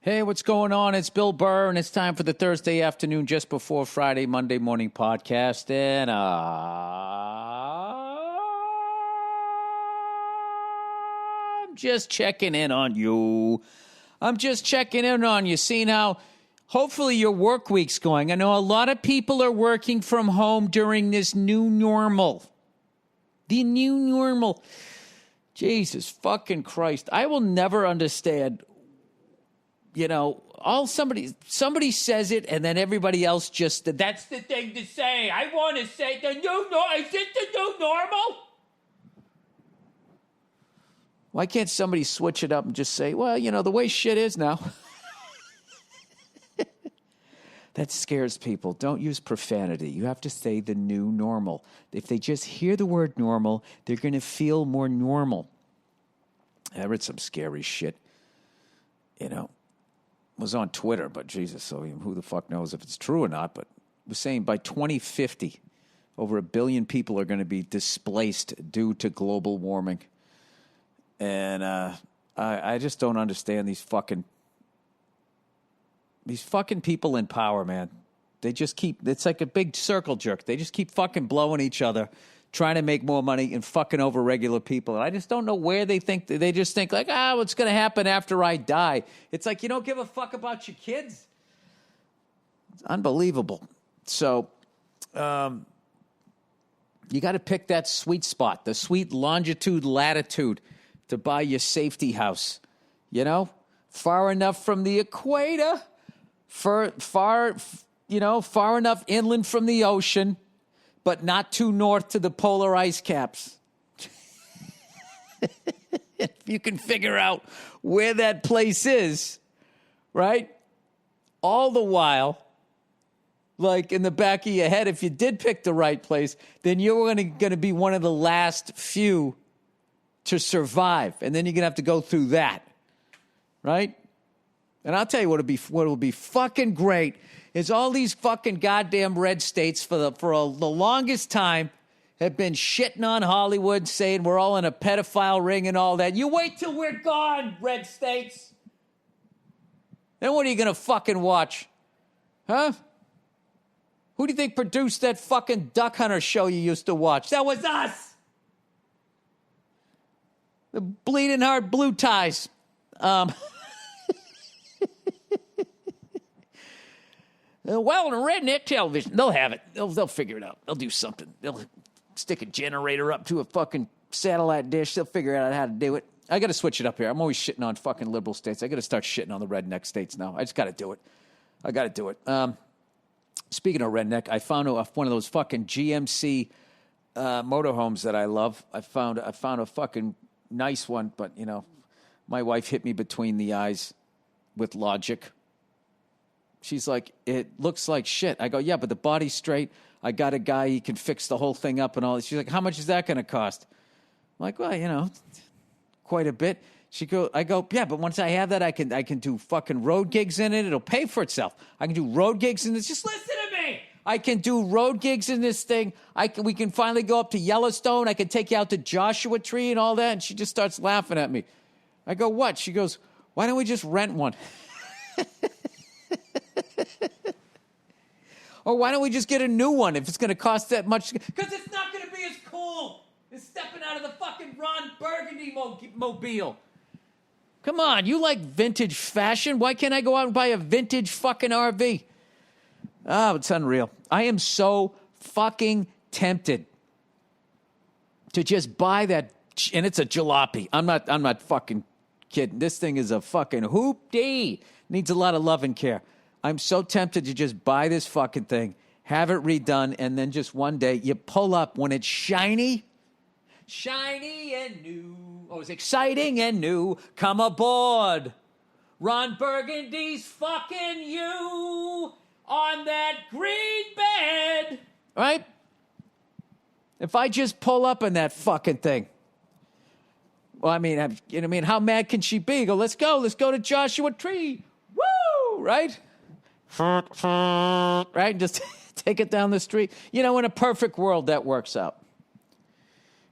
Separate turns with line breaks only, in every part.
Hey, what's going on? It's Bill Burr, and it's time for the Thursday afternoon, just before Friday, Monday morning podcast. And I'm just checking in on you. Seeing how hopefully your work week's going. I know a lot of people are working from home during this new normal. The new normal. Jesus fucking Christ. I will never understand. You know, somebody says it, and then everybody else just, that's the thing to say. I want to say is it the new normal? Why can't somebody switch it up and just say, well, you know, the way shit is now. That scares people. Don't use profanity. You have to say the new normal. If they just hear the word normal, they're going to feel more normal. I read some scary shit, you know. Was on Twitter, but Jesus, so who the fuck knows if it's true or not, but it was saying by 2050, over 1 billion people are going to be displaced due to global warming. And I just don't understand these fucking people in power, man. They just keep, it's like a big circle jerk. They just keep fucking blowing each other, trying to make more money and fucking over regular people. And I just don't know where they think. They just think like, what's going to happen after I die? It's like, you don't give a fuck about your kids? It's unbelievable. So you got to pick that sweet spot, the sweet longitude, latitude to buy your safety house. You know, far enough from the equator, far enough inland from the ocean, but not too north to the polar ice caps. If you can figure out where that place is, right? All the while, like in the back of your head, if you did pick the right place, then you're going to be one of the last few to survive. And then you're going to have to go through that, right? And I'll tell you what will be fucking great is all these fucking goddamn red states for the longest time have been shitting on Hollywood, saying we're all in a pedophile ring and all that. You wait till we're gone, red states. Then what are you going to fucking watch? Huh? Who do you think produced that fucking Duck Hunter show you used to watch? That was us. The Bleeding Heart Blue Ties. Well, in redneck television, they'll have it. They'll figure it out. They'll do something. They'll stick a generator up to a fucking satellite dish. They'll figure out how to do it. I got to switch it up here. I'm always shitting on fucking liberal states. I got to start shitting on the redneck states now. I just got to do it. I got to do it. Speaking of redneck, I found one of those fucking GMC motorhomes that I love. I found a fucking nice one, but, you know, my wife hit me between the eyes with logic. She's like, it looks like shit. I go, yeah, but the body's straight. I got a guy, he can fix the whole thing up and all. She's like, how much is that going to cost? I'm like, well, you know, quite a bit. I go, yeah, but once I have that, I can do fucking road gigs in it. It'll pay for itself. I can do road gigs in this. Just listen to me. I can do road gigs in this thing. We can finally go up to Yellowstone. I can take you out to Joshua Tree and all that. And she just starts laughing at me. I go, what? She goes, why don't we just rent one? Or why don't we just get a new one if it's going to cost that much? Because it's not going to be as cool as stepping out of the fucking Ron Burgundy mobile. Come on, you like vintage fashion? Why can't I go out and buy a vintage fucking RV? Oh, it's unreal. I am so fucking tempted to just buy that, and it's a jalopy. I'm not fucking kidding. This thing is a fucking hoop-dee. Needs a lot of love and care. I'm so tempted to just buy this fucking thing, have it redone, and then just one day you pull up when it's shiny and new. Oh, it's exciting and new. Come aboard. Ron Burgundy's fucking you on that green bed. Right? If I just pull up in that fucking thing. Well, I mean, how mad can she be? Go, let's go to Joshua Tree. Woo! Right? Right? Just take it down the street. You know, in a perfect world, that works out.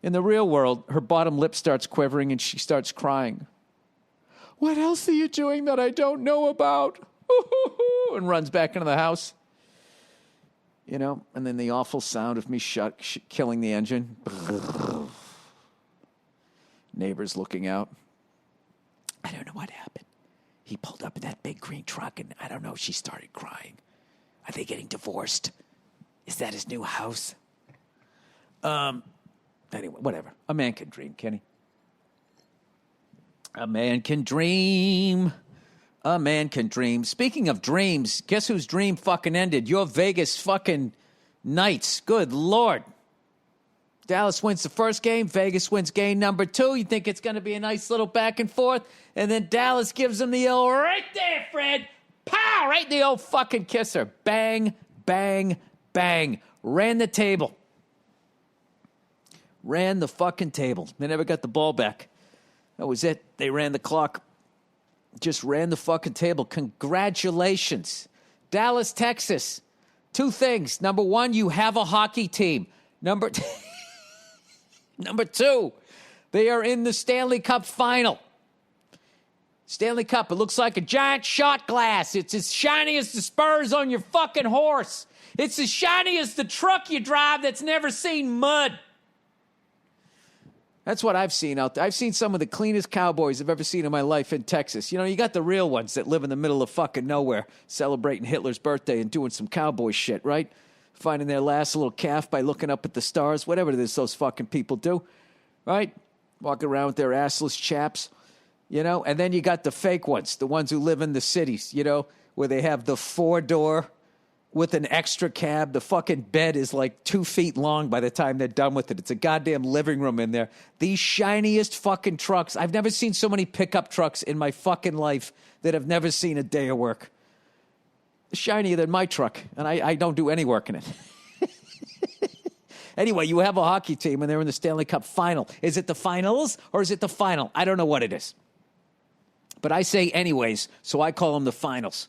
In the real world, her bottom lip starts quivering and she starts crying. what else are you doing that I don't know about? And runs back into the house. You know, and then the awful sound of me killing the engine. Neighbors looking out. I don't know what happened. He pulled up in that big green truck, and I don't know, she started crying. Are they getting divorced? Is that his new house? Anyway, whatever. A man can dream, can he? A man can dream. A man can dream. Speaking of dreams, guess whose dream fucking ended? Your Vegas fucking Knights. Good Lord. Dallas wins the first game. Vegas wins game number 2. You think it's going to be a nice little back and forth. And then Dallas gives them the old, right there, Fred. Pow! Right in the old fucking kisser. Bang, bang, bang. Ran the table. Ran the fucking table. They never got the ball back. That was it. They ran the clock. Just ran the fucking table. Congratulations. Dallas, Texas. 2 things. Number 1, you have a hockey team. Number 2, they are in the Stanley Cup final. Stanley Cup, it looks like a giant shot glass. It's as shiny as the spurs on your fucking horse. It's as shiny as the truck you drive that's never seen mud. That's what I've seen out there. I've seen some of the cleanest cowboys I've ever seen in my life in Texas. You know, you got the real ones that live in the middle of fucking nowhere, celebrating Hitler's birthday and doing some cowboy shit, right? Finding their last little calf by looking up at the stars, whatever it is those fucking people do, right? Walking around with their assless chaps, you know? And then you got the fake ones, the ones who live in the cities, you know, where they have the 4-door with an extra cab. The fucking bed is like 2 feet long by the time they're done with it. It's a goddamn living room in there. These shiniest fucking trucks. I've never seen so many pickup trucks in my fucking life that have never seen a day of work. Shinier than my truck, and I don't do any work in it. Anyway, you have a hockey team, and they're in the Stanley Cup final. Is it the finals, or is it the final? I don't know what it is. But I say anyways, so I call them the finals.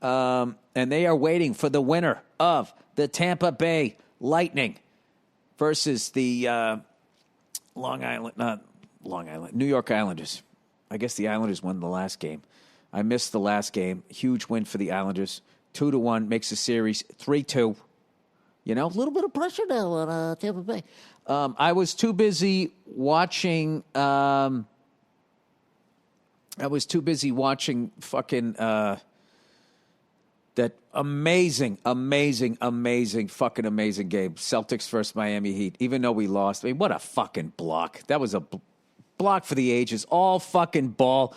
And they are waiting for the winner of the Tampa Bay Lightning versus the New York Islanders. I guess the Islanders won the last game. I missed the last game. Huge win for the Islanders. 2-1 makes the series 3-2. You know, a little bit of pressure now on Tampa Bay. I was too busy watching. I was too busy watching fucking that amazing fucking amazing game. Celtics versus Miami Heat. Even though we lost, I mean, what a fucking block. That was a block for the ages. All fucking ball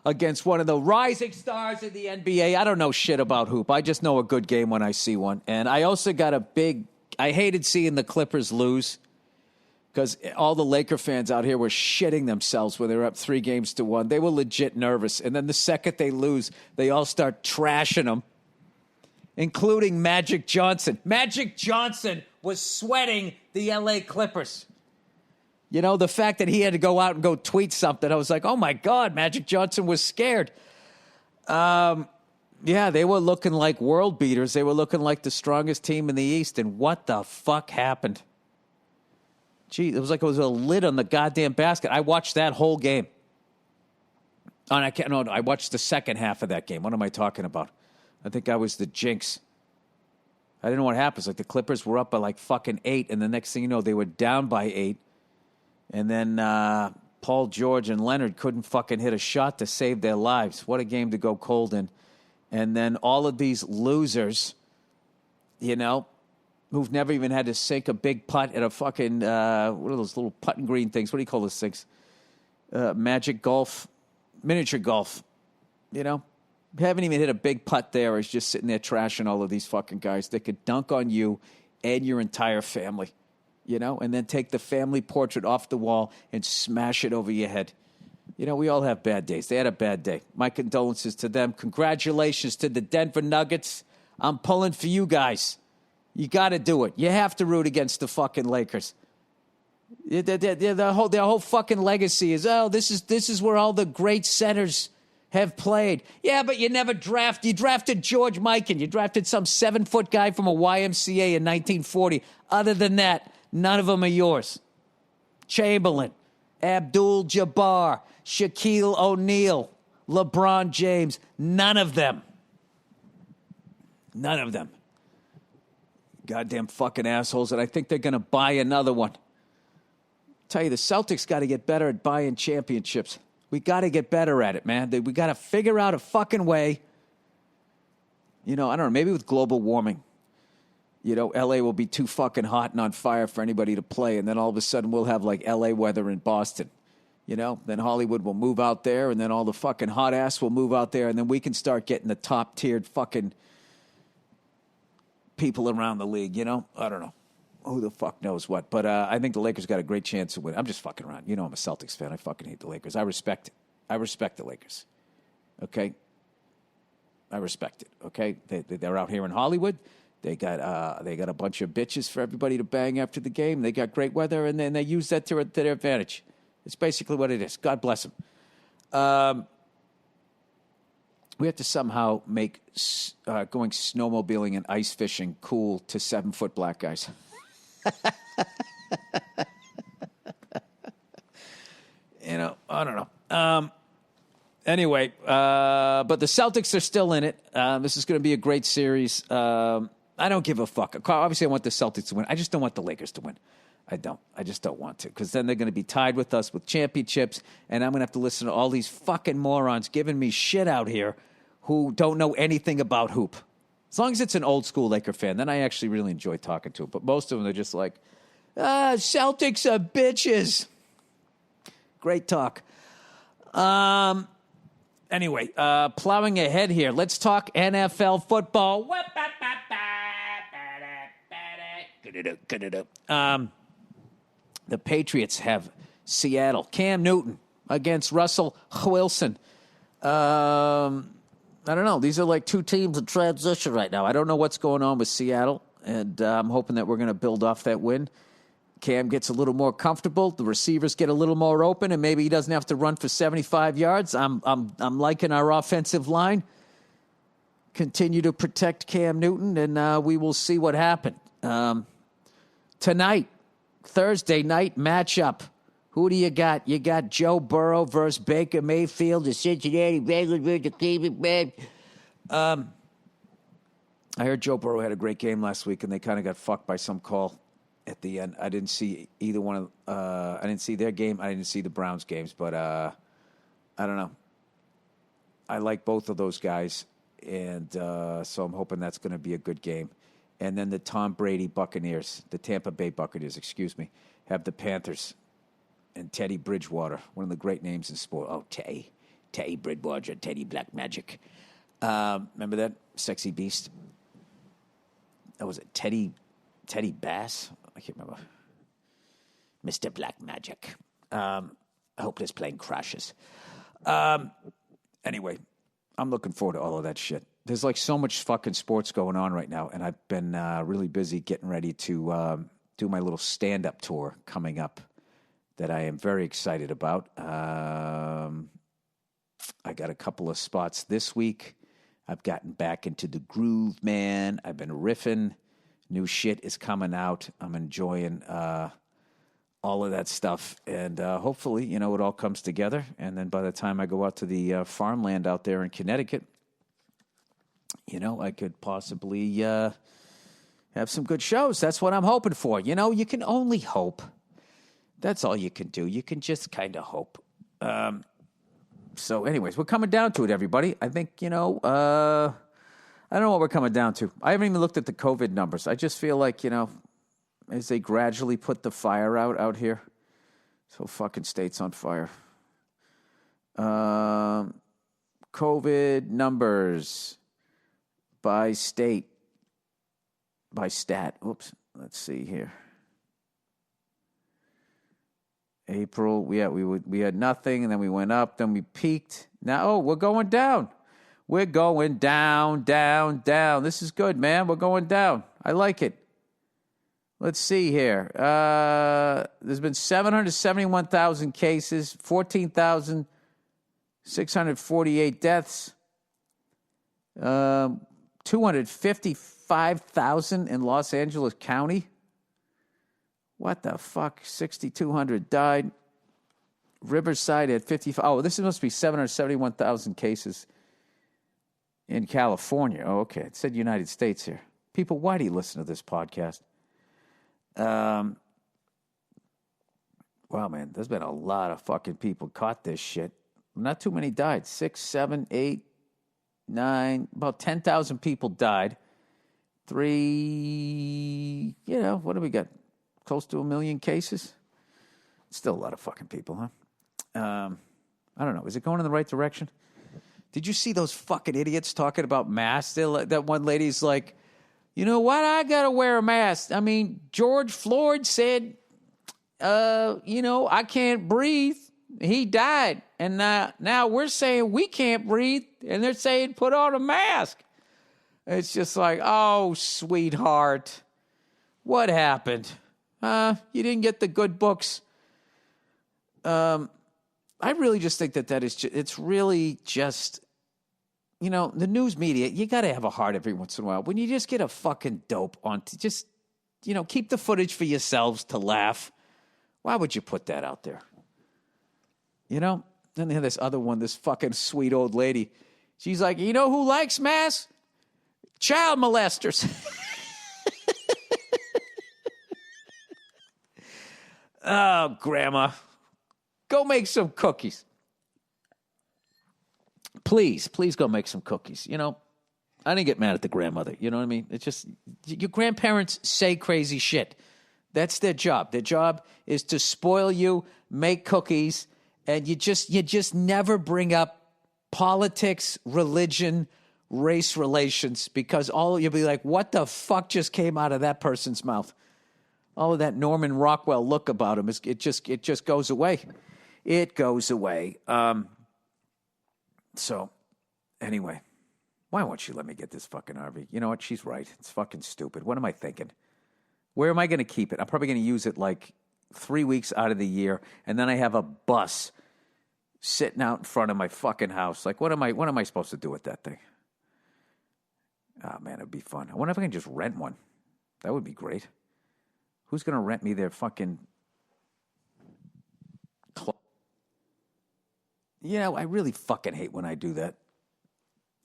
against one of the rising stars in the NBA. I don't know shit about hoop. I just know a good game when I see one. And I also got I hated seeing the Clippers lose because all the Laker fans out here were shitting themselves when they were up 3-1. They were legit nervous. And then the second they lose, they all start trashing them, including Magic Johnson. Magic Johnson was sweating the LA Clippers. You know, the fact that he had to go out and go tweet something, I was like, oh, my God, Magic Johnson was scared. Yeah, they were looking like world beaters. They were looking like the strongest team in the East. And what the fuck happened? Gee, it was like it was a lid on the goddamn basket. I watched that whole game. I watched the second half of that game. What am I talking about? I think I was the jinx. I didn't know what happens. Like the Clippers were up by like fucking 8, and the next thing you know, they were down by 8. And then Paul George and Leonard couldn't fucking hit a shot to save their lives. What a game to go cold in. And then all of these losers, you know, who've never even had to sink a big putt at a fucking, what are those little putting green things? What do you call those things? Magic golf, miniature golf, you know? Haven't even hit a big putt there. Is just sitting there trashing all of these fucking guys that could dunk on you and your entire family. You know, and then take the family portrait off the wall and smash it over your head. You know, we all have bad days. They had a bad day. My condolences to them. Congratulations to the Denver Nuggets. I'm pulling for you guys. You got to do it. You have to root against the fucking Lakers. Their whole fucking legacy is, this is where all the great centers have played. Yeah, but you never You drafted George Mikan. You drafted some 7-foot guy from a YMCA in 1940. Other than that, none of them are yours. Chamberlain, Abdul-Jabbar, Shaquille O'Neal, LeBron James. None of them. None of them. Goddamn fucking assholes. And I think they're going to buy another one. Tell you, the Celtics got to get better at buying championships. We got to get better at it, man. We got to figure out a fucking way. I don't know, maybe with global warming. L.A. will be too fucking hot and on fire for anybody to play, and then all of a sudden we'll have like L.A. weather in Boston. Then Hollywood will move out there, and then all the fucking hot ass will move out there, and then we can start getting the top-tiered fucking people around the league, I don't know. Who the fuck knows what? But I think the Lakers got a great chance to win. I'm just fucking around. I'm a Celtics fan. I fucking hate the Lakers. I respect it. I respect the Lakers. Okay? I respect it. Okay? They're out here in Hollywood. They got a bunch of bitches for everybody to bang after the game. They got great weather, and then they use that to their advantage. It's basically what it is. God bless them. We have to somehow make going snowmobiling and ice fishing cool to 7-foot black guys. I don't know. Anyway, but the Celtics are still in it. This is going to be a great series. I don't give a fuck. Obviously, I want the Celtics to win. I just don't want the Lakers to win. I don't. I just don't want to, because then they're going to be tied with us with championships, and I'm going to have to listen to all these fucking morons giving me shit out here who don't know anything about hoop. As long as it's an old school Laker fan, then I actually really enjoy talking to them. But most of them are just like, Celtics are bitches. Great talk. Anyway, plowing ahead here. Let's talk NFL football. The Patriots have Seattle. Cam Newton against Russell Wilson. I don't know. These are like two teams in transition right now. I don't know what's going on with Seattle, and I'm hoping that we're going to build off that win. Cam gets a little more comfortable. The receivers get a little more open, and maybe he doesn't have to run for 75 yards. I'm liking our offensive line. Continue to protect Cam Newton, and we will see what happens. Tonight, Thursday night matchup. Who do you got? You got Joe Burrow versus Baker Mayfield, the Cincinnati Bengals versus the Cleveland Browns. I heard Joe Burrow had a great game last week, and they kind of got fucked by some call at the end. I didn't see either one of. I didn't see their game. I didn't see the Browns games, but I don't know. I like both of those guys, and so I'm hoping that's going to be a good game. And then the Tom Brady Buccaneers, the Tampa Bay Buccaneers, have the Panthers and Teddy Bridgewater, one of the great names in sport. Oh, Teddy Bridgewater, Teddy Black Magic. Remember that sexy beast? That was it, Teddy Bass. I can't remember. Mr. Black Magic. I hope this plane crashes. Anyway, I'm looking forward to all of that shit. There's like so much fucking sports going on right now, and I've been really busy getting ready to do my little stand-up tour coming up that I am very excited about. I got a couple of spots this week. I've gotten back into the groove, man. I've been riffing. New shit is coming out. I'm enjoying all of that stuff. And hopefully, it all comes together. And then by the time I go out to the farmland out there in Connecticut, I could possibly have some good shows. That's what I'm hoping for. You can only hope. That's all you can do. You can just kind of hope. So anyways, we're coming down to it, everybody. I think, I don't know what we're coming down to. I haven't even looked at the COVID numbers. I just feel like, as they gradually put the fire out here, so fucking state's on fire. COVID numbers by state, by stat. Oops, let's see here. April, we had nothing, and then we went up, then we peaked. Now, we're going down. We're going down, down, down. This is good, man. We're going down. I like it. Let's see here. There's been 771,000 cases, 14,648 deaths, 255,000 in Los Angeles County. What the fuck? 6,200 died. Riverside had 55. Oh, this must be 771,000 cases in California. Oh, okay. It said United States here. People, why do you listen to this podcast? Wow, man, there's been a lot of fucking people caught this shit. Not too many died. 6, 7, 8, 9, about 10,000 people died. 3, what do we got? Close to 1 million cases? Still a lot of fucking people, huh? I don't know. Is it going in the right direction? Did you see those fucking idiots talking about masks? That one lady's like, you know what? I got to wear a mask. I mean, George Floyd said, I can't breathe. He died. And now we're saying we can't breathe. And they're saying put on a mask. It's just like, oh, sweetheart. What happened? You didn't get the good books. I really just think it's really just, the news media, you got to have a heart every once in a while. When you just get a fucking dope on, just, keep the footage for yourselves to laugh. Why would you put that out there? Then they have this other one, this fucking sweet old lady. She's like, you know who likes masks? Child molesters. Oh, Grandma. Go make some cookies. Please go make some cookies. I didn't get mad at the grandmother. You know what I mean? It's just, your grandparents say crazy shit. That's their job. Their job is to spoil you, make cookies, and you just never bring up politics, religion, race relations, because you'll be like, what the fuck just came out of that person's mouth? All of that Norman Rockwell look about him, it just goes away. It goes away. So, anyway, why won't you let me get this fucking RV? You know what? She's right. It's fucking stupid. What am I thinking? Where am I going to keep it? I'm probably going to use it like 3 weeks out of the year, and then I have a bus sitting out in front of my fucking house. Like, what am I supposed to do with that thing? Oh, man, it'd be fun. I wonder if I can just rent one. That would be great. Who's going to rent me their fucking... I really fucking hate when I do that.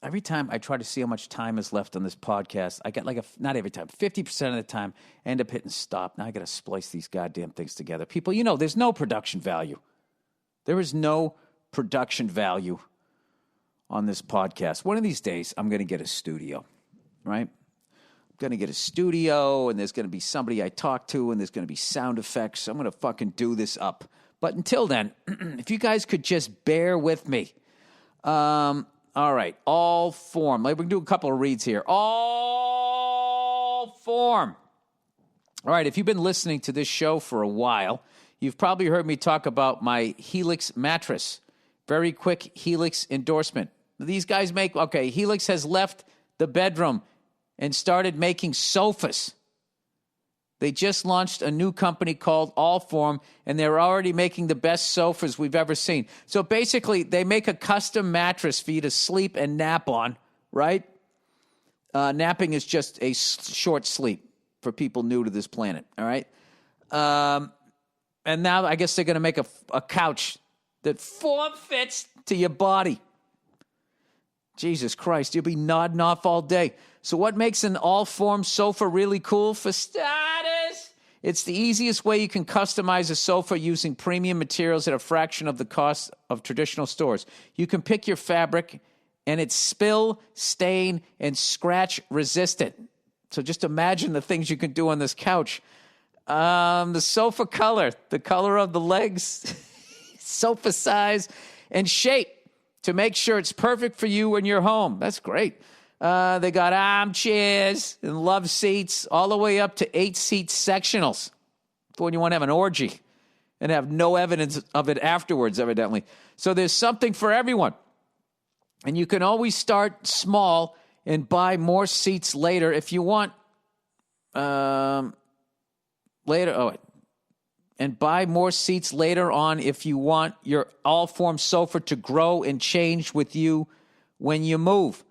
Every time I try to see how much time is left on this podcast, I get not every time, 50% of the time, I end up hitting stop. Now I got to splice these goddamn things together. People, there's no production value. There is no production value on this podcast. One of these days, I'm going to get a studio, right? I'm going to get a studio, and there's going to be somebody I talk to, and there's going to be sound effects. I'm going to fucking do this up. But until then, if you guys could just bear with me. All right, all form. We can do a couple of reads here. All form. All right, if you've been listening to this show for a while, you've probably heard me talk about my Helix Mattress. Very quick Helix endorsement. These guys Helix has left the bedroom and started making sofas. They just launched a new company called Allform, and they're already making the best sofas we've ever seen. So basically, they make a custom mattress for you to sleep and nap on, right? Napping is just a short sleep for people new to this planet, all right? And now I guess they're going to make a couch that form-fits to your body. Jesus Christ, you'll be nodding off all day. So what makes an all-form sofa really cool? For starters, it's the easiest way you can customize a sofa using premium materials at a fraction of the cost of traditional stores. You can pick your fabric, and it's spill, stain, and scratch resistant. So just imagine the things you can do on this couch. The sofa color, the color of the legs, sofa size, and shape to make sure it's perfect for you and your home. That's great. They got armchairs and love seats, all the way up to 8-seat sectionals for when you want to have an orgy and have no evidence of it afterwards, evidently. So there's something for everyone. And you can always start small and buy more seats later if you want. And buy more seats later on if you want your all-form sofa to grow and change with you when you move.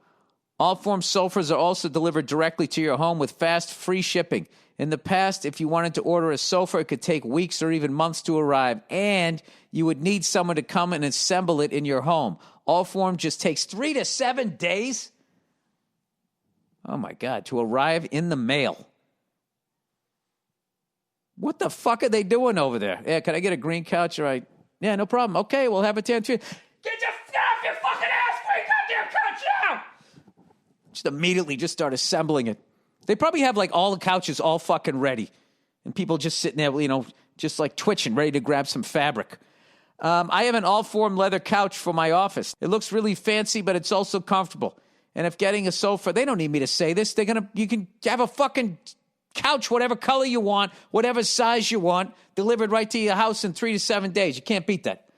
All-form sofas are also delivered directly to your home with fast, free shipping. In the past, if you wanted to order a sofa, it could take weeks or even months to arrive, and you would need someone to come and assemble it in your home. Allform just takes 3 to 7 days, oh my God, to arrive in the mail. What the fuck are they doing over there? Yeah, can I get a green couch? All right. Yeah, no problem. Okay, we'll have it 10 to. Get off your fucking ass, green goddamn couch now! Just immediately just start assembling it. They probably have like all the couches all fucking ready. And people just sitting there, you know, just like twitching, ready to grab some fabric. I have an all-form leather couch for my office. It looks really fancy, but it's also comfortable. And if getting a sofa, they don't need me to say this. You can have a fucking couch, whatever color you want, whatever size you want, delivered right to your house in 3 to 7 days. You can't beat that.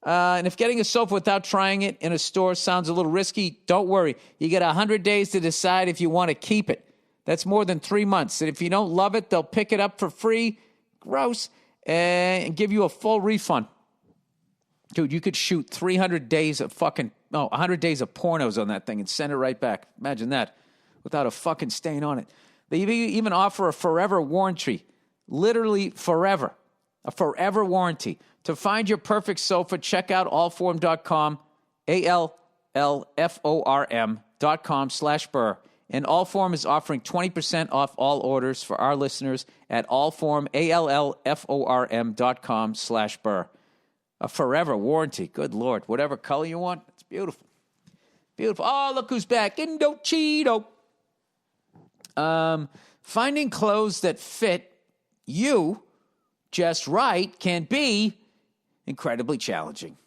And if getting a sofa without trying it in a store sounds a little risky, don't worry. You get 100 days to decide if you want to keep it. That's more than 3 months. And if you don't love it, they'll pick it up for free, gross, and give you a full refund. Dude, you could shoot 100 days of pornos on that thing and send it right back. Imagine that, without a fucking stain on it. They even offer a forever warranty, literally forever, a forever warranty. To find your perfect sofa, check out allform.com, allform.com/Burr. And Allform is offering 20% off all orders for our listeners at allform, allform.com/Burr. A forever warranty. Good Lord. Whatever color you want, it's beautiful. Beautiful. Oh, look who's back. Indochino. Finding clothes that fit you just right can be incredibly challenging.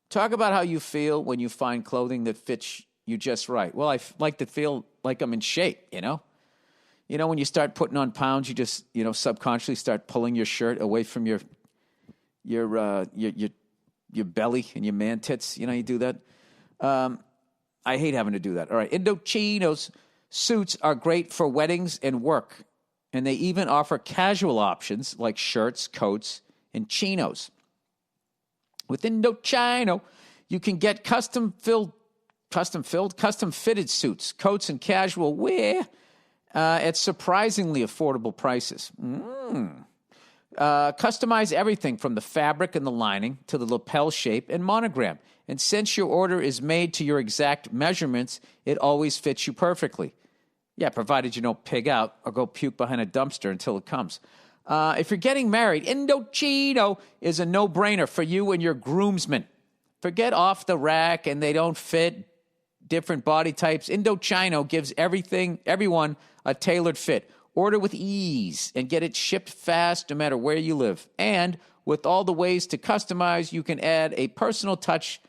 Talk about how you feel when you find clothing that fits you just right. Well, I like to feel like I'm in shape, you know? You know, when you start putting on pounds, you just, you know, subconsciously start pulling your shirt away from your belly and your man tits. You know, you do that. I hate having to do that. All right. Indochino's suits are great for weddings and work, and they even offer casual options like shirts, coats, and chinos. With Indochino, you can get custom fitted suits, coats, and casual wear at surprisingly affordable prices. Customize everything from the fabric and the lining to the lapel shape and monogram. And since your order is made to your exact measurements, it always fits you perfectly. Yeah, provided you don't pig out or go puke behind a dumpster until it comes. If you're getting married, Indochino is a no-brainer for you and your groomsmen. Forget off the rack and they don't fit different body types. Indochino gives everyone a tailored fit. Order with ease and get it shipped fast no matter where you live. And with all the ways to customize, you can add a personal touch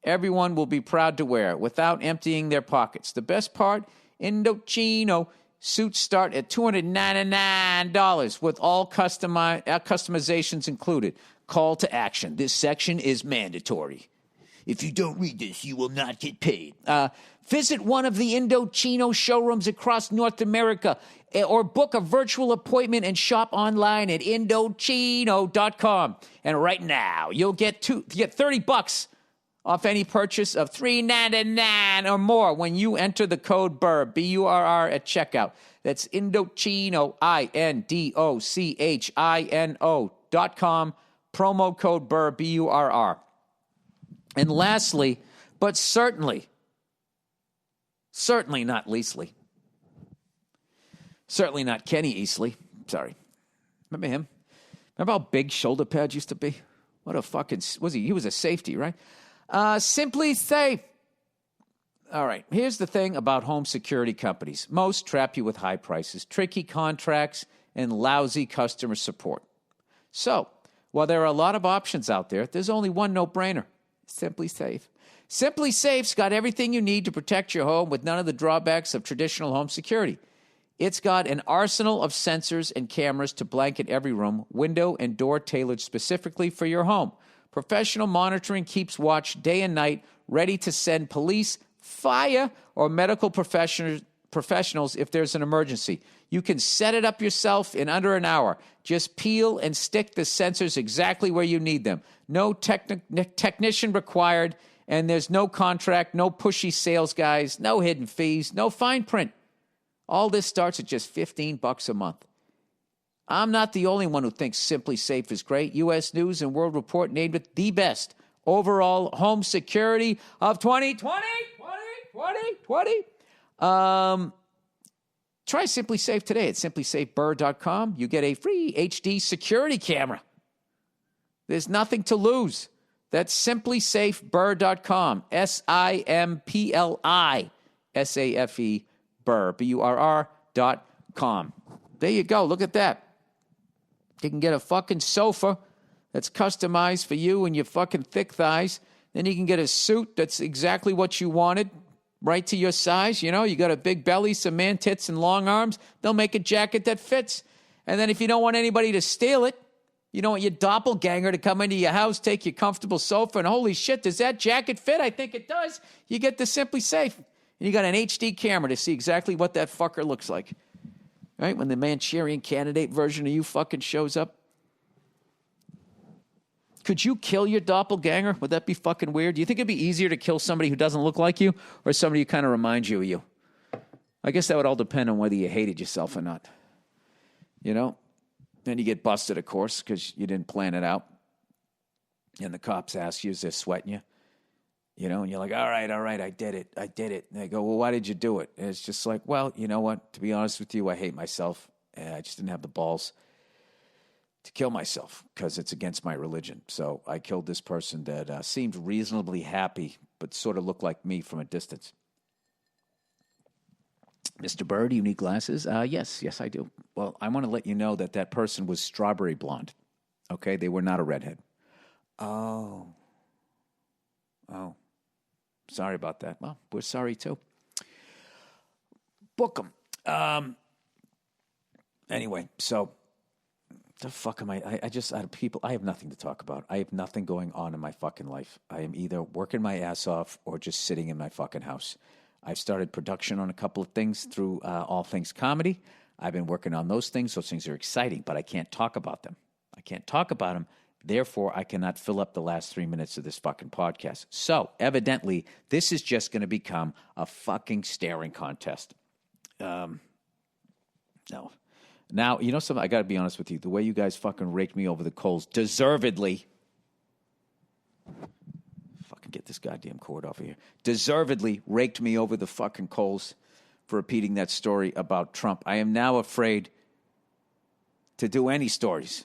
everyone will be proud to wear without emptying their pockets. The best part, Indochino suits start at $299 with all customizations included. Call to action. This section is mandatory. If you don't read this, you will not get paid. Visit one of the Indochino showrooms across North America or book a virtual appointment and shop online at Indochino.com. And right now, you'll get $30 off any purchase of $3.99 or more when you enter the code Burr, B-U-R-R, at checkout. That's Indochino, INDOCHINO.com, promo code Burr, B-U-R-R. And lastly, but certainly not leastly, certainly not Kenny Eastley. Sorry. Remember him? Remember how big shoulder pads used to be? What a fucking, he was a safety, right? Simply Safe. All right, here's the thing about home security companies. Most trap you with high prices, tricky contracts, and lousy customer support. So, while there are a lot of options out there, there's only one no-brainer. Simply Safe. Simply Safe's got everything you need to protect your home with none of the drawbacks of traditional home security. It's got an arsenal of sensors and cameras to blanket every room, window, and door tailored specifically for your home. Professional monitoring keeps watch day and night, ready to send police, fire, or medical professionals if there's an emergency. You can set it up yourself in under an hour. Just peel and stick the sensors exactly where you need them. No technician required, and there's no contract, no pushy sales guys, no hidden fees, no fine print. All this starts at just $15 a month. I'm not the only one who thinks Simply Safe is great. U.S. News and World Report named it the best overall home security of 2020. Try Simply Safe today at simplysafeburr.com. You get a free HD security camera. There's nothing to lose. That's simplysafeburr.com. SIMPLISAFE Burr, BURR.com. There you go. Look at that. You can get a fucking sofa that's customized for you and your fucking thick thighs. Then you can get a suit that's exactly what you wanted, right to your size. You know, you got a big belly, some man tits, and long arms. They'll make a jacket that fits. And then if you don't want anybody to steal it, you don't want your doppelganger to come into your house, take your comfortable sofa, and holy shit, does that jacket fit? I think it does. You get the Simply Safe. And you got an HD camera to see exactly what that fucker looks like. Right? When the Manchurian Candidate version of you fucking shows up. Could you kill your doppelganger? Would that be fucking weird? Do you think it'd be easier to kill somebody who doesn't look like you or somebody who kind of reminds you of you? I guess that would all depend on whether you hated yourself or not. You know? Then you get busted, of course, because you didn't plan it out. And the cops ask you, is they're sweating you? You know, and you're like, all right, I did it. And they go, well, why did you do it? And it's just like, well, you know what? To be honest with you, I hate myself. And I just didn't have the balls to kill myself because it's against my religion. So I killed this person that seemed reasonably happy, but sort of looked like me from a distance. Mr. Burr, do you need glasses? Yes, I do. Well, I want to let you know that person was strawberry blonde. Okay, they were not a redhead. Oh. Sorry about that. Well, we're sorry too. Book them. Anyway, so the fuck am I just out of people. I have nothing to talk about. I have nothing going on in my fucking life. I am either working my ass off or just sitting in my fucking house. I've started production on a couple of things through All Things Comedy. I've been working on those things. Those things are exciting, but I can't talk about them. Therefore, I cannot fill up the last 3 minutes of this fucking podcast. So, evidently, this is just going to become a fucking staring contest. No. Now, you know something? I got to be honest with you. The way you guys fucking raked me over the coals, deservedly. Fucking get this goddamn cord off of here. Deservedly raked me over the fucking coals for repeating that story about Trump. I am now afraid to do any stories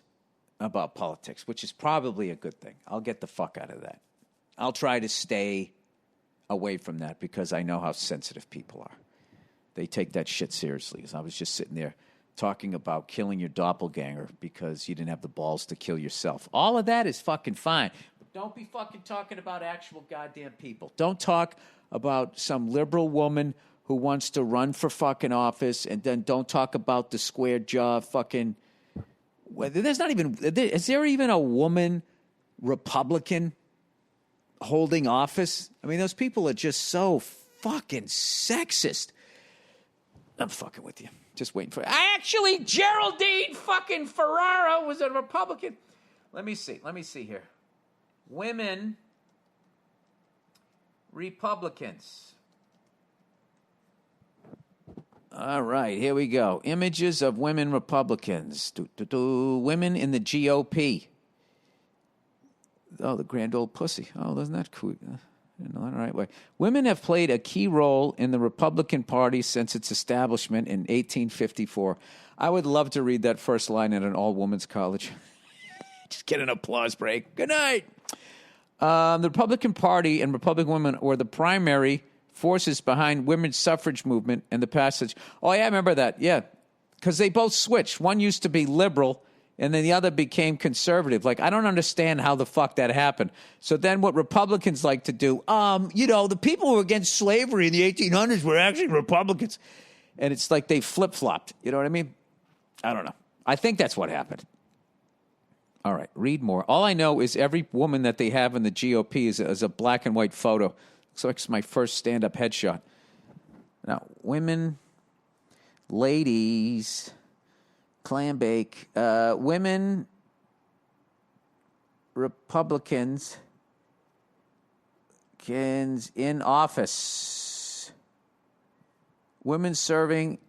about politics, which is probably a good thing. I'll get the fuck out of that. I'll try to stay away from that because I know how sensitive people are. They take that shit seriously. I was just sitting there talking about killing your doppelganger because you didn't have the balls to kill yourself. All of that is fucking fine. But don't be fucking talking about actual goddamn people. Don't talk about some liberal woman who wants to run for fucking office, and then don't talk about the square jaw fucking... There's not even... Is there even a woman Republican holding office? I mean, those people are just so fucking sexist. I'm fucking with you. Just waiting for it. Actually, Geraldine fucking Ferraro was a Republican. Let me see here. Women Republicans. All right, here we go. Images of women Republicans. Women in the GOP. Oh, the grand old pussy. Oh, isn't that cool? In the right way. Women have played a key role in the Republican Party since its establishment in 1854. I would love to read that first line at an all-women's college. Just get an applause break. Good night. The Republican Party and Republican women were the primary forces behind women's suffrage movement and the passage. Oh, yeah, I remember that. Yeah, because they both switched. One used to be liberal, and then the other became conservative. Like, I don't understand how the fuck that happened. So then what Republicans like to do, the people who were against slavery in the 1800s were actually Republicans. And it's like they flip-flopped. You know what I mean? I don't know. I think that's what happened. All right, read more. All I know is every woman that they have in the GOP is a black and white photo. Looks like it's my first stand-up headshot. Now, women, ladies, clam bake, women, Republicans, in office, women serving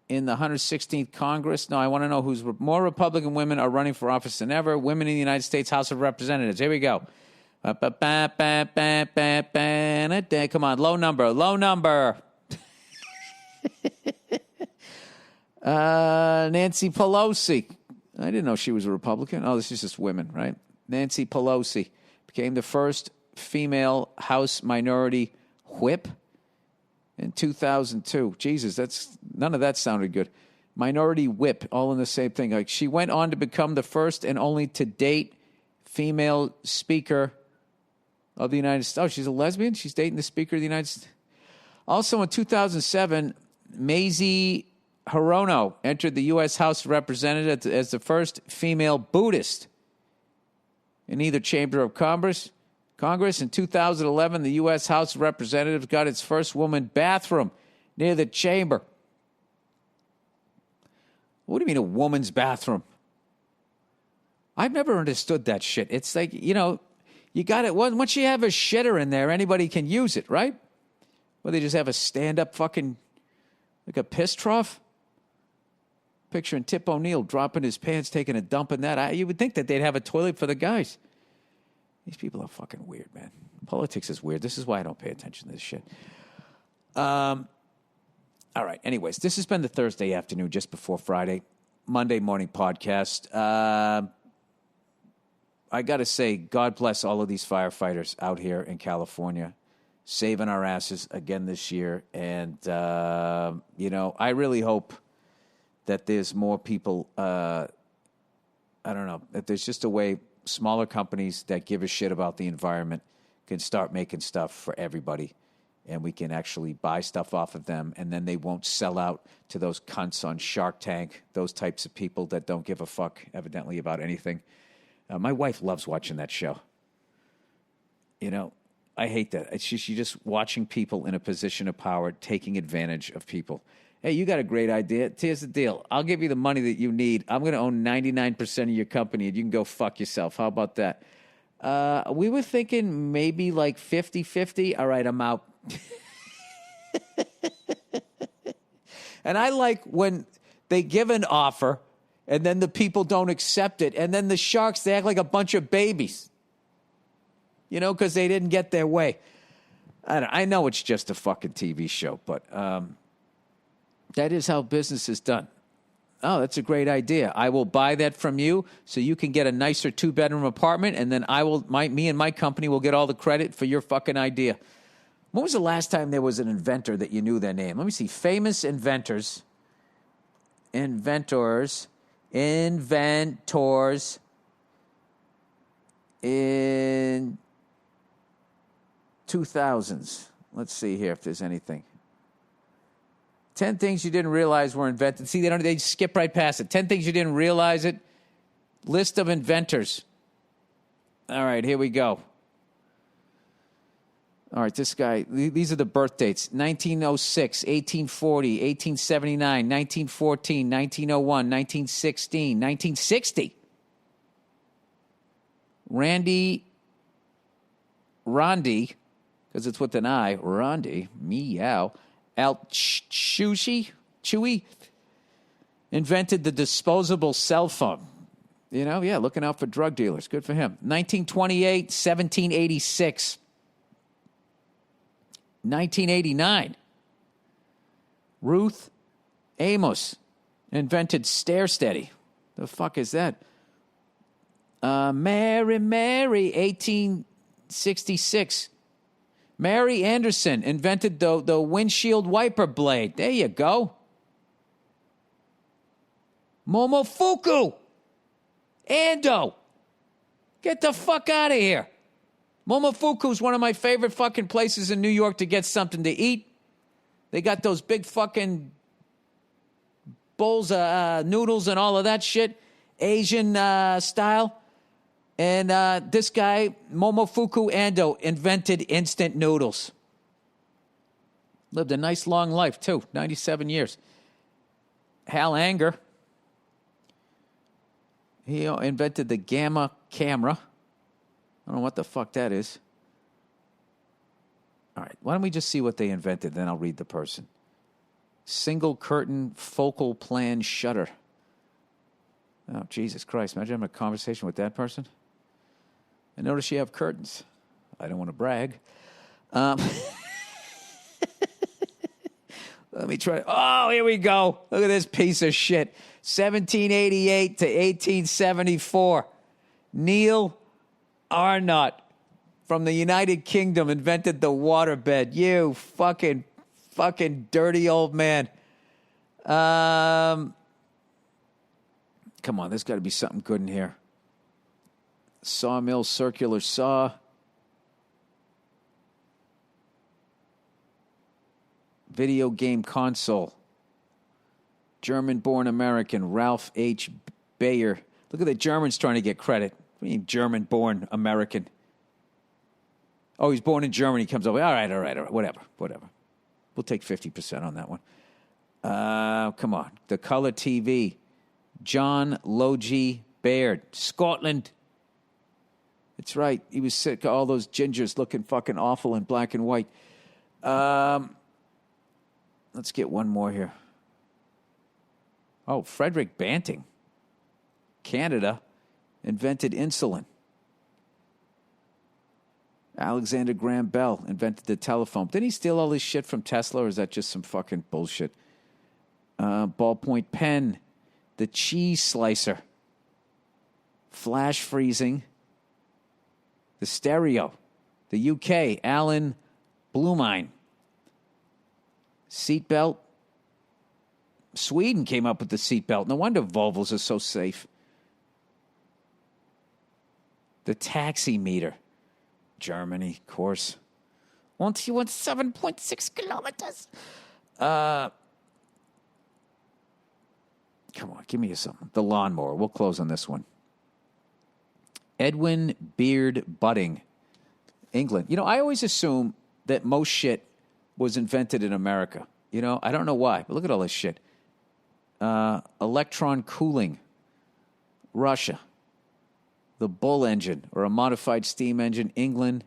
in the 116th Congress. No, I want to know who's more Republican women are running for office than ever. Women in the United States House of Representatives. Here we go. Come on, low number. Nancy Pelosi. I didn't know she was a Republican. Oh, this is just women, right? Nancy Pelosi became the first female House Minority Whip in 2002. Jesus, none of that sounded good. Minority Whip, all in the same thing. Like, she went on to become the first and only to date female Speaker of the United States. Oh, she's a lesbian? She's dating the Speaker of the United States. Also in 2007, Mazie Hirono entered the U.S. House of Representatives as the first female Buddhist in either chamber of Congress. In 2011, the U.S. House of Representatives got its first woman bathroom near the chamber. What do you mean a woman's bathroom? I've never understood that shit. It's like, you got it. Once you have a shitter in there, anybody can use it, right? Well, they just have a stand-up fucking, like a piss trough. Picturing Tip O'Neill dropping his pants, taking a dump in that. You would think that they'd have a toilet for the guys. These people are fucking weird, man. Politics is weird. This is why I don't pay attention to this shit. All right. Anyways, this has been the Thursday afternoon just before Friday, Monday morning podcast. I got to say, God bless all of these firefighters out here in California, saving our asses again this year. And, I really hope that there's more people, I don't know, that there's just a way smaller companies that give a shit about the environment can start making stuff for everybody, and we can actually buy stuff off of them, and then they won't sell out to those cunts on Shark Tank, those types of people that don't give a fuck, evidently, about anything. My wife loves watching that show. I hate that. She's just watching people in a position of power taking advantage of people. Hey, you got a great idea. Here's the deal. I'll give you the money that you need. I'm going to own 99% of your company, and you can go fuck yourself. How about that? We were thinking maybe like 50-50. All right, I'm out. And I like when they give an offer, and then the people don't accept it, and then the sharks, they act like a bunch of babies, because they didn't get their way. I know it's just a fucking TV show, but that is how business is done. Oh, that's a great idea. I will buy that from you so you can get a nicer 2-bedroom apartment, and then me and my company will get all the credit for your fucking idea. When was the last time there was an inventor that you knew their name? Let me see. Famous inventors. Inventors in 2000s. Let's see here if there's anything. 10 things you didn't realize were invented. See, they skip right past it. 10 things you didn't realize it. List of inventors. All right, here we go. All right, this guy, these are the birth dates. 1906, 1840, 1879, 1914, 1901, 1916, 1960. Rondi, because it's with an I, Rondi, meow. Chewy invented the disposable cell phone. Looking out for drug dealers. Good for him. 1928, 1786. 1989. Ruth Amos invented Stair Steady. The fuck is that? Mary, 1866. Mary Anderson invented the windshield wiper blade. There you go. Momofuku. Ando. Get the fuck out of here. Momofuku is one of my favorite fucking places in New York to get something to eat. They got those big fucking bowls of noodles and all of that shit. Asian style. And this guy, Momofuku Ando, invented instant noodles. Lived a nice long life, too. 97 years. Hal Anger. He invented the Gamma camera. I don't know what the fuck that is. All right, why don't we just see what they invented, then I'll read the person. Single curtain focal plan shutter. Oh, Jesus Christ. Imagine having a conversation with that person. I notice you have curtains. I don't want to brag. Let me try. Oh, here we go. Look at this piece of shit. 1788 to 1874. Neil Arnott from the United Kingdom invented the waterbed. You fucking dirty old man. Come on, there's got to be something good in here. Sawmill circular saw. Video game console. German-born American Ralph H. Bayer. Look at the Germans trying to get credit. What do you mean German-born American? Oh, he's born in Germany. He comes over. All right. Whatever. We'll take 50% on that one. Come on. The color TV. John Logie Baird. Scotland. That's right. He was sick of all those gingers looking fucking awful in black and white. Let's get one more here. Oh, Frederick Banting. Canada invented insulin. Alexander Graham Bell invented the telephone. Didn't he steal all this shit from Tesla, or is that just some fucking bullshit? Ballpoint pen. The cheese slicer. Flash freezing. The stereo. The UK. Alan Blumine. Seatbelt. Sweden came up with the seatbelt. No wonder Volvos are so safe. The taxi meter. Germany, of course. Once you went 7.6 kilometers. Come on, give me something. The lawnmower. We'll close on this one. Edwin Beard Budding, England. You know, I always assume that most shit was invented in America. You know, I don't know why, but look at all this shit. Electron cooling. Russia. The Bull engine, or a modified steam engine, England.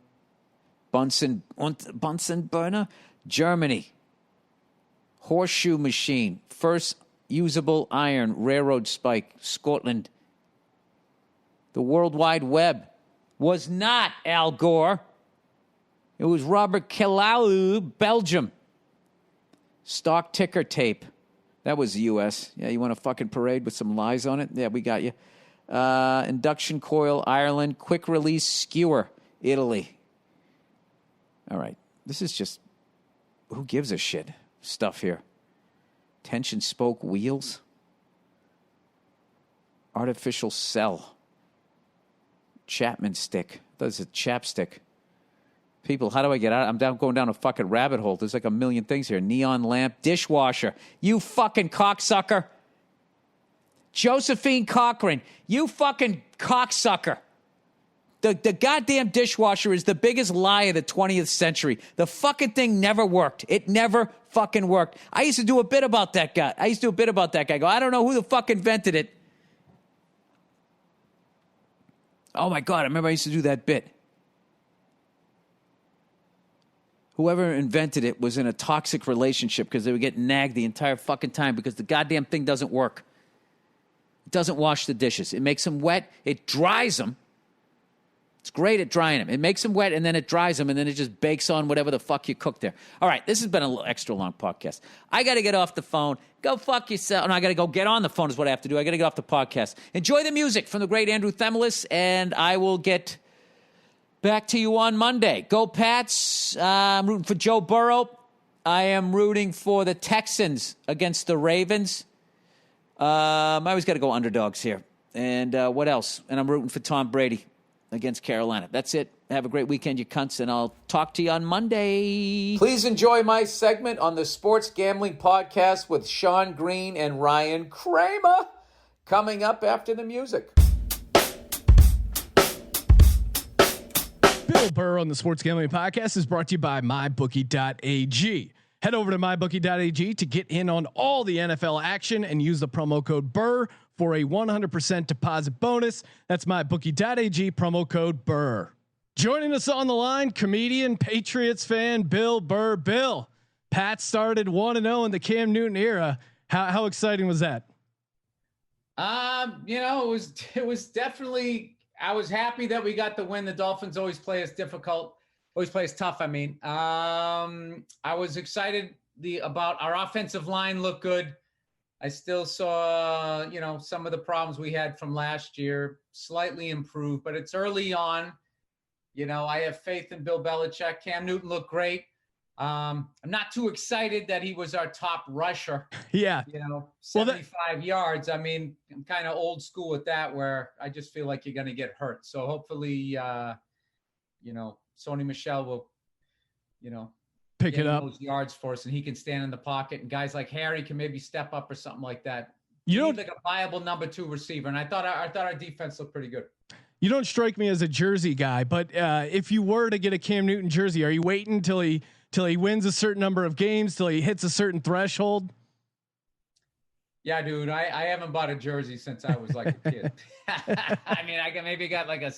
Bunsen burner, Germany. Horseshoe machine, first usable iron railroad spike, Scotland. The World Wide Web was not Al Gore. It was Robert Kellau, Belgium. Stock ticker tape. That was the U.S. Yeah, you want a fucking parade with some lies on it? Yeah, we got you. Induction coil, Ireland. Quick release skewer, Italy. All right. This is just, who gives a shit stuff here. Tension spoke wheels. Artificial cell. Chapman stick. That's a chapstick. People, how do I get out? I'm going down a fucking rabbit hole. There's like a million things here. Neon lamp, dishwasher. You fucking cocksucker. Josephine Cochran, you fucking cocksucker. The goddamn dishwasher is the biggest lie of the 20th century. The fucking thing never worked. It never fucking worked. I used to do a bit about that guy. Go, I don't know who the fuck invented it. Oh, my God. I remember I used to do that bit. Whoever invented it was in a toxic relationship because they would get nagged the entire fucking time because the goddamn thing doesn't work. It doesn't wash the dishes. It makes them wet. It dries them. It's great at drying them. It makes them wet, and then it dries them, and then it just bakes on whatever the fuck you cook there. All right, this has been a little extra long podcast. I got to get off the phone. Go fuck yourself. No, I got to go get on the phone is what I have to do. I got to get off the podcast. Enjoy the music from the great Andrew Themelis, and I will get back to you on Monday. Go Pats. I'm rooting for Joe Burrow. I am rooting for the Texans against the Ravens. I always got to go underdogs here. And what else? And I'm rooting for Tom Brady against Carolina. That's it. Have a great weekend, you cunts, and I'll talk to you on Monday. Please enjoy my segment on the Sports Gambling Podcast with Sean Green and Ryan Kramer coming up after the music.
Bill Burr on the Sports Gambling Podcast is brought to you by MyBookie.ag. Head over to MyBookie.ag to get in on all the NFL action and use the promo code Burr for a 100% deposit bonus. That's MyBookie.ag, promo code Burr. Joining us on the line, comedian, Patriots fan, Bill Burr. Bill, Pat started 1-0 in the Cam Newton era. How exciting was that?
It was definitely. I was happy that we got the win. The Dolphins always play us tough. I mean, I was excited about our offensive line looked good. I still saw, some of the problems we had from last year slightly improved, but it's early on. I have faith in Bill Belichick. Cam Newton looked great. I'm not too excited that he was our top rusher.
Yeah.
75 yards. I mean, I'm kind of old school with that, where I just feel like you're going to get hurt. So hopefully, Sony Michel will,
pick it up
those yards for us, and he can stand in the pocket, and guys like Harry can maybe step up or something like that.
You
need like a viable number 2 receiver. And I thought our defense looked pretty good.
You don't strike me as a jersey guy, but if you were to get a Cam Newton jersey, are you waiting till he wins a certain number of games, till he hits a certain threshold?
Yeah, dude, I haven't bought a jersey since I was like a kid. I mean, I maybe got like a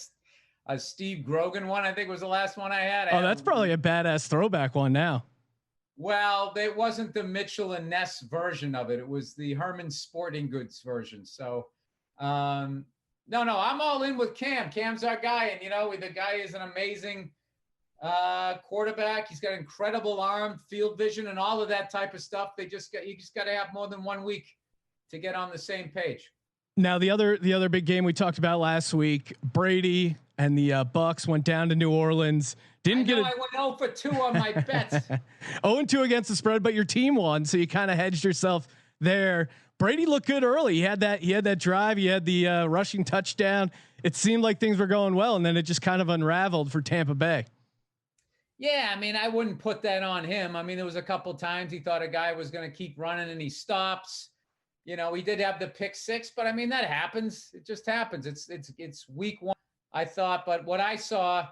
Steve Grogan one. I think was the last one I had.
That's probably a badass throwback one now.
Well, it wasn't the Mitchell and Ness version of it. It was the Herman Sporting Goods version. So, no, I'm all in with Cam. Cam's our guy. And, the guy is an amazing quarterback. He's got incredible arm, field vision, and all of that type of stuff. You just got to have more than 1 week to get on the same page.
Now, the other big game we talked about last week, Brady and the Bucks went down to New Orleans. I went
0 for 2 on my bets.
0-2 against the spread, but your team won, so you kind of hedged yourself there. Brady looked good early. He had that drive. He had the rushing touchdown. It seemed like things were going well, and then it just kind of unraveled for Tampa Bay.
Yeah, I mean, I wouldn't put that on him. I mean, there was a couple times he thought a guy was going to keep running, and he stops. He did have the pick 6, but I mean, that happens. It just happens. It's week 1, I thought. But what I saw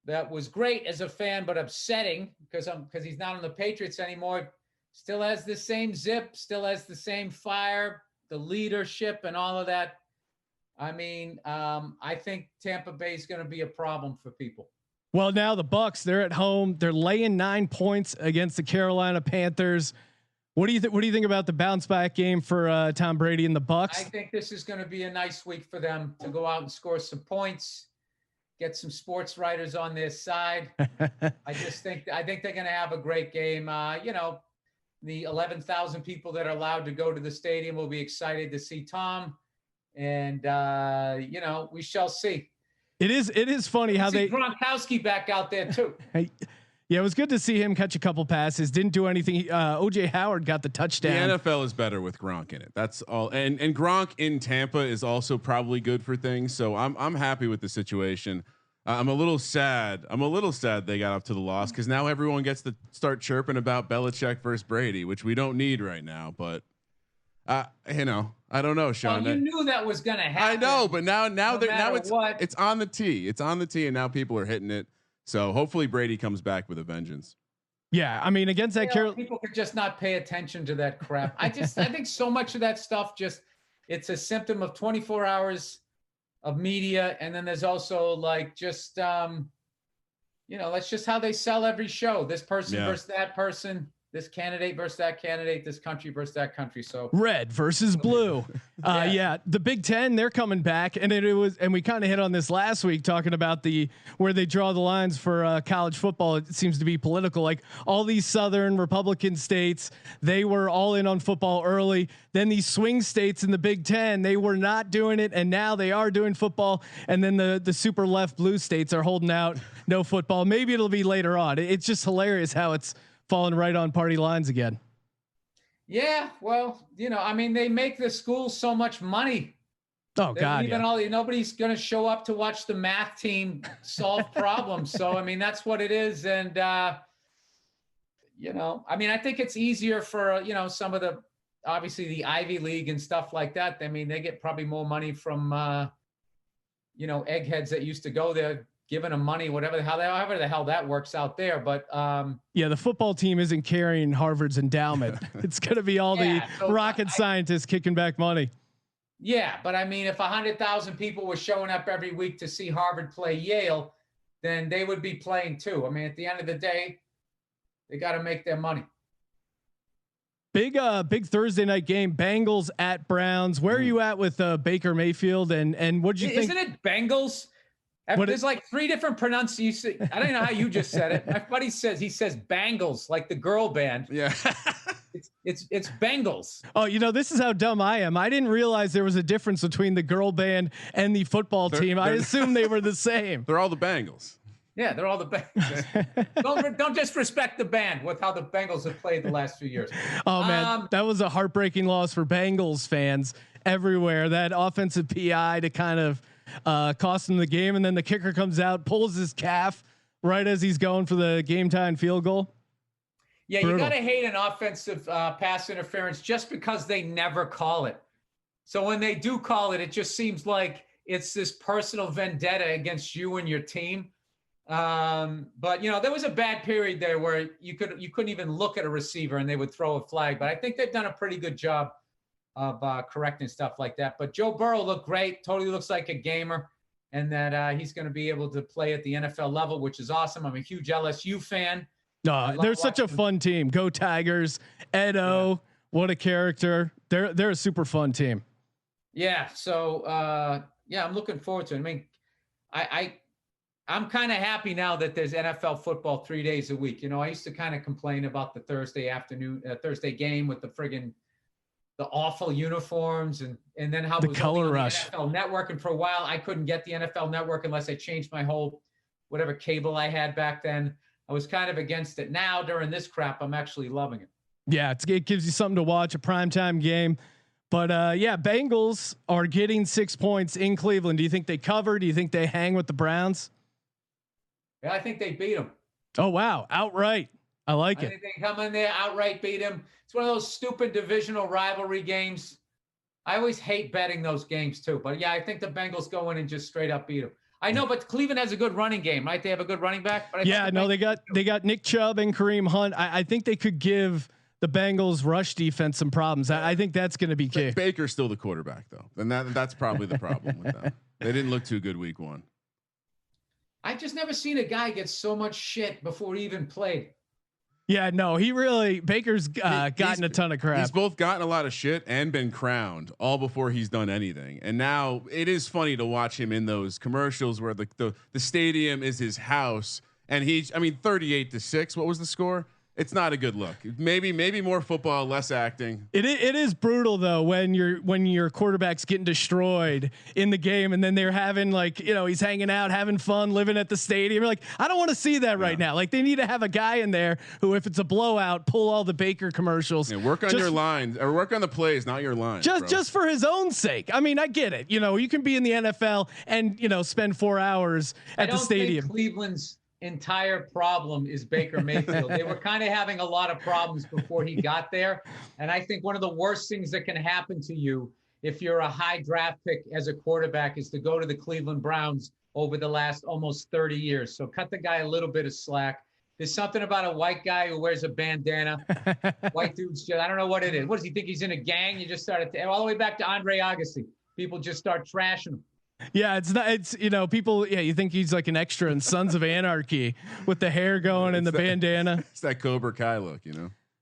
that was great as a fan, but upsetting because he's not on the Patriots anymore. Still has the same zip, still has the same fire, the leadership, and all of that. I mean, I think Tampa Bay is going to be a problem for people.
Well, now the Bucks, they're at home. They're laying 9 points against the Carolina Panthers. What do you think about the bounce back game for Tom Brady and the Bucks?
I think this is going to be a nice week for them to go out and score some points, get some sports writers on their side. I think they're going to have a great game. The 11,000 people that are allowed to go to the stadium will be excited to see Tom, and we shall see.
It is funny how they
Gronkowski back out there too.
Yeah, it was good to see him catch a couple passes. Didn't do anything. OJ Howard got the touchdown.
The NFL is better with Gronk in it. That's all. And Gronk in Tampa is also probably good for things. So I'm happy with the situation. I'm a little sad. They got up to the loss because now everyone gets to start chirping about Belichick versus Brady, which we don't need right now. But I don't know, Sean.
Well, you knew that was going to happen.
I know, but now it's on the tee. It's on the tee, and now people are hitting it. So hopefully Brady comes back with a vengeance.
Yeah, I mean, against that
people could just not pay attention to that crap. I think so much of that stuff it's a symptom of 24 hours of media, and then there's also like just that's just how they sell every show. This person versus that person. This candidate versus that candidate, this country versus that country. So
red versus blue. Yeah, the Big Ten, they're coming back, and and we kind of hit on this last week talking about where they draw the lines for college football. It seems to be political. Like all these Southern Republican states, they were all in on football early. Then these swing states in the Big Ten, they were not doing it, and now they are doing football. And then the super left blue states are holding out, no football. Maybe it'll be later on. It's just hilarious how it's falling right on party lines again.
Yeah, well, I mean, they make the schools so much money.
Oh God,
nobody's going to show up to watch the math team solve problems. So, I mean, that's what it is. And, I mean, I think it's easier for, some of obviously the Ivy League and stuff like that. I mean, they get probably more money from, eggheads that used to go there, giving them money, however the hell that works out there. But
yeah, the football team isn't carrying Harvard's endowment. It's going to be all the rocket scientists kicking back money.
Yeah, but I mean, if 100,000 people were showing up every week to see Harvard play Yale, then they would be playing too. I mean, at the end of the day, they got to make their money.
Big Thursday night game. Bengals at Browns. Where are you at with Baker Mayfield? And what do you think?
Isn't it Bengals? There's like 3 different pronunciations. I don't know how you just said it. My buddy says he says Bangles, like the girl band.
Yeah.
It's Bengals.
Oh, this is how dumb I am. I didn't realize there was a difference between the girl band and the football team. I assumed they were the same.
They're all the Bengals.
Yeah, they're all the Bengals. don't disrespect the band with how the Bengals have played the last few years.
Oh man, that was a heartbreaking loss for Bengals fans everywhere. That offensive PI to kind of cost him the game, and then the kicker comes out, pulls his calf right as he's going for the game time field goal.
Yeah, Brutal. You got to hate an offensive pass interference just because they never call it. So when they do call it, it just seems like it's this personal vendetta against you and your team. But there was a bad period there where you couldn't even look at a receiver and they would throw a flag. But I think they've done a pretty good job of correcting stuff like that. But Joe Burrow looked great. Totally looks like a gamer, and that he's going to be able to play at the NFL level, which is awesome. I'm a huge LSU fan.
No, they're such a fun team. Go Tigers. Edo, what a character. They're a super fun team.
Yeah. So I'm looking forward to it. I mean, I'm kind of happy now that there's NFL football 3 days a week. I used to kind of complain about the Thursday game with the awful uniforms and then how
the
it was
color
only on
rush.
the NFL Network, and for a while I couldn't get the NFL Network unless I changed my whole whatever cable I had back then. I was kind of against it. Now during this crap, I'm actually loving it.
Yeah, it gives you something to watch, a primetime game. But Bengals are getting 6 points in Cleveland. Do you think they cover? Do you think they hang with the Browns?
Yeah, I think they beat them.
Oh wow, outright. I like it.
Think they come in there, outright beat them. It's one of those stupid divisional rivalry games. I always hate betting those games too. But yeah, I think the Bengals go in and just straight up beat them. I know, but Cleveland has a good running game, right? They have a good running back. But they got Nick Chubb and Kareem Hunt. I think they could give the Bengals rush defense some problems. I think that's going to be key.
Baker's still the quarterback though, and that's probably the problem with them. They didn't look too good week 1.
I just never seen a guy get so much shit before he even played.
Yeah, no, Baker's gotten a ton of crap.
He's both gotten a lot of shit and been crowned all before he's done anything. And now it is funny to watch him in those commercials where the stadium is his house and 38-6. What was the score? It's not a good look. Maybe more football, less acting.
It is brutal though when your quarterback's getting destroyed in the game, and then they're having he's hanging out, having fun, living at the stadium. You're like, I don't want to see that right now. Like they need to have a guy in there who, if it's a blowout, pull all the Baker commercials.
Yeah, work on your lines or work on the plays, not your lines.
Just for his own sake. I mean, I get it. You can be in the NFL and spend 4 hours at the stadium.
Think Cleveland's entire problem is Baker Mayfield. They were kind of having a lot of problems before he got there. And I think one of the worst things that can happen to you if you're a high draft pick as a quarterback is to go to the Cleveland Browns over the last almost 30 years. So cut the guy a little bit of slack. There's something about a white guy who wears a bandana. White dudes, I don't know what it is. What does he think? He's in a gang? You just started all the way back to Andre Agassi. People just start trashing him.
Yeah, it's people. Yeah, you think he's like an extra in Sons of Anarchy with the hair going and the bandana.
It's that Cobra Kai look,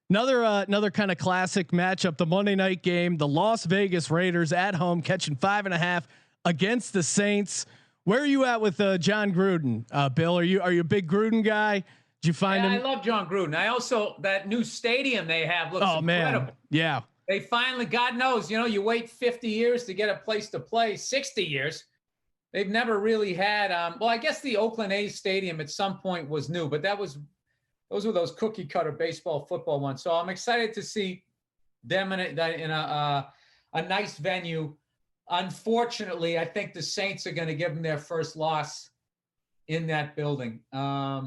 Another kind of classic matchup, the Monday night game, the Las Vegas Raiders at home catching 5.5 against the Saints. Where are you at with John Gruden, Bill? Are you a big Gruden guy? Did you find him?
I love John Gruden. I also that new stadium they have looks incredible.
Man, yeah.
They finally, God knows, you wait 50 years to get a place to play, 60 years. They've never really had, I guess the Oakland A's stadium at some point was new, but those were those cookie cutter baseball, football ones. So I'm excited to see them in a nice venue. Unfortunately, I think the Saints are going to give them their first loss in that building. I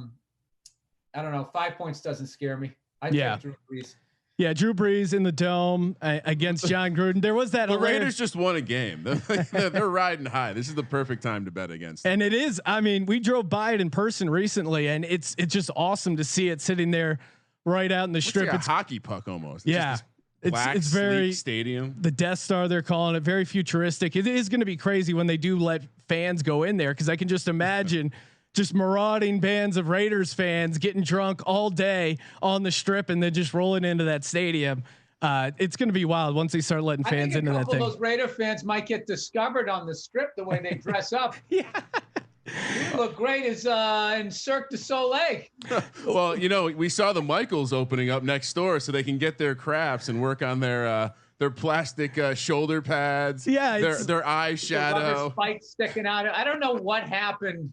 don't know. 5 points doesn't scare me. I take Drew Brees.
Yeah, Drew Brees in the dome against John Gruden. There was that.
The Raiders just won a game. They're riding high. This is the perfect time to bet against them.
And it is. I mean, we drove by it in person recently, and it's just awesome to see it sitting there right out in the strip.
It's like a hockey puck almost.
Yeah, it's very
stadium.
The Death Star, they're calling it, very futuristic. It is going to be crazy when they do let fans go in there, because I can just imagine. Just marauding bands of Raiders fans getting drunk all day on the strip and then just rolling into that stadium. It's going to be wild once they start letting fans into that thing.
Those Raider fans might get discovered on the strip the way they dress up.
Yeah.
You look great as in Cirque du Soleil.
Well, we saw the Michaels opening up next door so they can get their crafts and work on their plastic shoulder pads.
Yeah,
their eyeshadow.
Spikes sticking out. I don't know what happened.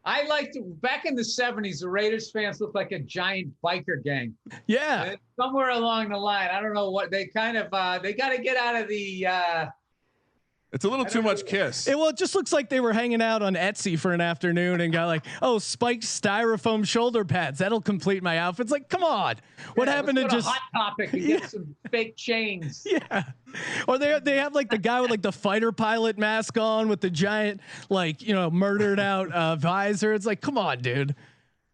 I liked back in the 70s. The Raiders fans looked like a giant biker gang.
Yeah,
and somewhere along the line, I don't know what they kind of they got to get out of the.
It's a little too much kiss.
It just looks like they were hanging out on Etsy for an afternoon and got like, spiked styrofoam shoulder pads. That'll complete my outfit. It's like, come on. What happened to just
Hot Topic and get some fake chains?
Yeah. Or they have like the guy with like the fighter pilot mask on with the giant, murdered out visor. It's like, come on, dude.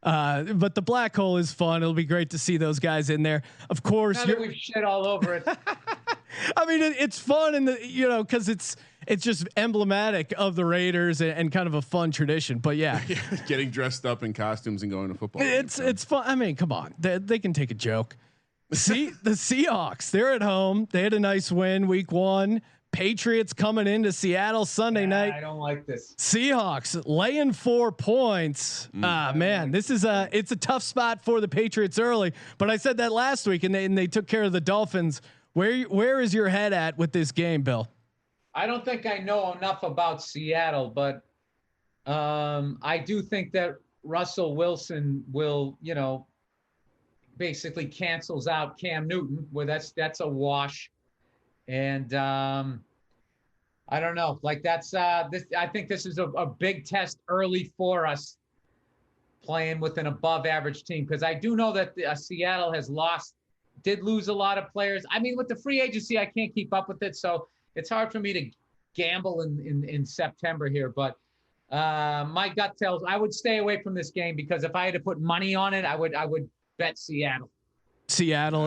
But the black hole is fun. It'll be great to see those guys in there. Of course,
we've shit all over it.
I mean, it's fun because it's just emblematic of the Raiders and kind of a fun tradition. But yeah,
getting dressed up in costumes and going to football.
It's fun. I mean, come on, they can take a joke. See the Seahawks, they're at home. They had a nice win week 1. Patriots coming into Seattle Sunday night.
I don't like this.
Seahawks laying 4 points. Man, this is it's a tough spot for the Patriots early, but I said that last week and they took care of the Dolphins. Where is your head at with this game, Bill?
I don't think I know enough about Seattle, but I do think that Russell Wilson will, basically cancels out Cam Newton, where that's a wash. And I don't know, like that's this. I think this is a big test early for us playing with an above average team, because I do know that Seattle did lose a lot of players. I mean, with the free agency, I can't keep up with it, so it's hard for me to gamble in September here. But my gut tells I would stay away from this game, because if I had to put money on it, I would bet Seattle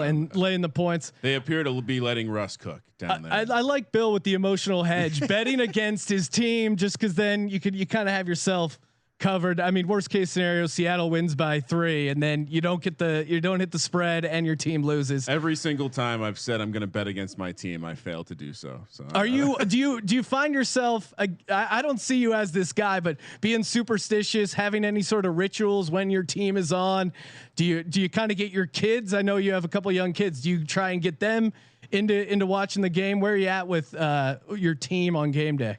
and laying the points.
They appear to be letting Russ cook down there.
I like Bill with the emotional hedge, betting against his team, just because then you kind of have yourself covered. I mean, worst case scenario, Seattle wins by 3, and then you don't hit the spread, and your team loses.
Every single time I've said I'm going to bet against my team, I fail to do so. So
do you find yourself? I don't see you as this guy, but being superstitious, having any sort of rituals when your team is on. Do you kind of get your kids? I know you have a couple of young kids. Do you try and get them into watching the game? Where are you at with your team on game day?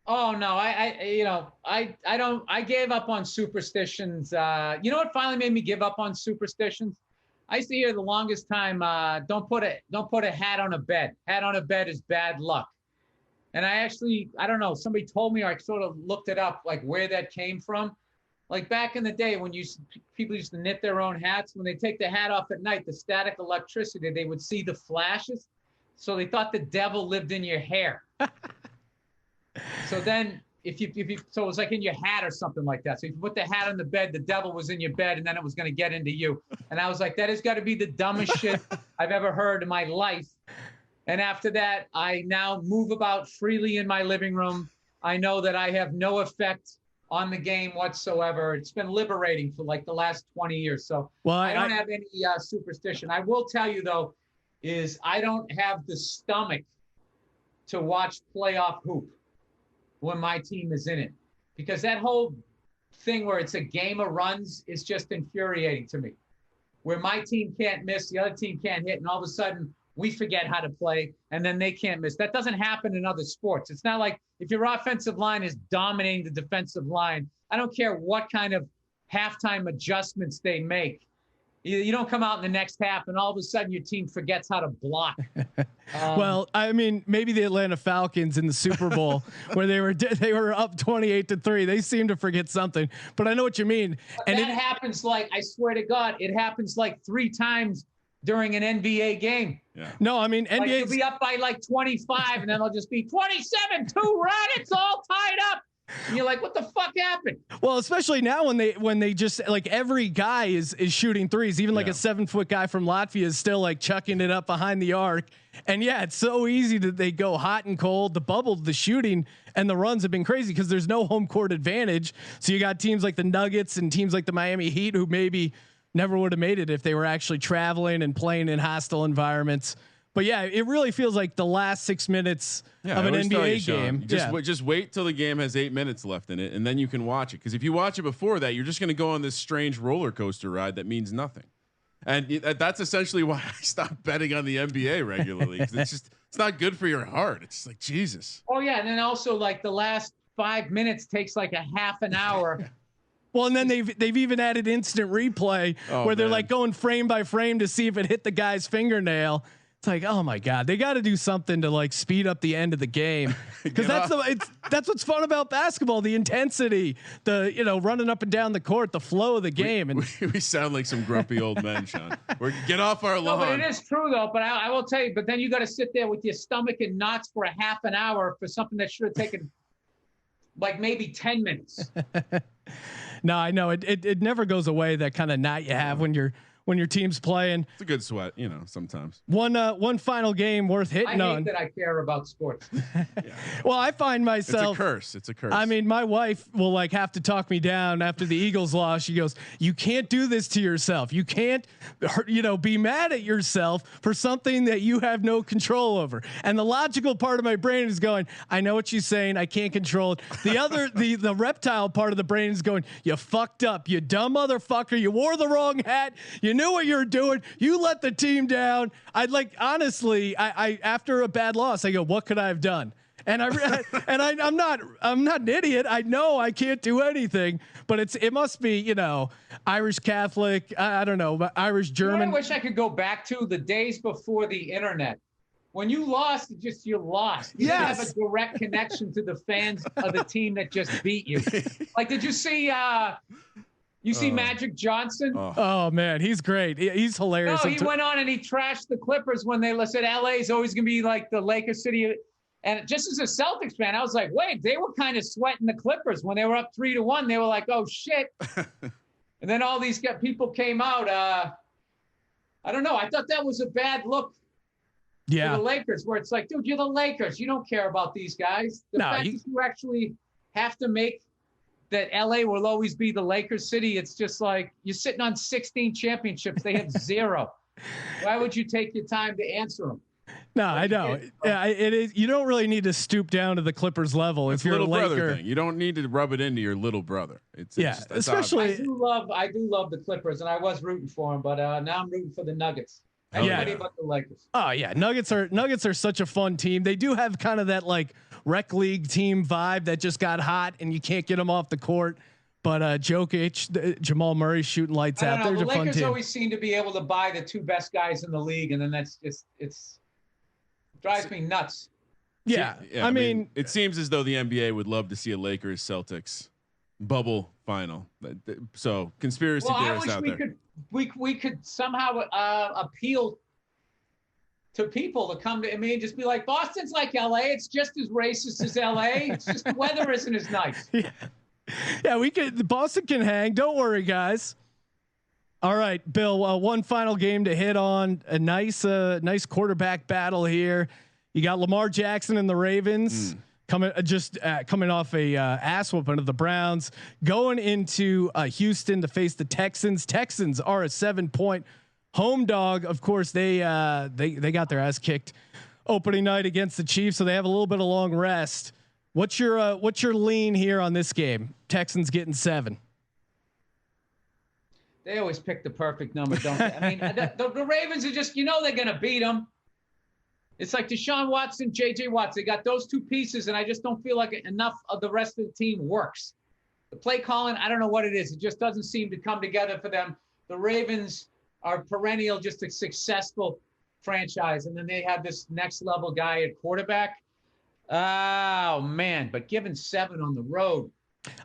Oh no, I don't. I gave up on superstitions. You know what finally made me give up on superstitions? I used to hear the longest time, don't put a hat on a bed. Hat on a bed is bad luck. And I don't know, somebody told me, or I sort of looked it up, like where that came from. Like back in the day when people used to knit their own hats, when they take the hat off at night, the static electricity, they would see the flashes. So they thought the devil lived in your hair. So then so it was like in your hat or something like that. So if you put the hat on the bed, the devil was in your bed, and then it was going to get into you. And I was like, that has got to be the dumbest shit I've ever heard in my life. And after that, I now move about freely in my living room. I know that I have no effect on the game whatsoever. It's been liberating for like the last 20 years. So I don't have any superstition. I will tell you though, is I don't have the stomach to watch playoff hoop when my team is in it, because that whole thing where it's a game of runs is just infuriating to me, where my team can't miss, the other team can't hit, and all of a sudden we forget how to play and then they can't miss. That doesn't happen in other sports. It's not like if your offensive line is dominating the defensive line, I don't care what kind of halftime adjustments they make. You don't come out in the next half and all of a sudden your team forgets how to block.
Well, I mean, maybe the Atlanta Falcons in the Super Bowl where they were up 28-3. They seem to forget something, but I know what you mean.
And that happens like, I swear to God, it happens like 3 times during an NBA game.
Yeah. No, I mean, NBA
will be up by like 25 and then they'll just be 27-2, right? It's all tied up. And you're like, what the fuck happened?
Well, especially now when they just like every guy is shooting threes, even like a 7-foot guy from Latvia is still like chucking it up behind the arc. And yeah, it's so easy that they go hot and cold. The bubble, the shooting and the runs have been crazy because there's no home court advantage. So you got teams like the Nuggets and teams like the Miami Heat who maybe never would have made it if they were actually traveling and playing in hostile environments. But yeah, it really feels like the last 6 minutes of an NBA game.
Just wait till the game has 8 minutes left in it, and then you can watch it. Because if you watch it before that, you're just going to go on this strange roller coaster ride that means nothing. And that's essentially why I stopped betting on the NBA regularly. It's not good for your heart. It's just like, Jesus.
Oh yeah, and then also like the last 5 minutes takes like a half an hour.
Well, and then they've even added instant replay where they're like going frame by frame to see if it hit the guy's fingernail. It's like, oh my God, they got to do something to like speed up the end of the game, because that's what's fun about basketball: the intensity, the running up and down the court, the flow of the game.
We sound like some grumpy old men, Sean. Get off our lawn.
No, but it is true though. But I will tell you. But then you got to sit there with your stomach in knots for a half an hour for something that should have taken like maybe 10 minutes.
No, I know it never goes away. That kind of knot you have when your team's playing.
It's a good sweat, sometimes.
One final game worth hitting on.
I hate that I care about sports.
Well, I find myself.
It's a curse.
I mean, my wife will like have to talk me down after the Eagles loss. She goes, "You can't do this to yourself. You can't, be mad at yourself for something that you have no control over." And the logical part of my brain is going, "I know what she's saying. I can't control it." The other, the reptile part of the brain is going, "You fucked up. You dumb motherfucker. You wore the wrong hat. You knew what you were doing. You let the team down." Honestly, I after a bad loss, I go, "What could I have done?" And I'm not an idiot. I know I can't do anything, but it must be, Irish Catholic. I don't know, but Irish German.
I wish I could go back to the days before the internet. When you lost, you lost. You didn't have a direct connection to the fans of the team that just beat you. Like, did you see? You see Magic Johnson?
Oh man, he's great. He's hilarious.
No, he went on and he trashed the Clippers when they said LA is always going to be like the Lakers city. And just as a Celtics fan, I was like, wait, they were kind of sweating the Clippers when they were up 3-1. They were like, oh shit. And then all these people came out. I don't know. I thought that was a bad look. Yeah. For the Lakers, where it's like, dude, you're the Lakers. You don't care about these guys. The fact that you actually have to make that LA will always be the Lakers city. It's just like you're sitting on 16 championships. They have 0. Why would you take your time to answer them?
No, I know. Yeah, it is. You don't really need to stoop down to the Clippers level if you're a Laker.
Thing. You don't need to rub it into your little brother. It's
especially.
I do love the Clippers, and I was rooting for them, but now I'm rooting for the Nuggets. Anybody but the Lakers.
Oh yeah, Nuggets are such a fun team. They do have kind of that like rec league team vibe that just got hot, and you can't get them off the court. But Jokic, Jamal Murray shooting lights out. They're a fun team.
The Lakers always seem to be able to buy the 2 best guys in the league, and then it drives me nuts.
Yeah, I mean,
it seems as though the NBA would love to see a Lakers Celtics bubble final. So conspiracy theorists out there.
We could somehow appeal to people to come to me and just be like, Boston's like LA. It's just as racist as LA. It's just the weather isn't as nice.
Yeah, we could. Boston can hang. Don't worry, guys. All right, Bill. One final game to hit on. A nice quarterback battle here. You got Lamar Jackson and the Ravens coming off a ass whooping of the Browns, going into Houston to face the Texans. Texans are a 7-point home dog. Of course, they got their ass kicked opening night against the Chiefs, so they have a little bit of long rest. What's your lean here on this game? Texans getting 7.
They always pick the perfect number, don't they? I mean, the Ravens are just, they're going to beat them. It's like Deshaun Watson, JJ Watts. They got those 2 pieces, and I just don't feel like enough of the rest of the team works. The play calling, I don't know what it is. It just doesn't seem to come together for them. The Ravens are perennial, just a successful franchise, and then they have this next level guy at quarterback. Oh man, but given 7 on the road.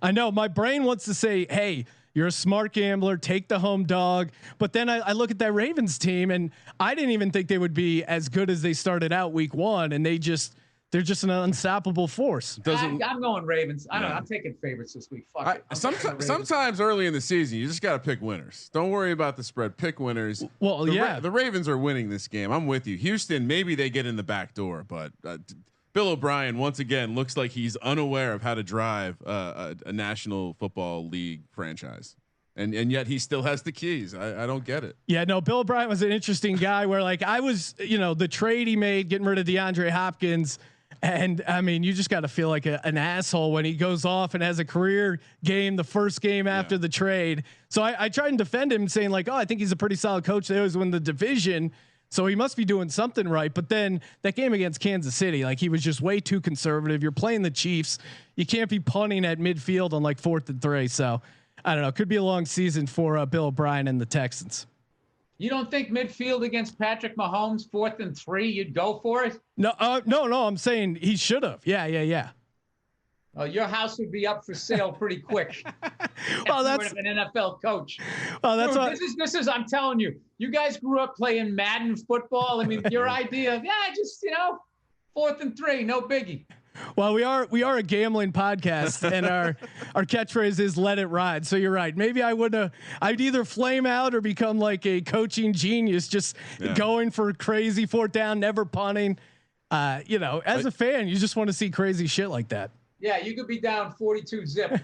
I know my brain wants to say, hey, you're a smart gambler, take the home dog. But then I look at that Ravens team, and I didn't even think they would be as good as they started out week 1. And they're just an unstoppable force.
I'm going Ravens. I don't know. I'm taking favorites this week. Fuck it.
Sometimes early in the season, you just got to pick winners. Don't worry about the spread. Pick winners.
Well,
the Ravens are winning this game. I'm with you. Houston, maybe they get in the back door, but Bill O'Brien once again looks like he's unaware of how to drive a National Football League franchise. And yet he still has the keys. I don't get it.
Yeah, no, Bill O'Brien was an interesting guy where like I was, the trade he made getting rid of DeAndre Hopkins. And I mean, you just got to feel like an asshole when he goes off and has a career game, the first game after the trade. So I tried and defend him saying like, oh, I think he's a pretty solid coach. They always win the division. So he must be doing something right. But then that game against Kansas City, like he was just way too conservative. You're playing the Chiefs. You can't be punting at midfield on like 4th and 3. So I don't know. Could be a long season for Bill O'Brien and the Texans.
You don't think midfield against Patrick Mahomes, 4th and 3, you'd go for it?
No. I'm saying he should have. Yeah.
Oh, your house would be up for sale pretty quick.
Well, that's
an NFL coach.
Well, that's
Dude,
what
this is. I'm telling you, you guys grew up playing Madden football. I mean, your idea of just 4th and 3, no biggie.
Well, we are a gambling podcast, and our catchphrase is "Let it ride." So you're right. Maybe I'd either flame out or become like a coaching genius, just going for crazy 4th down, never punting. As a fan, you just want to see crazy shit like that.
Yeah, you could be down 42-0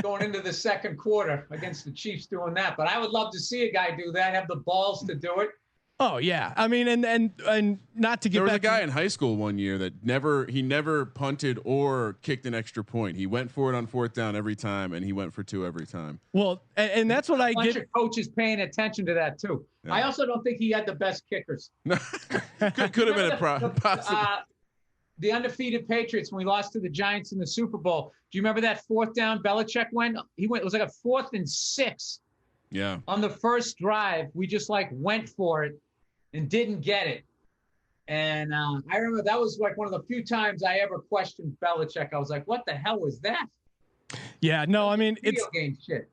going into the second quarter against the Chiefs doing that. But I would love to see a guy do that, have the balls to do it.
Oh yeah, I mean, and not to get.
There was
back
a guy in high school one year that never punted or kicked an extra point. He went for it on 4th down every time, and he went for 2 every time.
Well, and that's what I get.
Of coaches paying attention to that too. Yeah. I also don't think he had the best kickers.
could have been a possible.
The undefeated Patriots when we lost to the Giants in the Super Bowl. Do you remember that 4th down Belichick went? It was like a 4th and 6.
Yeah.
On the first drive, we just went for it and didn't get it. And I remember that was like one of the few times I ever questioned Belichick. I was like, what the hell was that?
Yeah, no, I mean,
video game shit.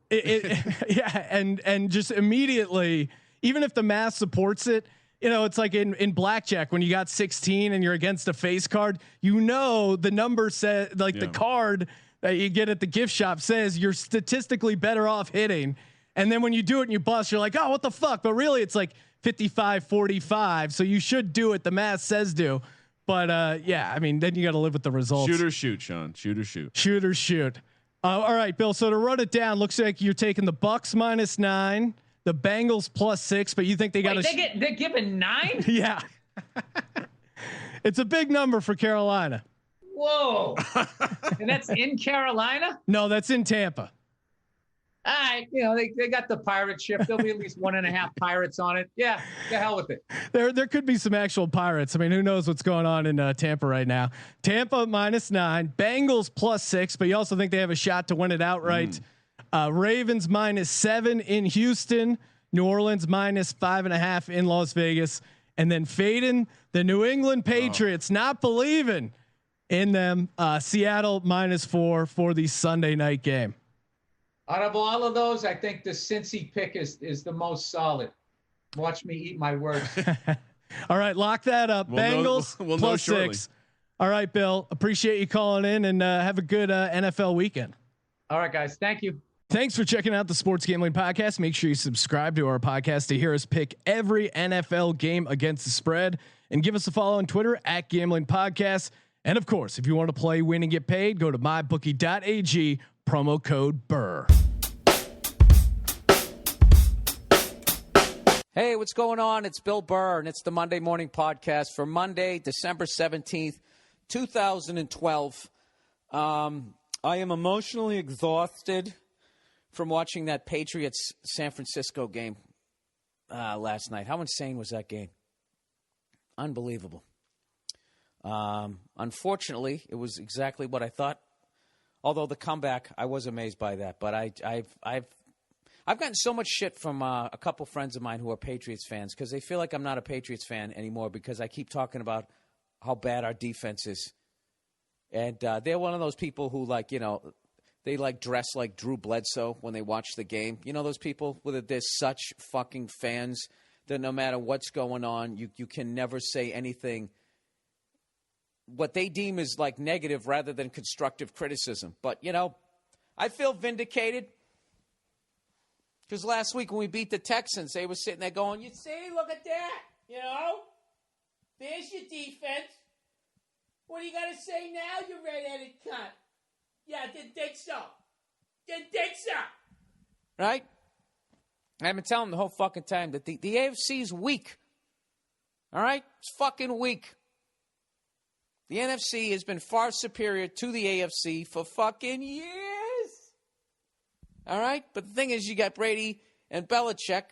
Yeah. And just immediately, even if the math supports it, it's like in blackjack, when you got 16 and you're against a face card, the number says the card that you get at the gift shop says you're statistically better off hitting. And then when you do it and you bust, you're like, oh, what the fuck? But really it's like 55-45. So you should do it. The math says do. But I mean, then you got to live with the results.
Shoot or shoot, Sean. Shoot or shoot.
Shoot or shoot. All right, Bill. So to run it down, looks like you're taking the Bucks -9, the Bengals +6, but you think they got to?
They're giving 9?
Yeah. It's a big number for Carolina.
Whoa. And that's in Carolina?
No, that's in Tampa.
All right, they got the pirate ship. There'll be at least 1.5 pirates on it. Yeah, the hell with it.
There could be some actual pirates. I mean, who knows what's going on in Tampa right now? Tampa -9, Bengals +6, but you also think they have a shot to win it outright. Ravens -7 in Houston, New Orleans -5.5 in Las Vegas, and then fading the New England Patriots, not believing in them. Seattle -4 for the Sunday night game.
Out of all of those, I think the Cincy pick is the most solid. Watch me eat my words.
All right, lock that up. Bengals +6. All right, Bill. Appreciate you calling in, and have a good NFL weekend.
All right, guys. Thank you.
Thanks for checking out the Sports Gambling Podcast. Make sure you subscribe to our podcast to hear us pick every NFL game against the spread, and give us a follow on Twitter @Gambling Podcast. And of course, if you want to play, win, and get paid, go to mybookie.ag. Promo code Burr.
Hey, what's going on? It's Bill Burr, and it's the Monday Morning Podcast for Monday, December 17th, 2012. I am emotionally exhausted from watching that Patriots San Francisco game last night. How insane was that game? Unbelievable. Unfortunately, it was exactly what I thought. Although the comeback, I was amazed by that. But I've gotten so much shit from a couple friends of mine who are Patriots fans because they feel like I'm not a Patriots fan anymore because I keep talking about how bad our defense is. And they're one of those people who they dress like Drew Bledsoe when they watch the game. You know those people where they're such fucking fans that no matter what's going on, you can never say anything what they deem is negative rather than constructive criticism. But, I feel vindicated because last week when we beat the Texans, they were sitting there going, you see, look at that, there's your defense. What do you got to say now, you red-headed cunt? Yeah, didn't think so. right? I've been telling them the whole fucking time that the AFC is weak. All right? It's fucking weak. The NFC has been far superior to the AFC for fucking years. All right? But the thing is, you got Brady and Belichick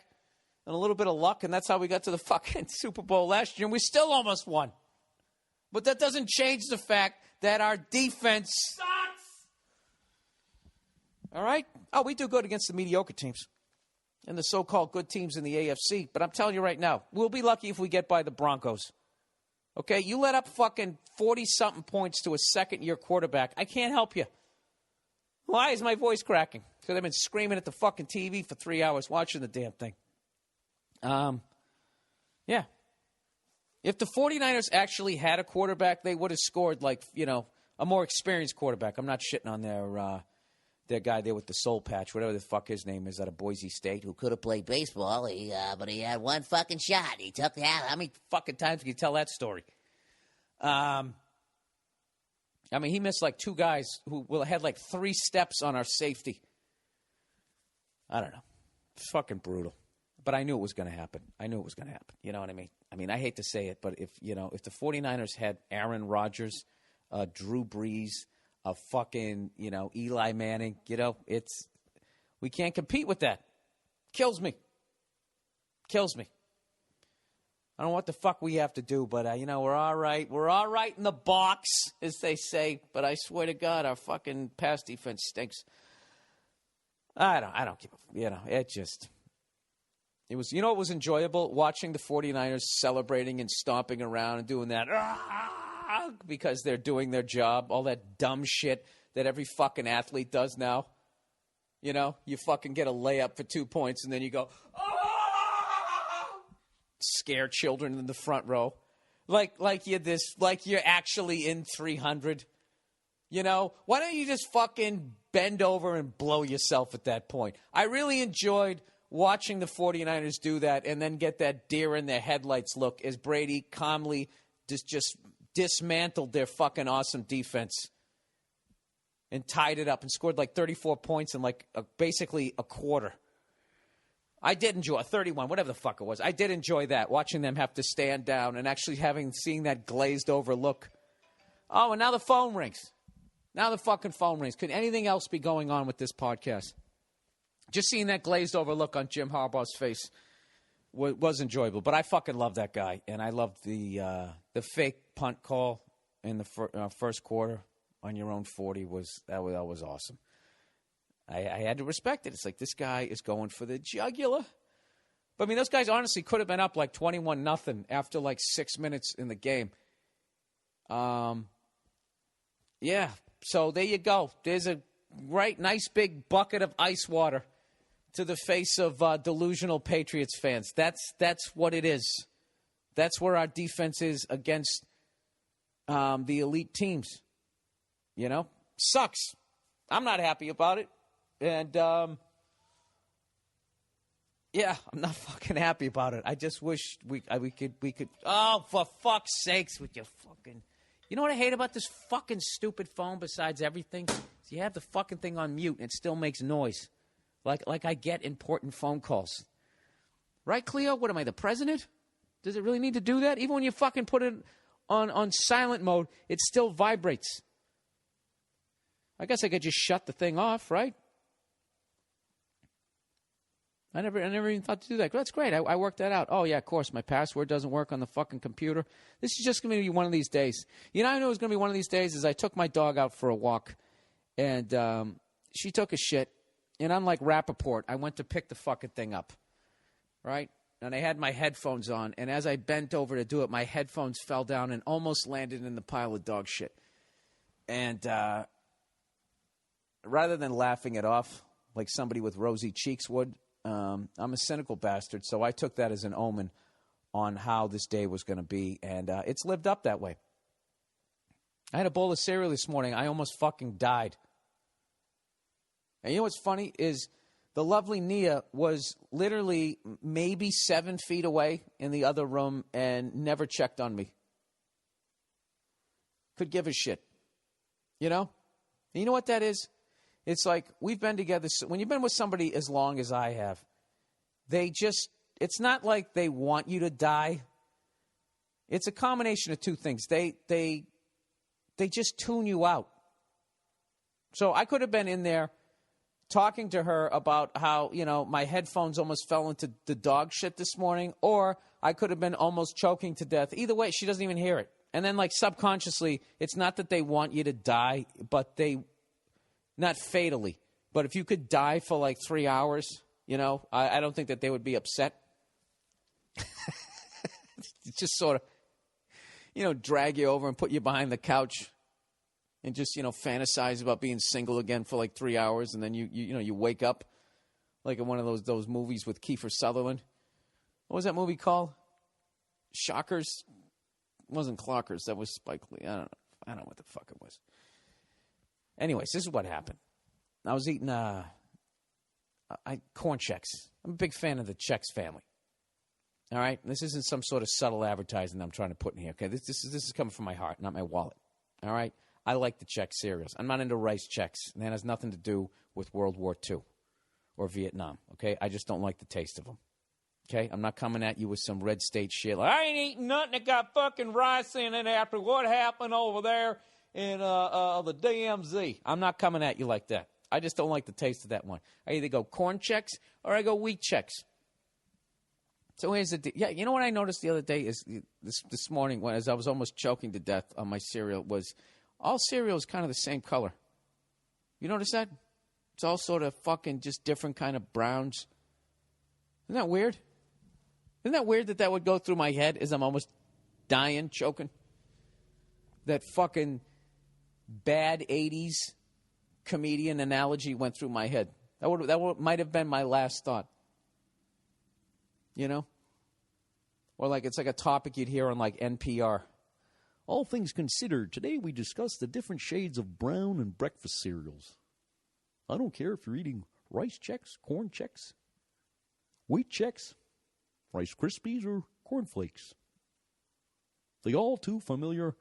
and a little bit of luck, and that's how we got to the fucking Super Bowl last year, and we still almost won. But that doesn't change the fact that our defense sucks. All right? Oh, we do good against the mediocre teams and the so-called good teams in the AFC. But I'm telling you right now, we'll be lucky if we get by the Broncos. Okay? You let up fucking 40-something points to a second-year quarterback. I can't help you. Why is my voice cracking? Because I've been screaming at the fucking TV for 3 hours watching the damn thing. Yeah. If the 49ers actually had a quarterback, they would have scored like, a more experienced quarterback. I'm not shitting on their guy there with the soul patch, whatever the fuck his name is, out of Boise State, who could have played baseball, but he had one fucking shot. He took the out. How many fucking times can you tell that story? He missed like two guys who had like 3 steps on our safety. I don't know. It's fucking brutal. But I knew it was going to happen. You know what I mean? I hate to say it, but if the 49ers had Aaron Rodgers, Drew Brees, a fucking, Eli Manning, we can't compete with that. Kills me. I don't know what the fuck we have to do, but, we're all right. We're all right in the box, as they say. But I swear to God, our fucking pass defense stinks. I don't give it was, it was enjoyable watching the 49ers celebrating and stomping around and doing that because they're doing their job, all that dumb shit that every fucking athlete does now. You fucking get a layup for 2 points and then you go, scare children in the front row. Like you're actually in 300. Why don't you just fucking bend over and blow yourself at that point? I really enjoyed watching the 49ers do that and then get that deer in their headlights look as Brady calmly just dismantled their fucking awesome defense and tied it up and scored like 34 points in like basically a quarter. I did enjoy 31, whatever the fuck it was. I did enjoy that, watching them have to stand down and actually seeing that glazed over look. Oh, and now the phone rings. Now the fucking phone rings. Could anything else be going on with this podcast? Just seeing that glazed over look on Jim Harbaugh's face was enjoyable. But I fucking love that guy, and I loved the fake punt call in the first quarter on your own 40 that was awesome. I had to respect it. It's like this guy is going for the jugular. But those guys honestly could have been up like 21-0 after like 6 minutes in the game. Yeah. So there you go. There's a nice big bucket of ice water to the face of delusional Patriots fans. That's what it is. That's where our defense is against the elite teams. Sucks. I'm not happy about it. And, I'm not fucking happy about it. I just wish we could. Oh, for fuck's sakes, with your fucking. You know what I hate about this fucking stupid phone besides everything? Is you have the fucking thing on mute and it still makes noise. Like I get important phone calls. Right, Cleo? What am I, the president? Does it really need to do that? Even when you fucking put it on silent mode, it still vibrates. I guess I could just shut the thing off, right? I never even thought to do that. That's great. I worked that out. Oh, yeah, of course. My password doesn't work on the fucking computer. This is just going to be one of these days. I know it's going to be one of these days is I took my dog out for a walk, and she took a shit. And unlike Rappaport, I went to pick the fucking thing up, right? And I had my headphones on, and as I bent over to do it, my headphones fell down and almost landed in the pile of dog shit. And rather than laughing it off like somebody with rosy cheeks would, I'm a cynical bastard, so I took that as an omen on how this day was going to be, and it's lived up that way. I had a bowl of cereal this morning. I almost fucking died. And you know what's funny is the lovely Nia was literally maybe 7 feet away in the other room and never checked on me. Could give a shit. And you know what that is? It's like we've been together. When you've been with somebody as long as I have, it's not like they want you to die. It's a combination of two things. They just tune you out. So I could have been in there talking to her about how, my headphones almost fell into the dog shit this morning, or I could have been almost choking to death. Either way, she doesn't even hear it. And then, like, subconsciously, it's not that they want you to die, but not fatally, but if you could die for like 3 hours, I don't think that they would be upset. Just sort of, drag you over and put you behind the couch and just, fantasize about being single again for like 3 hours. And then you wake up like in one of those movies with Kiefer Sutherland. What was that movie called? Shockers? It wasn't Clockers. That was Spike Lee. I don't know what the fuck it was. Anyways, this is what happened. I was eating corn Chex. I'm a big fan of the Chex family. All right? This isn't some sort of subtle advertising I'm trying to put in here. Okay, this is coming from my heart, not my wallet. All right? I like the Chex cereals. I'm not into rice Chex. And that has nothing to do with World War II or Vietnam. Okay? I just don't like the taste of them. Okay? I'm not coming at you with some red state shit. Like, I ain't eating nothing that got fucking rice in it after what happened over there in the DMZ. I'm not coming at you like that. I just don't like the taste of that one. I either go corn Chex or I go wheat Chex. So here's the deal. Yeah, you know what I noticed the other day is this morning as I was almost choking to death on my cereal was all cereal is kind of the same color. You notice that? It's all sort of fucking just different kind of browns. Isn't that weird? Isn't that weird that would go through my head as I'm almost dying, choking? That fucking bad 80s comedian analogy went through my head. That might have been my last thought. Or like it's like a topic you'd hear on like NPR. All things considered, today we discuss the different shades of brown and breakfast cereals. I don't care if you're eating rice Chex, corn Chex, wheat Chex, Rice Krispies, or Corn Flakes. The all too familiar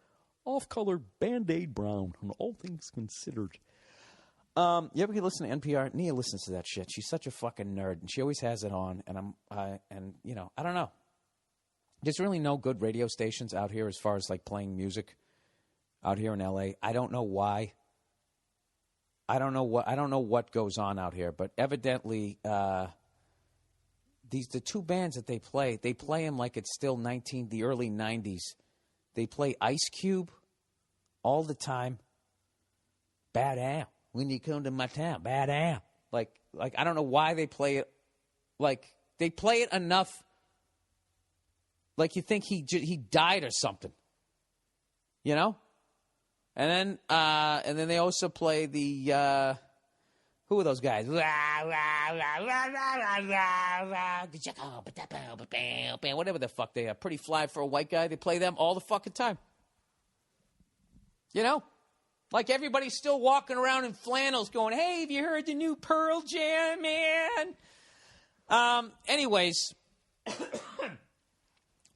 off-color Band-Aid brown on all things considered. You ever listen to NPR? Nia listens to that shit. She's such a fucking nerd, and she always has it on. And I don't know. There's really no good radio stations out here as far as like playing music out here in LA. I don't know why. I don't know what goes on out here, but evidently, the two bands that they play them like it's still the early 90s. They play Ice Cube all the time. Bad Al. When you come to my town, Bad Al. Like I don't know why they play it. Like they play it enough. Like you think he died or something. And then they also play the who are those guys? Whatever the fuck they are. Pretty Fly for a White Guy. They play them all the fucking time. Like everybody's still walking around in flannels going, hey, have you heard the new Pearl Jam, man? Anyways,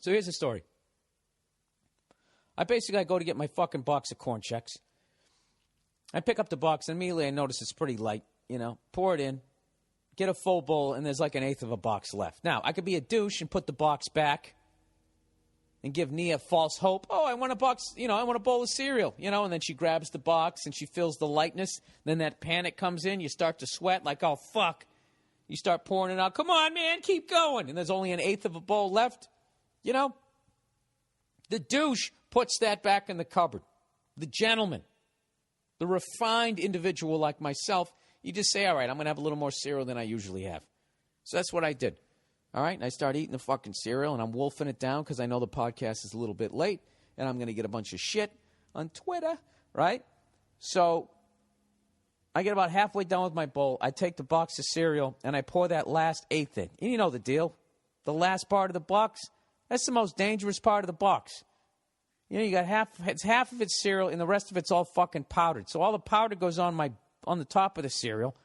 so here's the story. I go to get my fucking box of corn Chex. I pick up the box, and immediately I notice it's pretty light, Pour it in, get a full bowl, and there's like an eighth of a box left. Now, I could be a douche and put the box back and give Nia false hope. Oh, I want a box, I want a bowl of cereal, and then she grabs the box and she feels the lightness. Then that panic comes in. You start to sweat like, oh, fuck. You start pouring it out. Come on, man, keep going. And there's only an eighth of a bowl left. The douche puts that back in the cupboard. The gentleman, the refined individual like myself, you just say, all right, I'm going to have a little more cereal than I usually have. So that's what I did. All right, and I start eating the fucking cereal, and I'm wolfing it down because I know the podcast is a little bit late, and I'm going to get a bunch of shit on Twitter, right? So I get about halfway done with my bowl. I take the box of cereal, and I pour that last eighth in. And you know the deal. The last part of the box, that's the most dangerous part of the box. You got half of it's cereal, and the rest of it's all fucking powdered. So all the powder goes on the top of the cereal.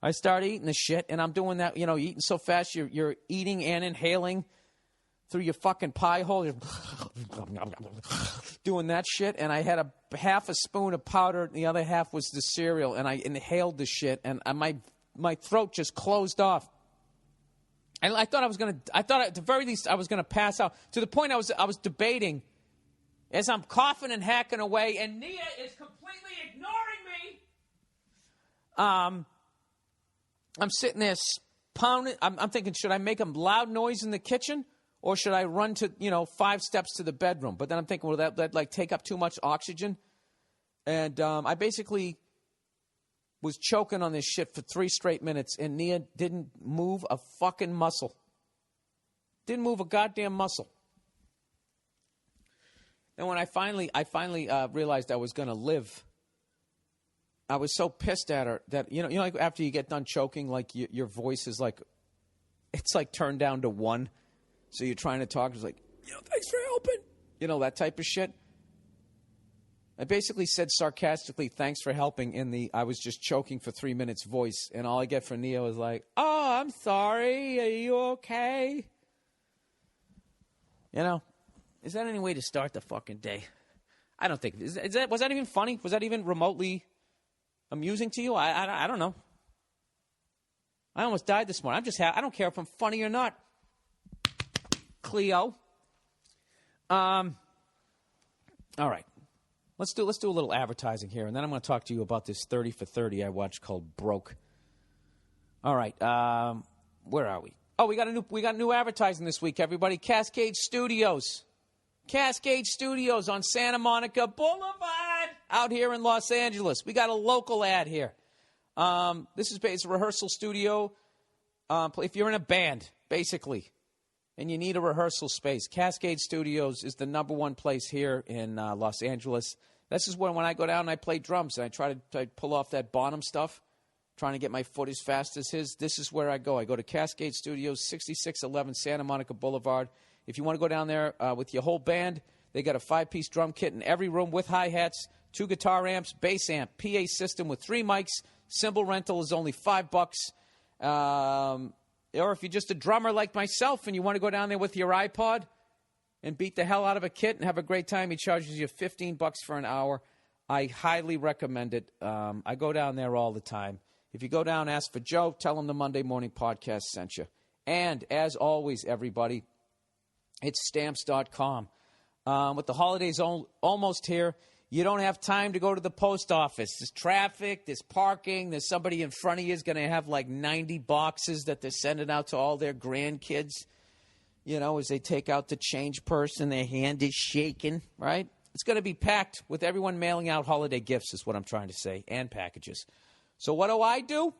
I start eating the shit, and I'm doing that, eating so fast, you're eating and inhaling through your fucking pie hole, doing that shit. And I had a half a spoon of powder, and the other half was the cereal, and I inhaled the shit, and my throat just closed off. And I thought at the very least I was gonna pass out. To the point I was debating as I'm coughing and hacking away, and Nia is completely ignoring me. I'm sitting there pounding. I'm thinking, should I make a loud noise in the kitchen, or should I run to 5 steps to the bedroom? But then I'm thinking, well, that like take up too much oxygen, and I basically was choking on this shit for 3 straight minutes, and Nia didn't move a fucking muscle. Didn't move a goddamn muscle. And when I finally realized I was going to live, I was so pissed at her that, like after you get done choking, like your voice is like, it's like turned down to 1. So you're trying to talk. It's like, thanks for helping. That type of shit. I basically said sarcastically, thanks for helping in the I was just choking for 3 minutes voice. And all I get from Nia was like, oh, I'm sorry. Are you okay? Is that any way to start the fucking day? I don't think. Was that even funny? Was that even remotely amusing to you? I don't know. I almost died this morning. I don't care if I'm funny or not. Cleo. All right. Let's do a little advertising here, and then I'm going to talk to you about this 30 for 30 I watched called Broke. All right. Where are we? Oh, we got new advertising this week, everybody. Cascade Studios on Santa Monica Boulevard out here in Los Angeles. We got a local ad here. It's a rehearsal studio. If you're in a band, basically, and you need a rehearsal space, Cascade Studios is the number one place here in Los Angeles. This is when I go down and I play drums and I try to pull off that Bonham stuff, trying to get my foot as fast as his. This is where I go. I go to Cascade Studios, 6611 Santa Monica Boulevard. If you want to go down there with your whole band, they got a 5-piece drum kit in every room with hi-hats, 2 guitar amps, bass amp, PA system with 3 mics. Cymbal rental is only $5. Or if you're just a drummer like myself and you want to go down there with your iPod and beat the hell out of a kit and have a great time, he charges you $15 for an hour. I highly recommend it. I go down there all the time. If you go down, ask for Joe. Tell him the Monday Morning Podcast sent you. And as always, everybody, it's Stamps.com. With the holidays almost here, you don't have time to go to the post office. There's traffic, there's parking, there's somebody in front of you is going to have like 90 boxes that they're sending out to all their grandkids. As they take out the change purse and their hand is shaking, right? It's going to be packed with everyone mailing out holiday gifts is what I'm trying to say, and packages. So what do?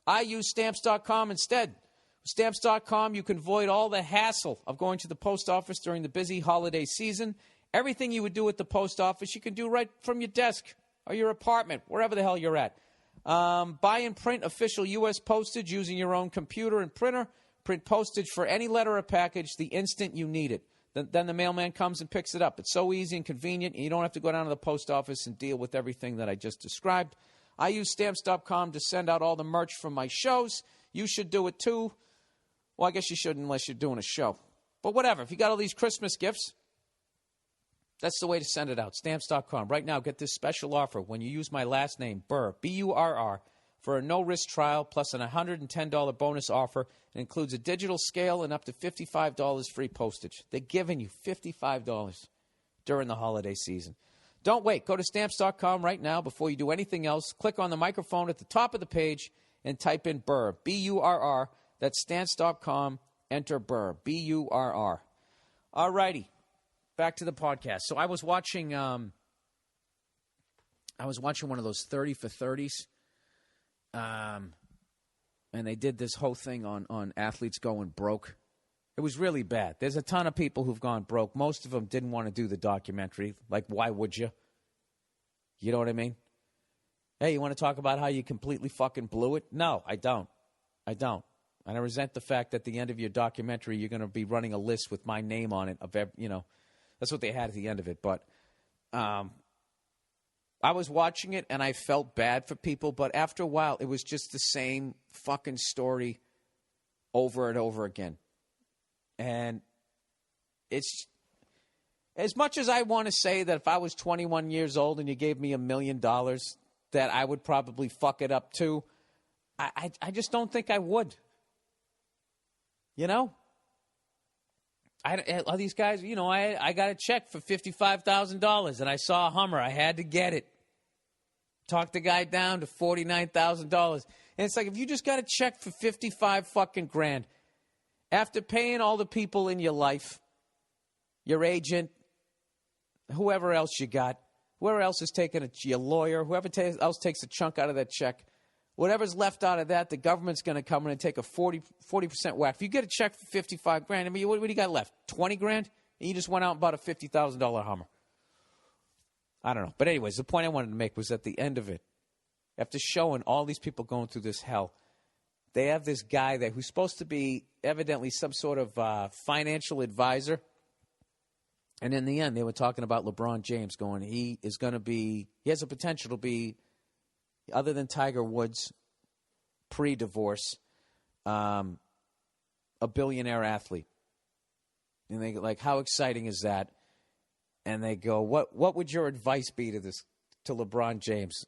I use Stamps.com instead. With Stamps.com, you can avoid all the hassle of going to the post office during the busy holiday season. Everything you would do at the post office, you can do right from your desk or your apartment, wherever the hell you're at. Buy and print official U.S. postage using your own computer and printer. Print postage for any letter or package the instant you need it. Then the mailman comes and picks it up. It's so easy and convenient, and you don't have to go down to the post office and deal with everything that I just described. I use Stamps.com to send out all the merch from my shows. You should do it too. Well, I guess you shouldn't unless you're doing a show. But whatever. If you got all these Christmas gifts, that's the way to send it out. Stamps.com. Right now, get this special offer when you use my last name, Burr, B-U-R-R, for a no-risk trial plus an $110 bonus offer. It includes a digital scale and up to $55 free postage. They're giving you $55 during the holiday season. Don't wait. Go to Stamps.com right now before you do anything else. Click on the microphone at the top of the page and type in Burr, B-U-R-R. That's Stamps.com. Enter Burr, B-U-R-R. All righty. Back to the podcast. So I was watching one of those 30 for 30s. And they did this whole thing on athletes going broke. It was really bad. There's a ton of people who've gone broke. Most of them didn't want to do the documentary. Like, why would you? You know what I mean? Hey, you want to talk about how you completely fucking blew it? No, I don't. And I resent the fact that at the end of your documentary, you're going to be running a list with my name on it. That's what they had at the end of it. But I was watching it, and I felt bad for people. But after a while, it was just the same fucking story over and over again. And it's as much as I want to say that if I was 21 years old and you gave me $1 million, that I would probably fuck it up too. I just don't think I would. You know? All these guys, you know, I got a check for $55,000 and I saw a Hummer. I had to get it. Talked the guy down to $49,000. And it's like, if you just got a check for 55 fucking grand, after paying all the people in your life, your agent, whoever else you got, whoever else is taking your lawyer, whoever else takes a chunk out of that check, whatever's left out of that, the government's going to come in and take a 40% whack. If you get a check for 55 grand, I mean, what do you got left? 20 grand? And you just went out and bought a $50,000 Hummer. I don't know. But anyways, the point I wanted to make was at the end of it, after showing all these people going through this hell, they have this guy there who's supposed to be evidently some sort of financial advisor. And in the end, they were talking about LeBron James going, he has a potential to be, other than Tiger Woods, pre-divorce, a billionaire athlete. And they go, like, how exciting is that? And they go, what would your advice be to LeBron James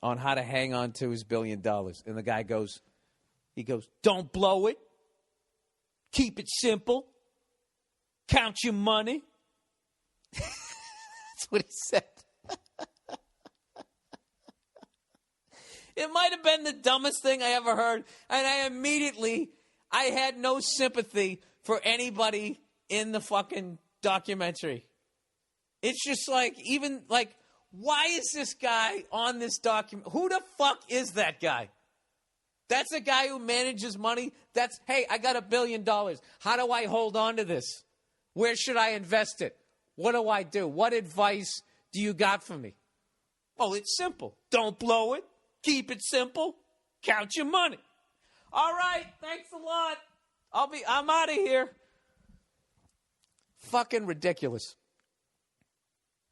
on how to hang on to his $1 billion? And the guy goes, don't blow it. Keep it simple. Count your money. That's what he said. It might have been the dumbest thing I ever heard. And I had no sympathy for anybody in the fucking documentary. It's just like, why is this guy on this document? Who the fuck is that guy? That's a guy who manages money. Hey, I got $1 billion. How do I hold on to this? Where should I invest it? What do I do? What advice do you got for me? Oh, it's simple. Don't blow it. Keep it simple. Count your money. All right. Thanks a lot. I'm out of here. Fucking ridiculous.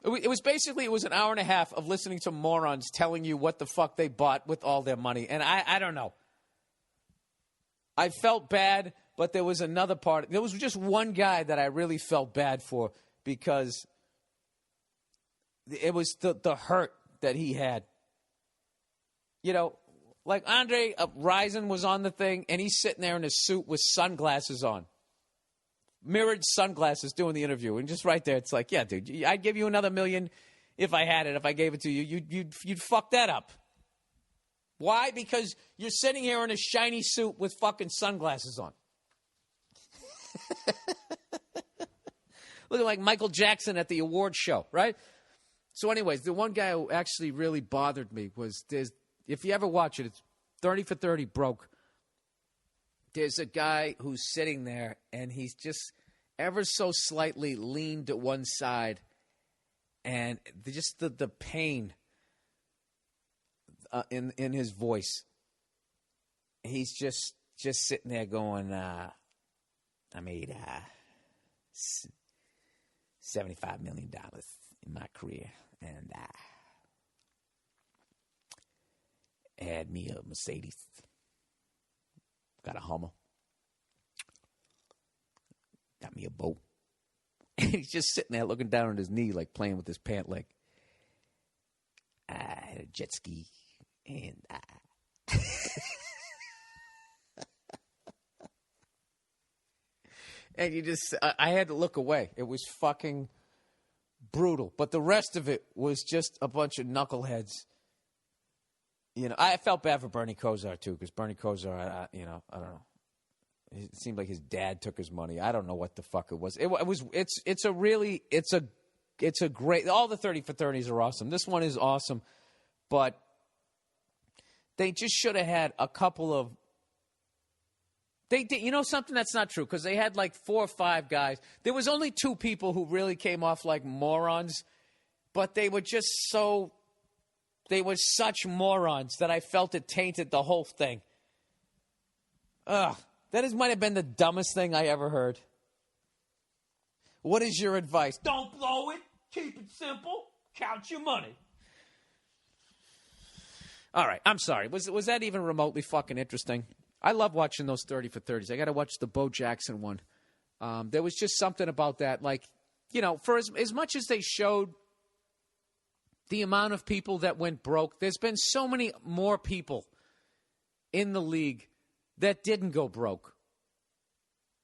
It was an hour and a half of listening to morons telling you what the fuck they bought with all their money. And I don't know. I felt bad, but there was another part. There was just one guy that I really felt bad for because it was the hurt that he had. You know, like Andre Rison was on the thing, and he's sitting there in a suit with sunglasses on. Mirrored sunglasses doing the interview. And just right there, it's like, yeah, dude, I'd give you another $1 million if I had it. If I gave it to you, you'd fuck that up. Why? Because you're sitting here in a shiny suit with fucking sunglasses on. Looking like Michael Jackson at the award show, right? So anyways, the one guy who actually really bothered me was, if you ever watch it, it's 30 for 30 broke. There's a guy who's sitting there, and he's just ever so slightly leaned to one side, and just the pain in his voice. He's just sitting there going, I made $75 million in my career, and I had me a Mercedes. Got a Hummer. Got me a boat. And he's just sitting there looking down on his knee, like playing with his pant leg. I had a jet ski. And and you just, I had to look away. It was fucking brutal. But the rest of it was just a bunch of knuckleheads. You know, I felt bad for Bernie Kosar, too, because Bernie Kosar, I don't know. It seemed like his dad took his money. I don't know what the fuck it was. It's a great, all the 30 for 30s are awesome. This one is awesome, but they just should have had a couple of, they did, you know something that's not true, because they had like 4 or 5 guys. There was only 2 people who really came off like morons, but they were just so, they were such morons that I felt it tainted the whole thing. Ugh. That might have been the dumbest thing I ever heard. What is your advice? Don't blow it. Keep it simple. Count your money. All right. I'm sorry. Was that even remotely fucking interesting? I love watching those 30 for 30s. I got to watch the Bo Jackson one.
There was just something about that. Like, you know, for as much as they showed the amount of people that went broke, there's been so many more people in the league that didn't go broke.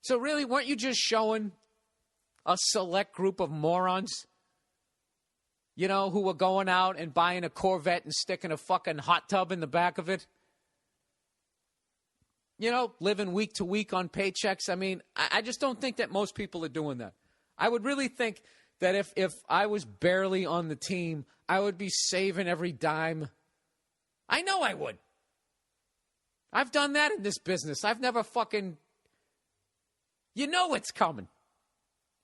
So really, weren't you just showing a select group of morons, you know, who were going out and buying a Corvette and sticking a fucking hot tub in the back of it? You know, living week to week on paychecks. I mean, I just don't think that most people are doing that. I would really think that if I was barely on the team, I would be saving every dime. I know I would. I've done that in this business. I've never fucking... You know it's coming.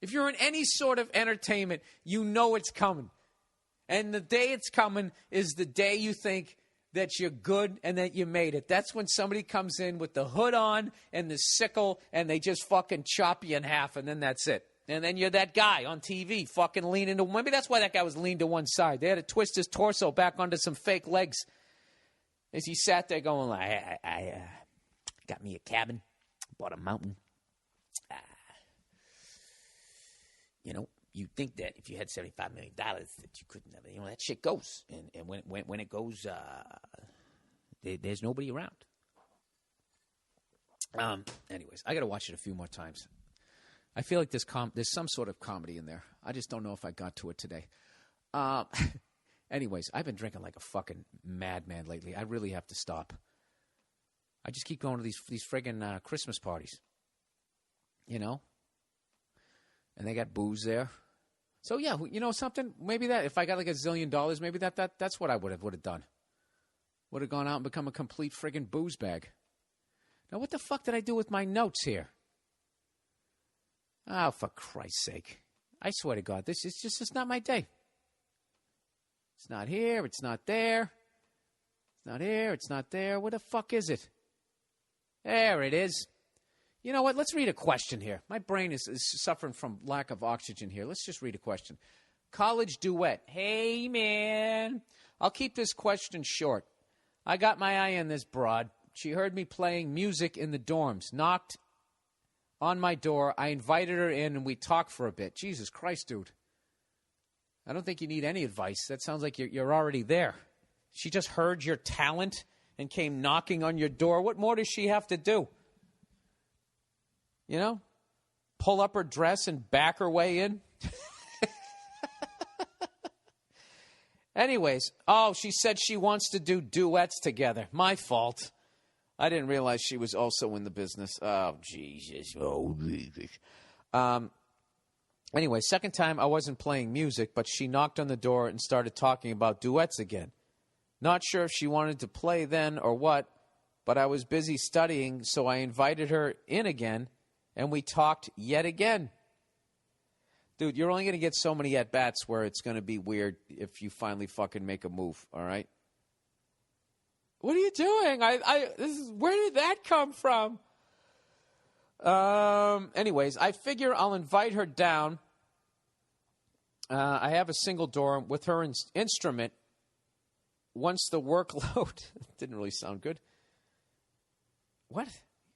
If you're in any sort of entertainment, you know it's coming. And the day it's coming is the day you think that you're good and that you made it. That's when somebody comes in with the hood on and the sickle and they just fucking chop you in half, and then that's it. And then you're that guy on TV fucking leaning to... Maybe that's why that guy was leaned to one side. They had to twist his torso back onto some fake legs as he sat there going like, I got me a cabin, bought a mountain. You know, you'd think that if you had $75 million that you couldn't have it. You know, that shit goes. And when it goes, there's nobody around. Anyways, I got to watch it a few more times. I feel like there's some sort of comedy in there. I just don't know if I got to it today. Anyways, I've been drinking like a fucking madman lately. I really have to stop. I just keep going to these friggin' Christmas parties. You know? And they got booze there. So, yeah, you know something? Maybe that, if I got like $1 zillion, maybe that's what I would have done. Would have gone out and become a complete friggin' booze bag. Now, what the fuck did I do with my notes here? Oh, for Christ's sake. I swear to God, it's not my day. It's not here. It's not there. It's not here. It's not there. Where the fuck is it? There it is. You know what? Let's read a question here. My brain is suffering from lack of oxygen here. Let's just read a question. College duet. Hey, man. I'll keep this question short. I got my eye on this broad. She heard me playing music in the dorms, knocked on my door. I invited her in, and we talked for a bit. Jesus Christ, dude. I don't think you need any advice. That sounds like you're already there. She just heard your talent and came knocking on your door. What more does she have to do? You know, pull up her dress and back her way in. Anyways, she said she wants to do duets together. My fault. I didn't realize she was also in the business. Oh, Jesus. Oh, Jesus. Anyway, second time I wasn't playing music, but she knocked on the door and started talking about duets again. Not sure if she wanted to play then or what, but I was busy studying, so I invited her in again. And we talked yet again. Dude, you're only going to get so many at-bats where it's going to be weird if you finally fucking make a move, all right? What are you doing? Where did that come from? Anyways, I figure I'll invite her down. I have a single dorm with her instrument. Once the workload... Didn't really sound good. What?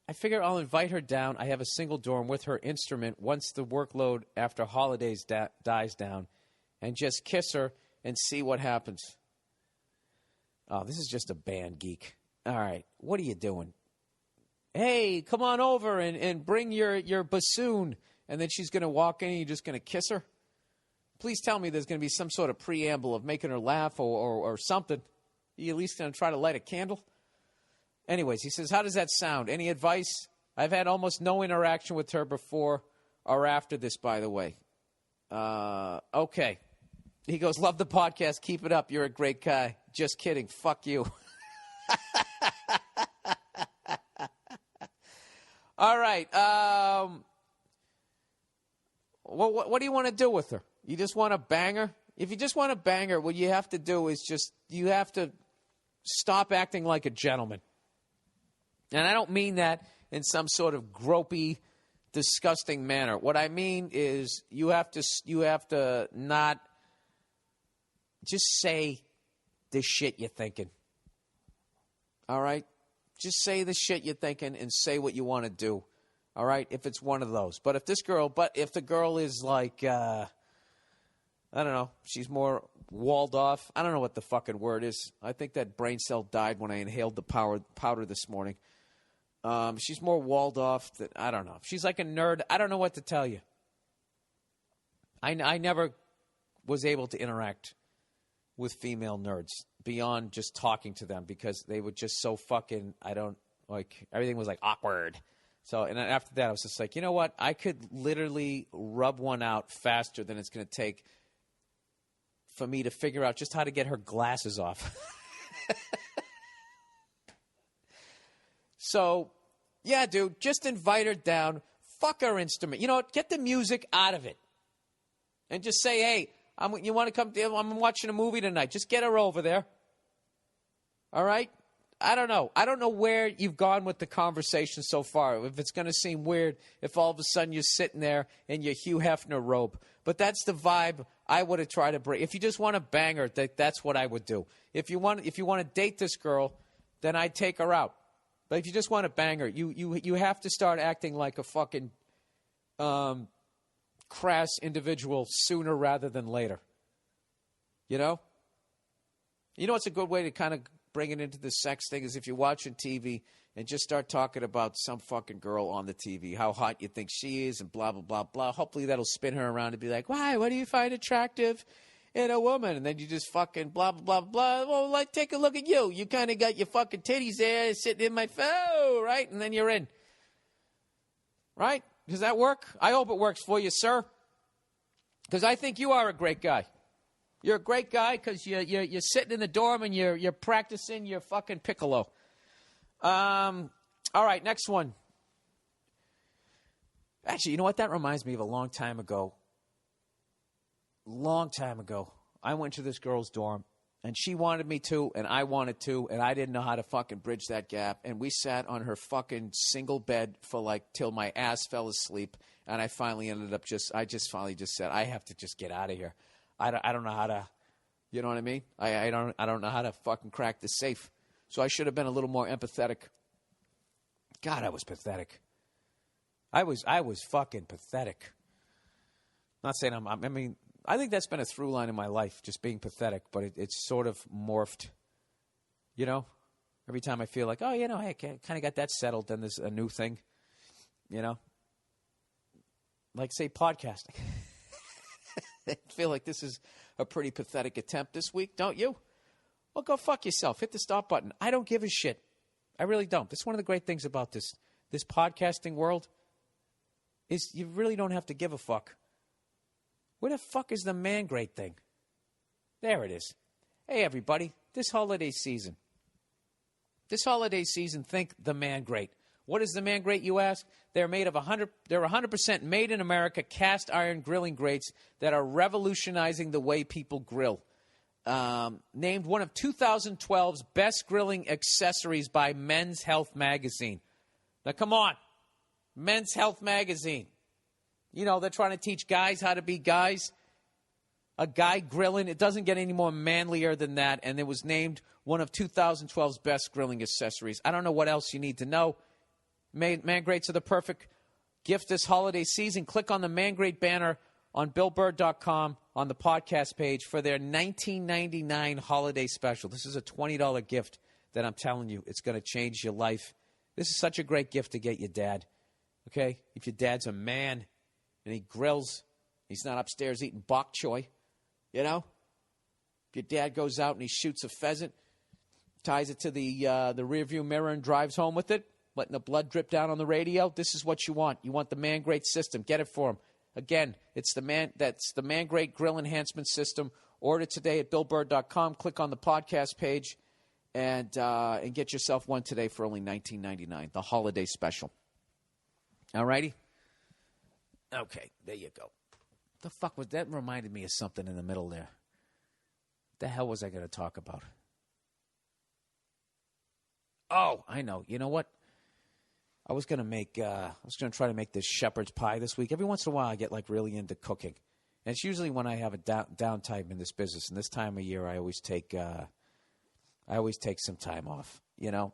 I figure I'll invite her down. I have a single dorm with her instrument once the workload after holidays dies down, and just kiss her and see what happens. Oh, this is just a band geek. All right, what are you doing? Hey, come on over and bring your bassoon. And then she's going to walk in and you're just going to kiss her? Please tell me there's going to be some sort of preamble of making her laugh or something. Are you at least going to try to light a candle? Anyways, he says, how does that sound? Any advice? I've had almost no interaction with her before or after this, by the way. Okay. He goes, love the podcast. Keep it up. You're a great guy. Just kidding. Fuck you. All right. What do you want to do with her? You just want to bang her? If you just want to bang her, what you have to do is you have to stop acting like a gentleman. And I don't mean that in some sort of gropey, disgusting manner. What I mean is you have to not just say the shit you're thinking. All right? Just say the shit you're thinking and say what you want to do.
All right, if it's one of those. But if the girl is like, I don't know, she's more walled off. I don't know what the fucking word is. I think that brain cell died when I inhaled the powder this morning. She's more walled off. I don't know. She's like a nerd. I don't know what to tell you. I never was able to interact with female nerds beyond just talking to them because they were just so fucking, everything was like awkward. So, and then after that, I was just like, you know what? I could literally rub one out faster than it's going to take for me to figure out just how to get her glasses off. So, yeah, dude, just invite her down. Fuck her instrument. You know what? Get the music out of it. And just say, hey, you want to come? I'm watching a movie tonight. Just get her over there. All right? I don't know. I don't know where you've gone with the conversation so far. If it's going to seem weird if all of a sudden you're sitting there in your Hugh Hefner robe. But that's the vibe I would have tried to bring. If you just want to bang her, that's what I would do. If you want to date this girl, then I'd take her out. But if you just want to bang her, you have to start acting like a fucking crass individual sooner rather than later. You know? You know what's a good way to kind of bring it into the sex thing is if you're watching TV and just start talking about some fucking girl on the TV, how hot you think she is and blah, blah, blah, blah. Hopefully that'll spin her around and be like, why? What do you find attractive in a woman? And then you just fucking blah, blah, blah, blah. Well, take a look at you. You kind of got your fucking titties there sitting in my phone, right? And then you're in. Right? Does that work? I hope it works for you, sir. Because I think you are a great guy. You're a great guy because you're sitting in the dorm and you're practicing your fucking piccolo. All right, next one. Actually, you know what? That reminds me of a long time ago. I went to this girl's dorm, and she wanted me to, and I wanted to, and I didn't know how to fucking bridge that gap. And we sat on her fucking single bed for till my ass fell asleep. And I finally ended up I finally said, I have to just get out of here. I don't know how to, you know what I mean? I don't know how to fucking crack the safe. So I should have been a little more empathetic. God, I was pathetic. I was fucking pathetic. Not saying I think that's been a through line in my life, just being pathetic, but it's sort of morphed. You know? Every time I feel like, oh, you know, hey, I kind of got that settled, then there's a new thing. You know? Like, say, podcasting. I feel like this is a pretty pathetic attempt this week, don't you? Well, go fuck yourself. Hit the stop button. I don't give a shit. I really don't. That's one of the great things about this podcasting world is you really don't have to give a fuck. Where the fuck is the man great thing? There it is. Hey, everybody. This holiday season, think the man great. What is the man grate, you ask? They're 100% made in America cast iron grilling grates that are revolutionizing the way people grill. Named one of 2012's best grilling accessories by Men's Health magazine. Now, come on. Men's Health magazine. You know, they're trying to teach guys how to be guys. A guy grilling, it doesn't get any more manlier than that. And it was named one of 2012's best grilling accessories. I don't know what else you need to know. Man Grates are the perfect gift this holiday season. Click on the Man Grate banner on BillBurr.com on the podcast page for their $19.99 holiday special. This is a $20 gift that I'm telling you, it's going to change your life. This is such a great gift to get your dad. Okay? If your dad's a man and he grills, he's not upstairs eating bok choy, you know? If your dad goes out and he shoots a pheasant, ties it to the rearview mirror and drives home with it, letting the blood drip down on the radio, this is what you want. You want the Man Grate system. Get it for him. Again, that's the Man Grate Grill Enhancement System. Order today at BillBurr.com. Click on the podcast page and get yourself one today for only $19.99. The holiday special. All righty? Okay, there you go. The fuck was that? Reminded me of something in the middle there. What the hell was I going to talk about? Oh, I know. You know what? I was going to try to make this shepherd's pie this week. Every once in a while, I get really into cooking. And it's usually when I have a downtime in this business. And this time of year, I always take some time off. You know,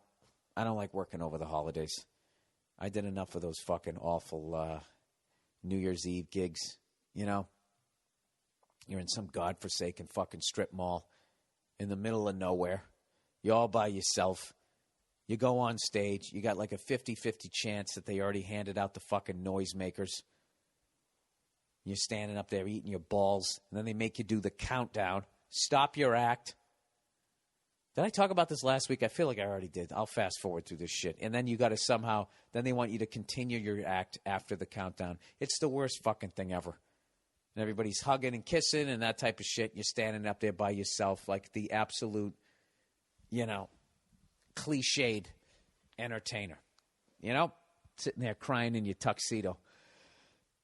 I don't like working over the holidays. I did enough of those fucking awful New Year's Eve gigs, you know? You're in some godforsaken fucking strip mall in the middle of nowhere. You're all by yourself. You go on stage. You got like a 50-50 chance that they already handed out the fucking noisemakers. You're standing up there eating your balls, and then they make you do the countdown. Stop your act. Did I talk about this last week? I feel like I already did. I'll fast forward through this shit. And then you got to somehow, then they want you to continue your act after the countdown. It's the worst fucking thing ever. And everybody's hugging and kissing and that type of shit. You're standing up there by yourself like the absolute, you know, cliched entertainer. You know, sitting there crying in your tuxedo.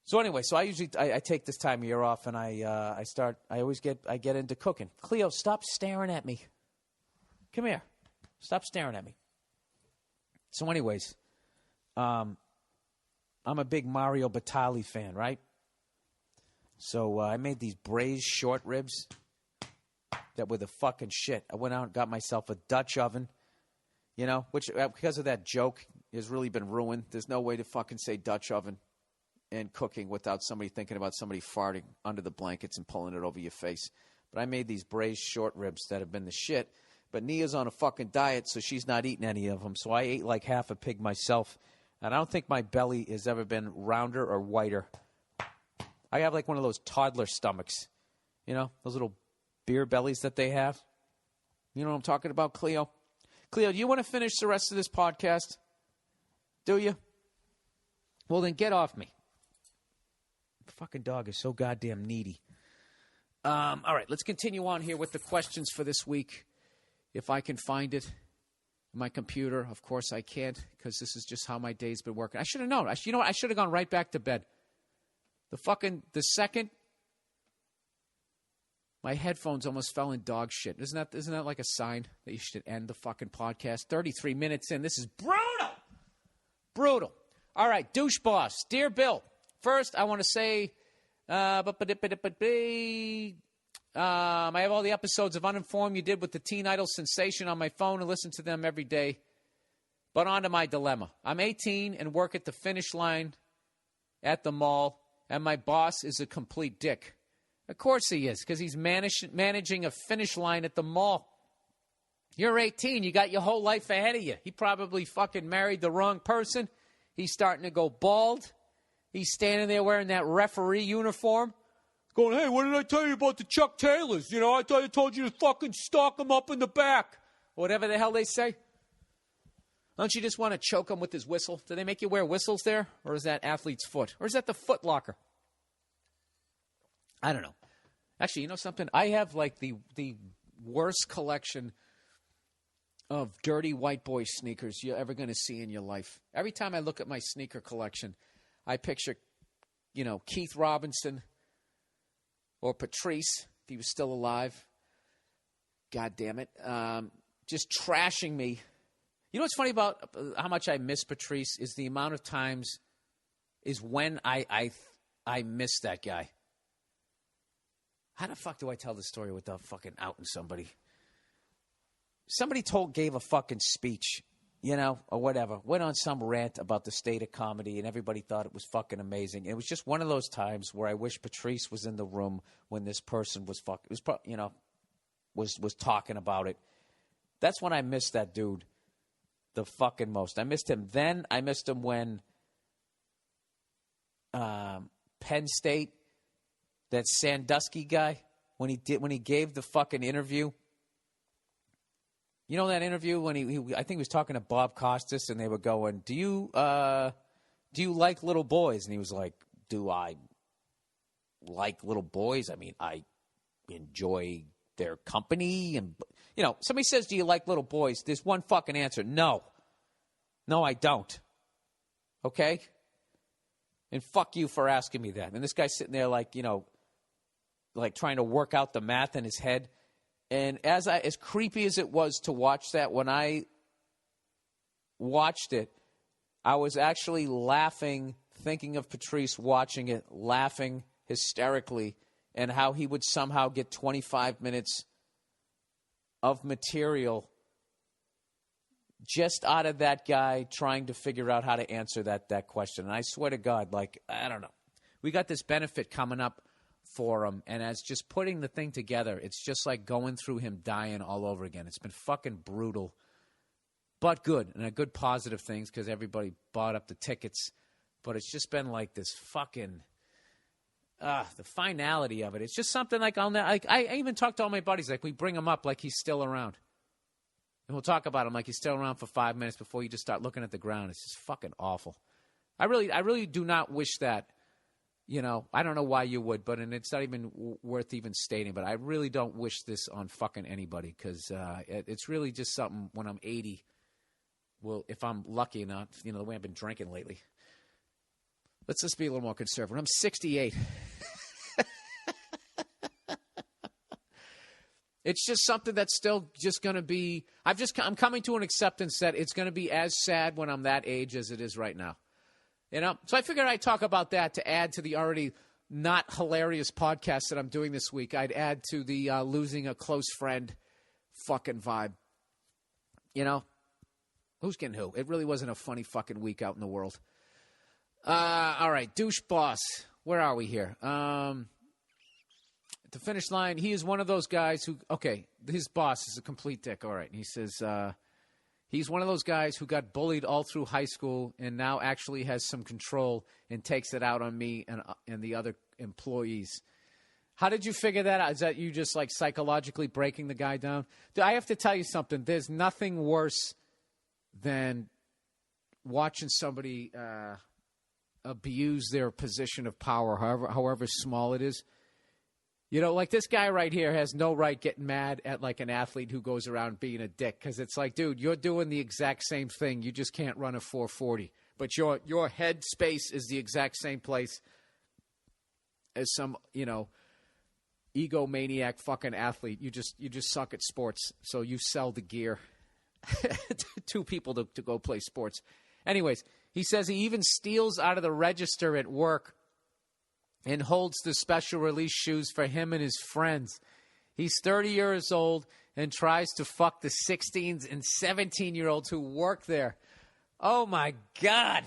So anyway, so I take this time of year off and I get into cooking. Cleo, stop staring at me. Come here. Stop staring at me. So anyways, I'm a big Mario Batali fan, right? So I made these braised short ribs that were the fucking shit. I went out and got myself a Dutch oven, you know, which because of that joke has really been ruined. There's no way to fucking say Dutch oven and cooking without somebody thinking about somebody farting under the blankets and pulling it over your face. But I made these braised short ribs that have been the shit. But Nia's on a fucking diet, so she's not eating any of them. So I ate like half a pig myself. And I don't think my belly has ever been rounder or whiter. I have like one of those toddler stomachs. You know, those little beer bellies that they have. You know what I'm talking about, Cleo? Cleo, do you want to finish the rest of this podcast? Do you? Well, then get off me. The fucking dog is so goddamn needy. All right, let's continue on here with the questions for this week. If I can find it on my computer, of course I can't, because this is just how my day's been working. I should have known. You know what? I should have gone right back to bed. The second my headphones almost fell in dog shit. Isn't that like a sign that you should end the fucking podcast? 33 minutes in. This is brutal. Brutal. All right, douche boss. Dear Bill, first I want to say, I have all the episodes of Uninformed you did with the Teen Idol sensation on my phone and listen to them every day. But on to my dilemma. I'm 18 and work at the finish line at the mall, and my boss is a complete dick. Of course he is, because he's managing a finish line at the mall. You're 18. You got your whole life ahead of you. He probably fucking married the wrong person. He's starting to go bald. He's standing there wearing that referee uniform, going, hey, what did I tell you about the Chuck Taylors? You know, I thought I told you to fucking stalk them up in the back. Whatever the hell they say. Don't you just want to choke him with his whistle? Do they make you wear whistles there? Or is that athlete's foot? Or is that the Foot Locker? I don't know. Actually, you know something? I have like the worst collection of dirty white boy sneakers you're ever going to see in your life. Every time I look at my sneaker collection, I picture, you know, Keith Robinson or Patrice, if he was still alive. God damn it. Just trashing me. You know what's funny about how much I miss Patrice is the amount of times is when I miss that guy. How the fuck do I tell the story without fucking outing somebody? Somebody gave a fucking speech, you know, or whatever. Went on some rant about the state of comedy, and everybody thought it was fucking amazing. And it was just one of those times where I wish Patrice was in the room when this person was was talking about it. That's when I missed that dude the fucking most. I missed him then. I missed him when Penn State, that Sandusky guy, when he gave the fucking interview. You know that interview when he I think he was talking to Bob Costas, and they were going, do you like little boys? And he was like, do I like little boys? I mean, I enjoy their company. And, you know, somebody says, do you like little boys? There's one fucking answer. No, I don't. Okay? And fuck you for asking me that. And this guy's sitting there like, you know, like trying to work out the math in his head. And as creepy as it was to watch that, when I watched it, I was actually laughing, thinking of Patrice watching it, laughing hysterically, and how he would somehow get 25 minutes of material just out of that guy trying to figure out how to answer that question. And I swear to God, like, I don't know. We got this benefit coming up for him, and as just putting the thing together, it's just like going through him dying all over again. It's been fucking brutal, but good, and a good positive things because everybody bought up the tickets. But it's just been like this fucking the finality of it. It's just something like I even talked to all my buddies, like we bring him up like he's still around. And we'll talk about him like he's still around for 5 minutes before you just start looking at the ground. It's just fucking awful. I really do not wish that. You know, I don't know why you would, but and it's not even worth even stating. But I really don't wish this on fucking anybody because it's really just something when I'm 80. Well, if I'm lucky enough, you know, the way I've been drinking lately. Let's just be a little more conservative. I'm 68. It's just something that's still just going to be. I'm coming to an acceptance that it's going to be as sad when I'm that age as it is right now. You know, so I figured I'd talk about that to add to the already not hilarious podcast that I'm doing this week. I'd add to the losing a close friend fucking vibe. You know, who's getting who? It really wasn't a funny fucking week out in the world. All right, douche boss. Where are we here? At the finish line, he is one of those guys who, okay, his boss is a complete dick. All right, and he says, he's one of those guys who got bullied all through high school and now actually has some control and takes it out on me and the other employees. How did you figure that out? Is that you just like psychologically breaking the guy down? I have to tell you something. There's nothing worse than watching somebody abuse their position of power, however small it is. You know, like this guy right here has no right getting mad at like an athlete who goes around being a dick because it's like, dude, you're doing the exact same thing. You just can't run a 440. But your head space is the exact same place as some, you know, egomaniac fucking athlete. You just suck at sports, so you sell the gear to people to go play sports. Anyways, he says he even steals out of the register at work and holds the special release shoes for him and his friends. He's 30 years old and tries to fuck the 16 and 17-year-olds who work there. Oh, my God.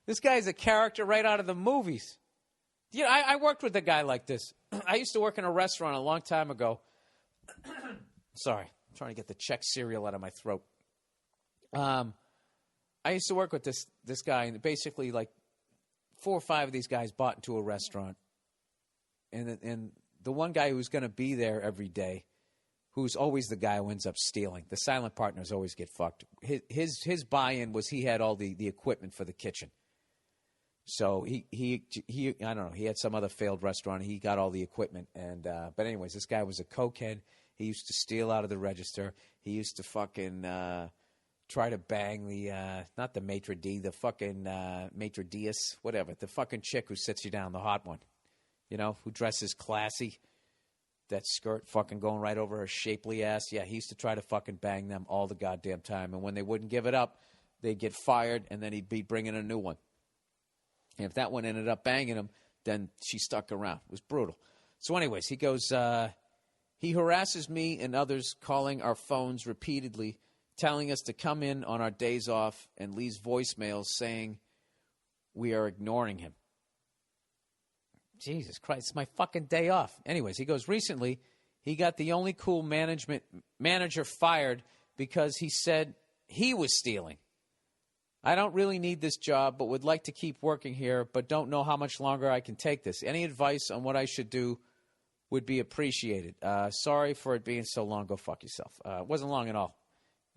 This guy's a character right out of the movies. You know, I worked with a guy like this. I used to work in a restaurant a long time ago. Sorry, I'm trying to get the Czech cereal out of my throat. I used to work with this guy, and basically, like, 4 or 5 of these guys bought into a restaurant, and the one guy who's going to be there every day, who's always the guy who ends up stealing. The silent partners always get fucked. His buy-in was he had all the equipment for the kitchen. So he I don't know, he had some other failed restaurant. He got all the equipment, and but anyways, this guy was a cokehead. He used to steal out of the register. He used to fucking try to bang the, not the maitre d', the fucking maitre d's, whatever, the fucking chick who sits you down, the hot one, you know, who dresses classy, that skirt fucking going right over her shapely ass. Yeah, he used to try to fucking bang them all the goddamn time. And when they wouldn't give it up, they'd get fired, and then he'd be bringing a new one. And if that one ended up banging him, then she stuck around. It was brutal. So anyways, he goes, he harasses me and others, calling our phones repeatedly, telling us to come in on our days off, and leaves voicemails saying we are ignoring him. Jesus Christ, it's my fucking day off. Anyways, he goes, recently he got the only cool manager fired because he said he was stealing. I don't really need this job, but would like to keep working here, but don't know how much longer I can take this. Any advice on what I should do would be appreciated. Sorry for it being so long. Go fuck yourself. It wasn't long at all.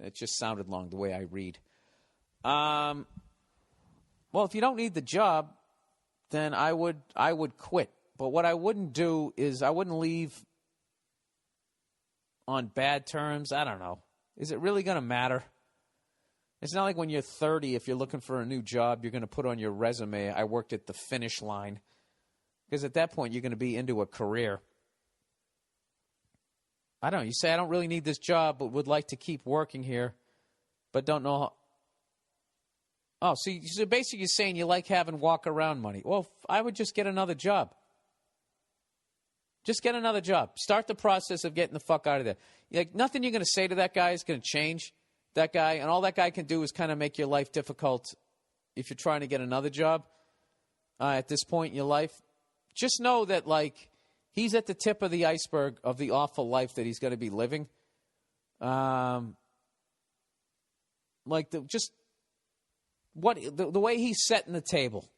It just sounded long the way I read. Well, if you don't need the job, then I would quit. But what I wouldn't do is I wouldn't leave on bad terms. I don't know. Is it really going to matter? It's not like when you're 30, if you're looking for a new job, you're going to put on your resume, I worked at the finish line. Because at that point, you're going to be into a career. I don't know. You say, I don't really need this job, but would like to keep working here, but don't know how. Oh, so basically you're saying you like having walk-around money. Well, I would just get another job. Just get another job. Start the process of getting the fuck out of there. Like, nothing you're going to say to that guy is going to change. that guy, and all that guy can do is kind of make your life difficult if you're trying to get another job at this point in your life. Just know that, like, he's at the tip of the iceberg of the awful life that he's going to be living. The way he's setting the table,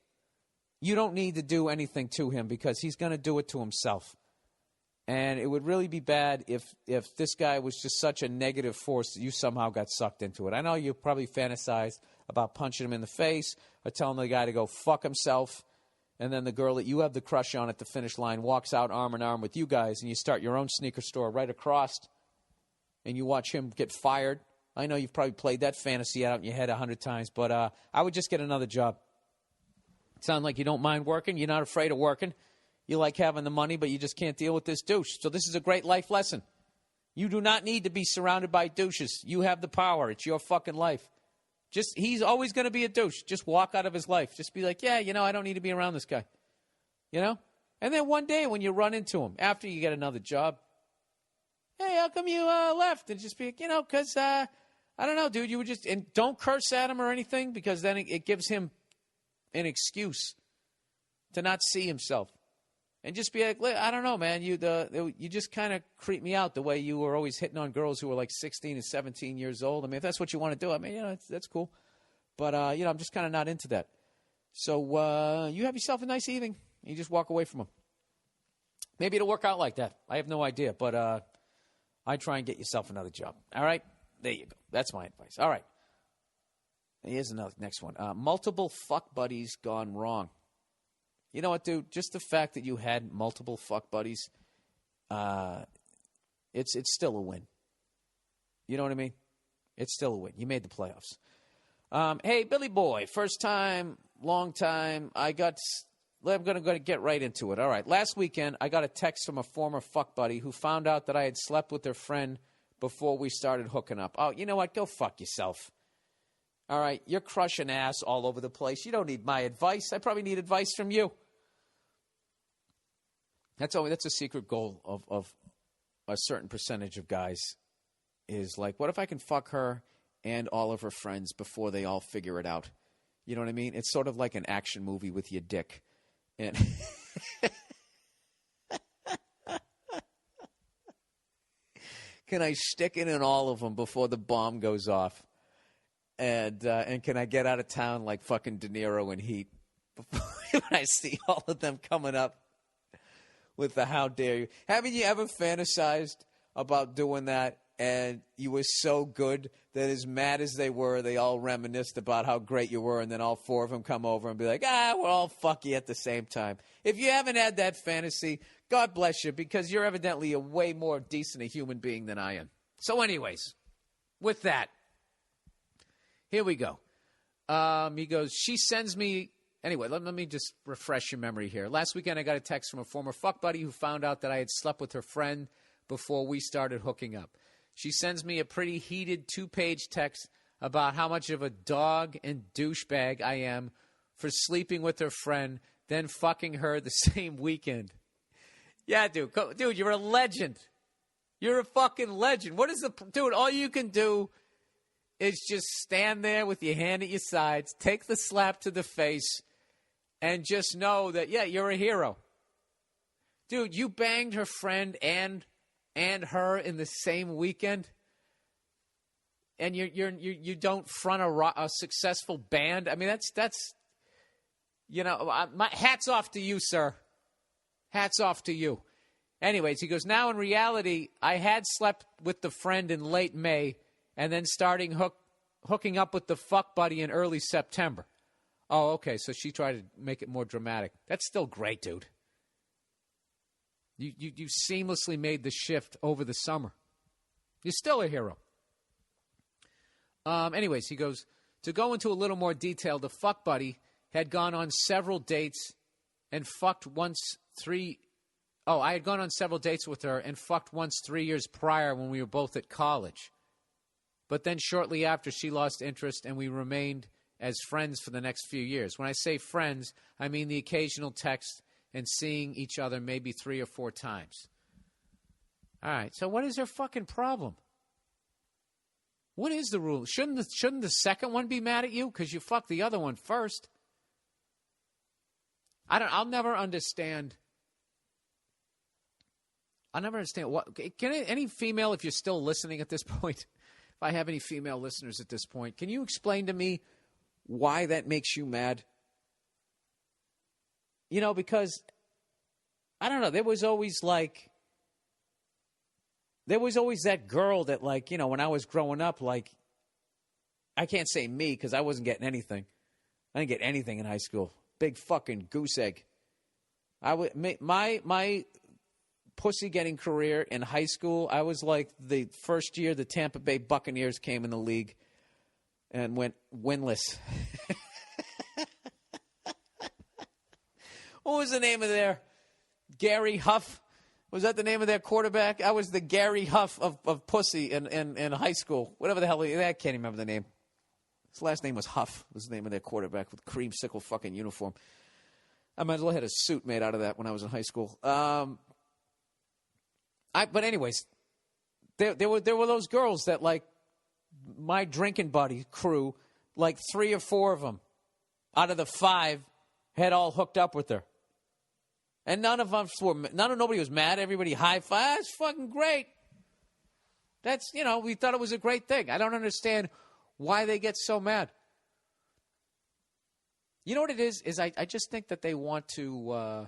you don't need to do anything to him because he's going to do it to himself. And it would really be bad if this guy was just such a negative force that you somehow got sucked into it. I know you probably fantasized about punching him in the face or telling the guy to go fuck himself, and then the girl that you have the crush on at the finish line walks out arm in arm with you guys, and you start your own sneaker store right across, and you watch him get fired. I know you've probably played that fantasy out in your head 100 times, but I would just get another job. Sound like you don't mind working. You're not afraid of working. You like having the money, but you just can't deal with this douche. So this is a great life lesson. You do not need to be surrounded by douches. You have the power. It's your fucking life. He's always going to be a douche. Just walk out of his life. Just be like, yeah, I don't need to be around this guy. And then one day when you run into him, after you get another job, hey, how come you left? And just be like, because, I don't know, dude, you were just, and don't curse at him or anything, because then it gives him an excuse to not see himself. And just be like, I don't know, man. You just kind of creep me out the way you were always hitting on girls who were like 16 and 17 years old. I mean, if that's what you want to do, I mean, that's cool. But, I'm just kind of not into that. So you have yourself a nice evening. And you just walk away from them. Maybe it'll work out like that. I have no idea. But I try and get yourself another job. All right? There you go. That's my advice. All right. Here's another next one. Multiple fuck buddies gone wrong. You know what, dude? Just the fact that you had multiple fuck buddies, it's still a win. You know what I mean? It's still a win. You made the playoffs. Hey, Billy Boy, first time, long time. I'm going to get right into it. All right. Last weekend, I got a text from a former fuck buddy who found out that I had slept with their friend before we started hooking up. Oh, you know what? Go fuck yourself. All right. You're crushing ass all over the place. You don't need my advice. I probably need advice from you. That's a secret goal of a certain percentage of guys is like, what if I can fuck her and all of her friends before they all figure it out? You know what I mean? It's sort of like an action movie with your dick. And can I stick it in all of them before the bomb goes off? And can I get out of town like fucking De Niro in Heat before when I see all of them coming up with the how dare you? Haven't you ever fantasized about doing that and you were so good that as mad as they were, they all reminisced about how great you were, and then all four of them come over and be like, we'll all fuck you at the same time. If you haven't had that fantasy, God bless you, because you're evidently a way more decent a human being than I am. So anyways, with that, here we go. He goes, she sends me... Anyway, let me just refresh your memory here. Last weekend, I got a text from a former fuck buddy who found out that I had slept with her friend before we started hooking up. She sends me a pretty heated 2-page text about how much of a dog and douchebag I am for sleeping with her friend, then fucking her the same weekend. Yeah, dude, you're a legend. You're a fucking legend. Dude, all you can do is just stand there with your hand at your sides, take the slap to the face, and just know that, yeah, you're a hero. Dude, you banged her friend and her in the same weekend, and you don't front a successful band. I mean, that's my hats off to you, sir. Hats off to you. Anyways, he goes, now in reality, I had slept with the friend in late May and then starting hooking up with the fuck buddy in early September. Oh, okay, so she tried to make it more dramatic. That's still great, dude. You seamlessly made the shift over the summer. You're still a hero. Anyways, he goes, to go into a little more detail, the fuck buddy had gone on several dates and fucked once I had gone on several dates with her and fucked once 3 years prior when we were both at college. But then shortly after, she lost interest and we remained as friends for the next few years. When I say friends, I mean the occasional text and seeing each other maybe 3 or 4 times. All right, so what is her fucking problem?
What is the rule? Shouldn't the second one be mad at you because you fucked the other one first? I'll never understand. I'll never understand what. Can any female, if you're still listening at this point, if I have any female listeners at this point, can you explain to me why that makes you mad? You know, because I don't know. There was always that girl that, like, you know, when I was growing up, like, I can't say me because I wasn't getting anything. I didn't get anything in high school. Big fucking goose egg. My pussy getting career in high school, I was like the first year the Tampa Bay Buccaneers came in the league and went winless. What was the name of their Gary Huff? Was that the name of their quarterback? I was the Gary Huff of pussy in high school. Whatever the hell. I can't even remember the name. His last name was Huff. Was the name of their quarterback with creamsicle fucking uniform. I might as well had a suit made out of that when I was in high school. But anyways, there were those girls that, like, my drinking buddy crew, like 3 or 4 of them out of the 5 had all hooked up with her. And nobody was mad. Everybody high-fived. That's fucking great. That's, you know, we thought it was a great thing. I don't understand why they get so mad. You know what it is I just think that they want to,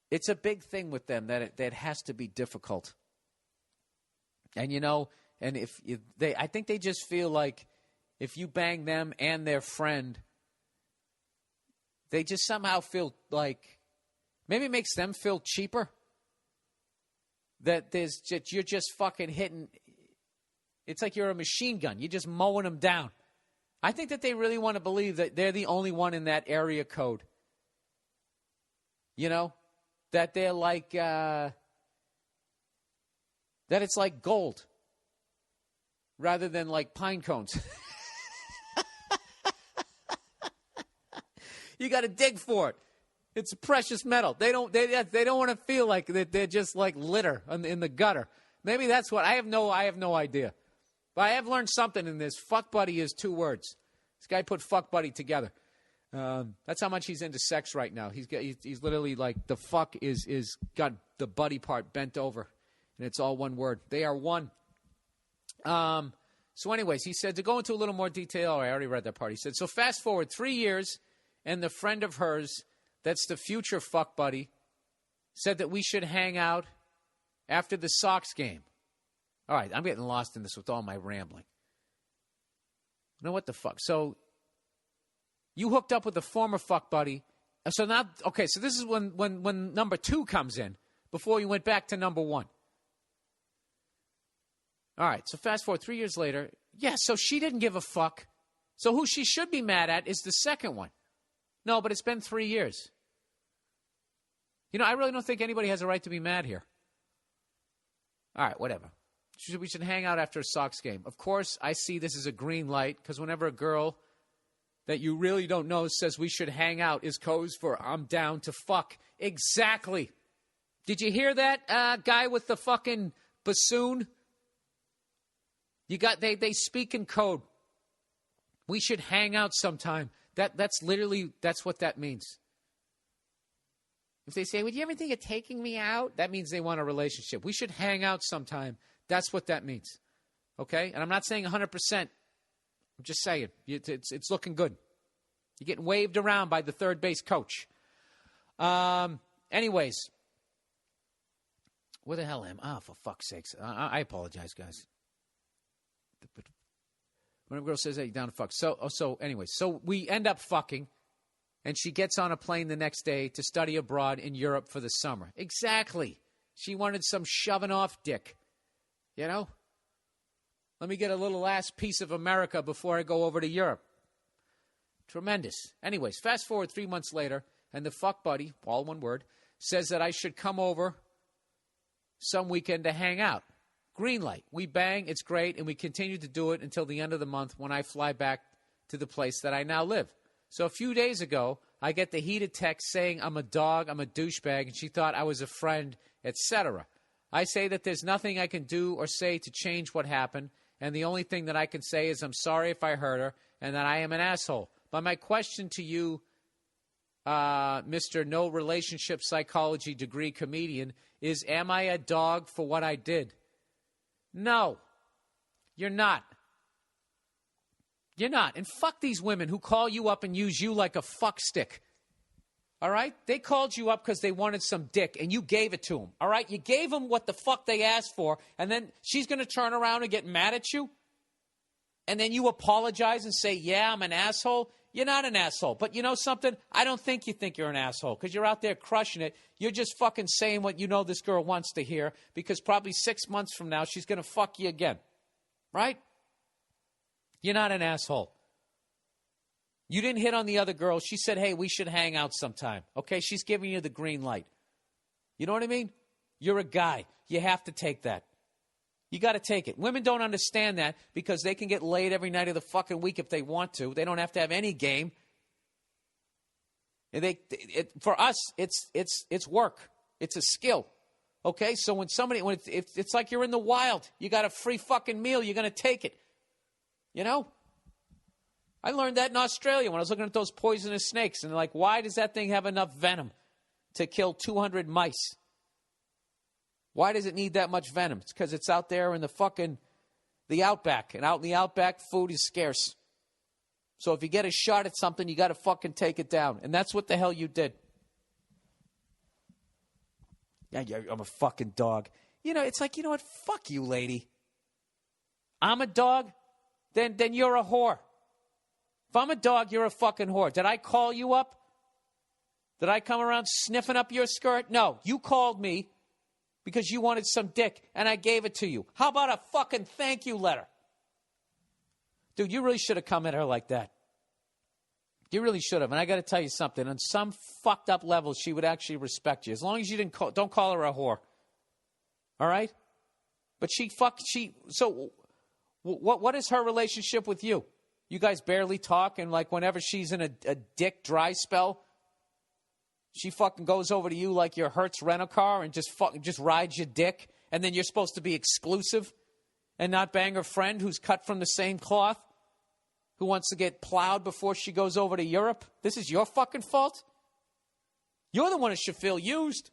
it's a big thing with them that it has to be difficult. And, you know, and I think they just feel like if you bang them and their friend, they just somehow feel like maybe it makes them feel cheaper. That you're just fucking hitting. It's like you're a machine gun. You're just mowing them down. I think that they really want to believe that they're the only one in that area code. You know, that they're like that it's like gold rather than like pine cones. You got to dig for it. It's a precious metal. They don't want to feel like that they're just like litter in the gutter. Maybe that's what I have no idea. But I have learned something in this. Fuck buddy is 2 words. This guy put fuck buddy together. That's how much he's into sex right now. He's literally like the fuck is got the buddy part bent over, and it's all one word. They are one. So anyways, he said to go into a little more detail. I already read that part. He said, so fast forward 3 years. And the friend of hers, that's the future fuck buddy, said that we should hang out after the Sox game. All right, I'm getting lost in this with all my rambling. You know what the fuck? So you hooked up with a former fuck buddy. So now, okay, so this is when number 2 comes in before you went back to number 1. All right, so fast forward 3 years later. Yeah, so she didn't give a fuck. So who she should be mad at is the second one. No, but it's been 3 years. You know, I really don't think anybody has a right to be mad here. All right, whatever. We should hang out after a Sox game. Of course, I see this as a green light because whenever a girl that you really don't know says we should hang out is code for I'm down to fuck. Exactly. Did you hear that guy with the fucking bassoon? They speak in code. We should hang out sometime. That's what that means. If they say, would you ever think of taking me out? That means they want a relationship. We should hang out sometime. That's what that means. Okay? And I'm not saying 100%. I'm just saying. It's looking good. You're getting waved around by the third base coach. Anyways. Where the hell am I? Oh, for fuck's sakes. I apologize, guys. When a girl says, hey, you're down to fuck. So anyways, so we end up fucking, and she gets on a plane the next day to study abroad in Europe for the summer. Exactly. She wanted some shoving off dick. You know? Let me get a little last piece of America before I go over to Europe. Tremendous. Anyways, fast forward 3 months later, and the fuck buddy, all one word, says that I should come over some weekend to hang out. Green light. We bang, it's great, and we continue to do it until the end of the month when I fly back to the place that I now live. So a few days ago, I get the heated text saying I'm a dog, I'm a douchebag, and she thought I was a friend, etc. I say that there's nothing I can do or say to change what happened, and the only thing that I can say is I'm sorry if I hurt her and that I am an asshole. But my question to you, Mr. No Relationship Psychology degree comedian, is am I a dog for what I did? No, you're not. You're not. And fuck these women who call you up and use you like a fuck stick. All right? They called you up because they wanted some dick, and you gave it to them. All right? You gave them what the fuck they asked for, and then she's going to turn around and get mad at you? And then you apologize and say, yeah, I'm an asshole? You're not an asshole. But you know something? I don't think you think you're an asshole because you're out there crushing it. You're just fucking saying what you know this girl wants to hear because probably 6 months from now she's going to fuck you again. Right? You're not an asshole. You didn't hit on the other girl. She said, hey, we should hang out sometime. Okay, she's giving you the green light. You know what I mean? You're a guy. You have to take that. You got to take it. Women don't understand that because they can get laid every night of the fucking week if they want to. They don't have to have any game. And for us, it's work. It's a skill. Okay, so when it's like you're in the wild. You got a free fucking meal. You're going to take it. You know? I learned that in Australia when I was looking at those poisonous snakes. And like, why does that thing have enough venom to kill 200 mice? Why does it need that much venom? It's because it's out there in the outback. And out in the outback, food is scarce. So if you get a shot at something, you got to fucking take it down. And that's what the hell you did. Yeah, I'm a fucking dog. You know, it's like, you know what? Fuck you, lady. I'm a dog? Then you're a whore. If I'm a dog, you're a fucking whore. Did I call you up? Did I come around sniffing up your skirt? No, you called me because you wanted some dick, and I gave it to you. How about a fucking thank you letter? Dude, you really should have come at her like that. You really should have. And I got to tell you something. On some fucked up level, she would actually respect you. As long as you don't call her a whore. All right? But so what is her relationship with you? You guys barely talk, and like whenever she's in a dick dry spell, she fucking goes over to you like your Hertz rent-a-car and just rides your dick, and then you're supposed to be exclusive and not bang her friend who's cut from the same cloth, who wants to get plowed before she goes over to Europe. This is your fucking fault? You're the one who should feel used.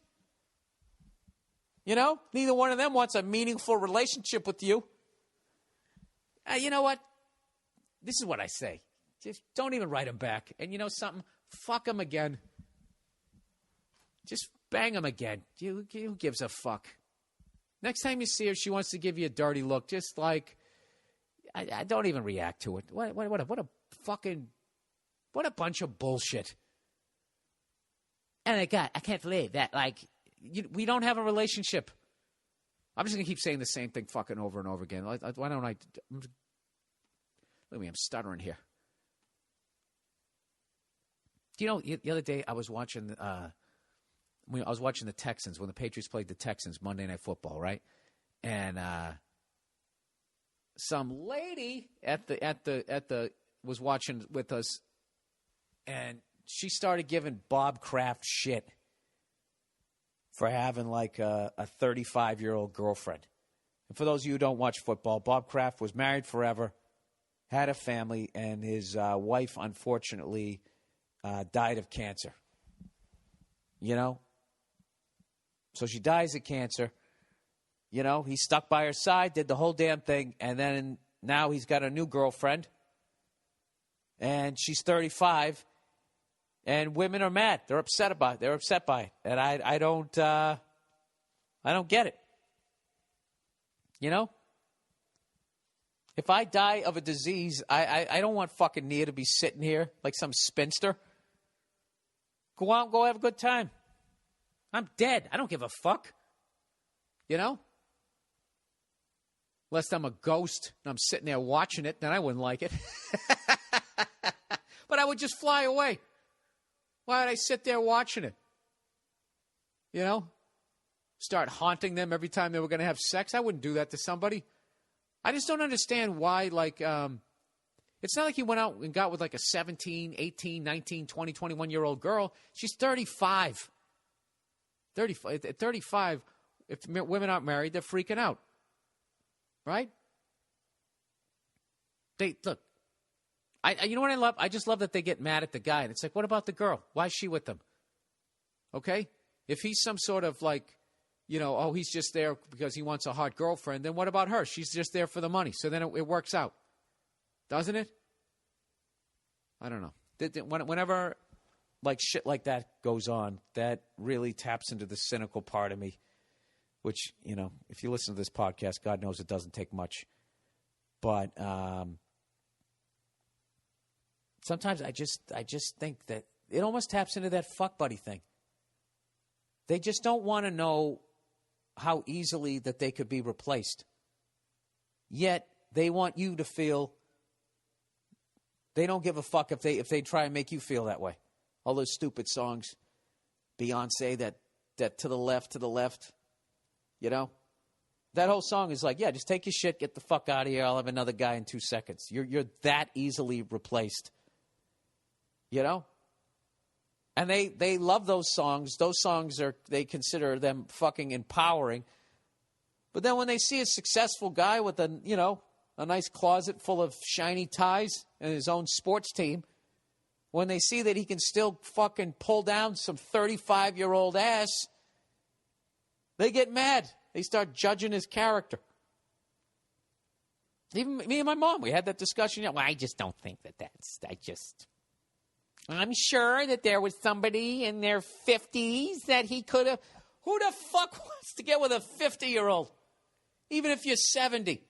You know? Neither one of them wants a meaningful relationship with you. You know what? This is what I say. Just don't even write them back. And you know something? Fuck them again. Just bang them again. Who gives a fuck? Next time you see her, she wants to give you a dirty look. Just like, I don't even react to it. What a bunch of bullshit. And I can't believe that. Like, we don't have a relationship. I'm just going to keep saying the same thing fucking over and over again. Why don't I? Look at me, I'm stuttering here. Do you know, the other day I was watching the Texans when the Patriots played the Texans Monday Night Football, right? And some lady was watching with us, and she started giving Bob Kraft shit for having like a 35-year-old girlfriend. And for those of you who don't watch football, Bob Kraft was married forever, had a family, and his wife, unfortunately, died of cancer. You know? So she dies of cancer. You know, he stuck by her side, did the whole damn thing, and then now he's got a new girlfriend, and she's 35, and women are mad. They're upset by it, and I don't get it. You know? If I die of a disease, I don't want fucking Nia to be sitting here like some spinster. Go out and go have a good time. I'm dead. I don't give a fuck. You know? Unless I'm a ghost and I'm sitting there watching it, then I wouldn't like it. But I would just fly away. Why would I sit there watching it? You know? Start haunting them every time they were going to have sex. I wouldn't do that to somebody. I just don't understand why, like, it's not like he went out and got with like a 17, 18, 19, 20, 21-year-old girl. She's 35. 35.
If women aren't married, they're freaking out. Right? Look. You know what I love? I just love that they get mad at the guy. And it's like, what about the girl? Why is she with them? Okay? If he's some sort of like, he's just there because he wants a hot girlfriend, then what about her? She's just there for the money. So then it works out. Doesn't it? I don't know. Whenever like shit like that goes on, that really taps into the cynical part of me, which, if you listen to this podcast, God knows it doesn't take much. But sometimes I just think that it almost taps into that fuck buddy thing. They just don't want to know how easily that they could be replaced. Yet they want you to feel they don't give a fuck if they try and make you feel that way. All those stupid songs, Beyonce, that to the left, That whole song is like, yeah, just take your shit, get the fuck out of here. I'll have another guy in 2 seconds. You're that easily replaced. And they love those songs. Those songs they consider them fucking empowering. But then when they see a successful guy with a nice closet full of shiny ties and his own sports team, when they see that he can still fucking pull down some 35-year-old ass, they get mad. They start judging his character. Even me and my mom, we had that discussion. Well, I just don't think I'm sure that there was somebody in their 50s that he could have. Who the fuck wants to get with a 50-year-old? Even if you're 70.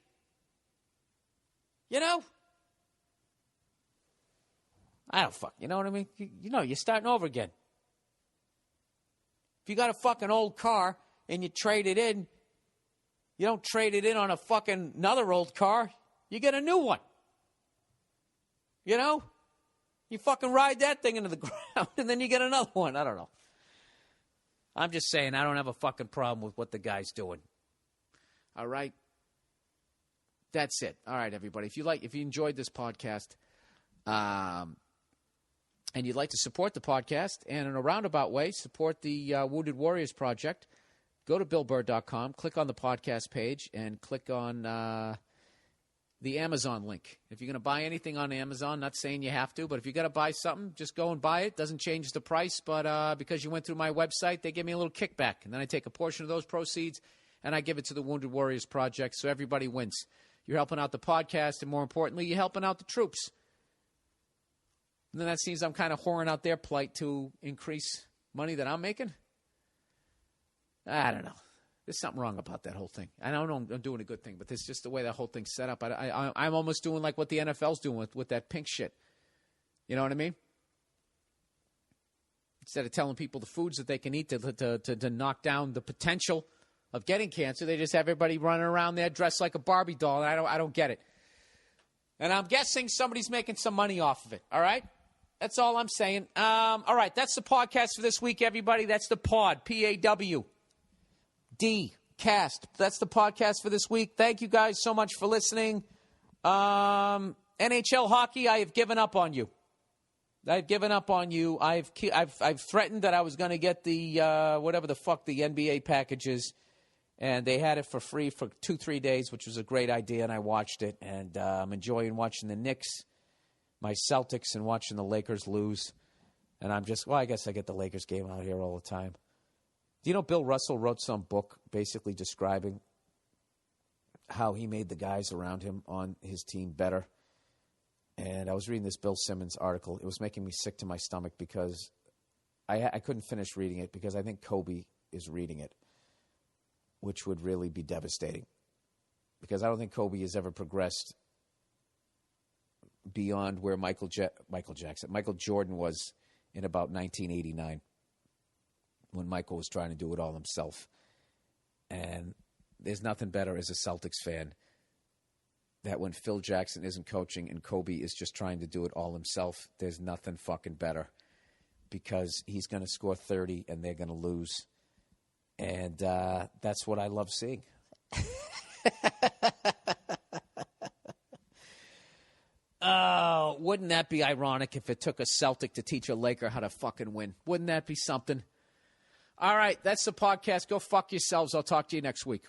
I don't fuck. You know what I mean? You're starting over again. If you got a fucking old car and you trade it in, you don't trade it in on a fucking another old car. You get a new one. You fucking ride that thing into the ground and then you get another one. I don't know. I'm just saying I don't have a fucking problem with what the guy's doing. All right? That's it. All right, everybody. If you enjoyed this podcast, and you'd like to support the podcast and in a roundabout way support the Wounded Warriors Project, go to BillBurr.com, click on the podcast page, and click on the Amazon link. If you're going to buy anything on Amazon, not saying you have to, but if you're going to buy something, just go and buy it. Doesn't change the price, but because you went through my website, they give me a little kickback, and then I take a portion of those proceeds, and I give it to the Wounded Warriors Project, so everybody wins. You're helping out the podcast, and more importantly, you're helping out the troops. And then that seems I'm kind of whoring out their plight to increase money that I'm making. I don't know. There's something wrong about that whole thing. I don't know I'm doing a good thing, but it's just the way that whole thing's set up. I'm almost doing like what the NFL's doing with that pink shit. You know what I mean? Instead of telling people the foods that they can eat to knock down the potential of getting cancer, they just have everybody running around there dressed like a Barbie doll, and I don't get it. And I'm guessing somebody's making some money off of it, all right? That's all I'm saying. All right, that's the podcast for this week, everybody. That's the pod, P-A-W. D-Cast. That's the podcast for this week. Thank you guys so much for listening. NHL hockey, I have given up on you. I've given up on you. I've threatened that I was going to get the whatever the fuck the NBA package is, and they had it for free for 2-3 days, which was a great idea, and I watched it, and I'm enjoying watching the Knicks, my Celtics, and watching the Lakers lose. And I'm just, I guess I get the Lakers game out here all the time. Do you know Bill Russell wrote some book basically describing how he made the guys around him on his team better? And I was reading this Bill Simmons article. It was making me sick to my stomach because I couldn't finish reading it because I think Kobe is reading it, which would really be devastating. Because I don't think Kobe has ever progressed beyond where Michael Jordan was in about 1989 when Michael was trying to do it all himself. And there's nothing better as a Celtics fan that when Phil Jackson isn't coaching and Kobe is just trying to do it all himself, there's nothing fucking better because he's going to score 30 and they're going to lose. And that's what I love seeing. Oh, wouldn't that be ironic if it took a Celtic to teach a Laker how to fucking win? Wouldn't that be something? All right, that's the podcast. Go fuck yourselves. I'll talk to you next week.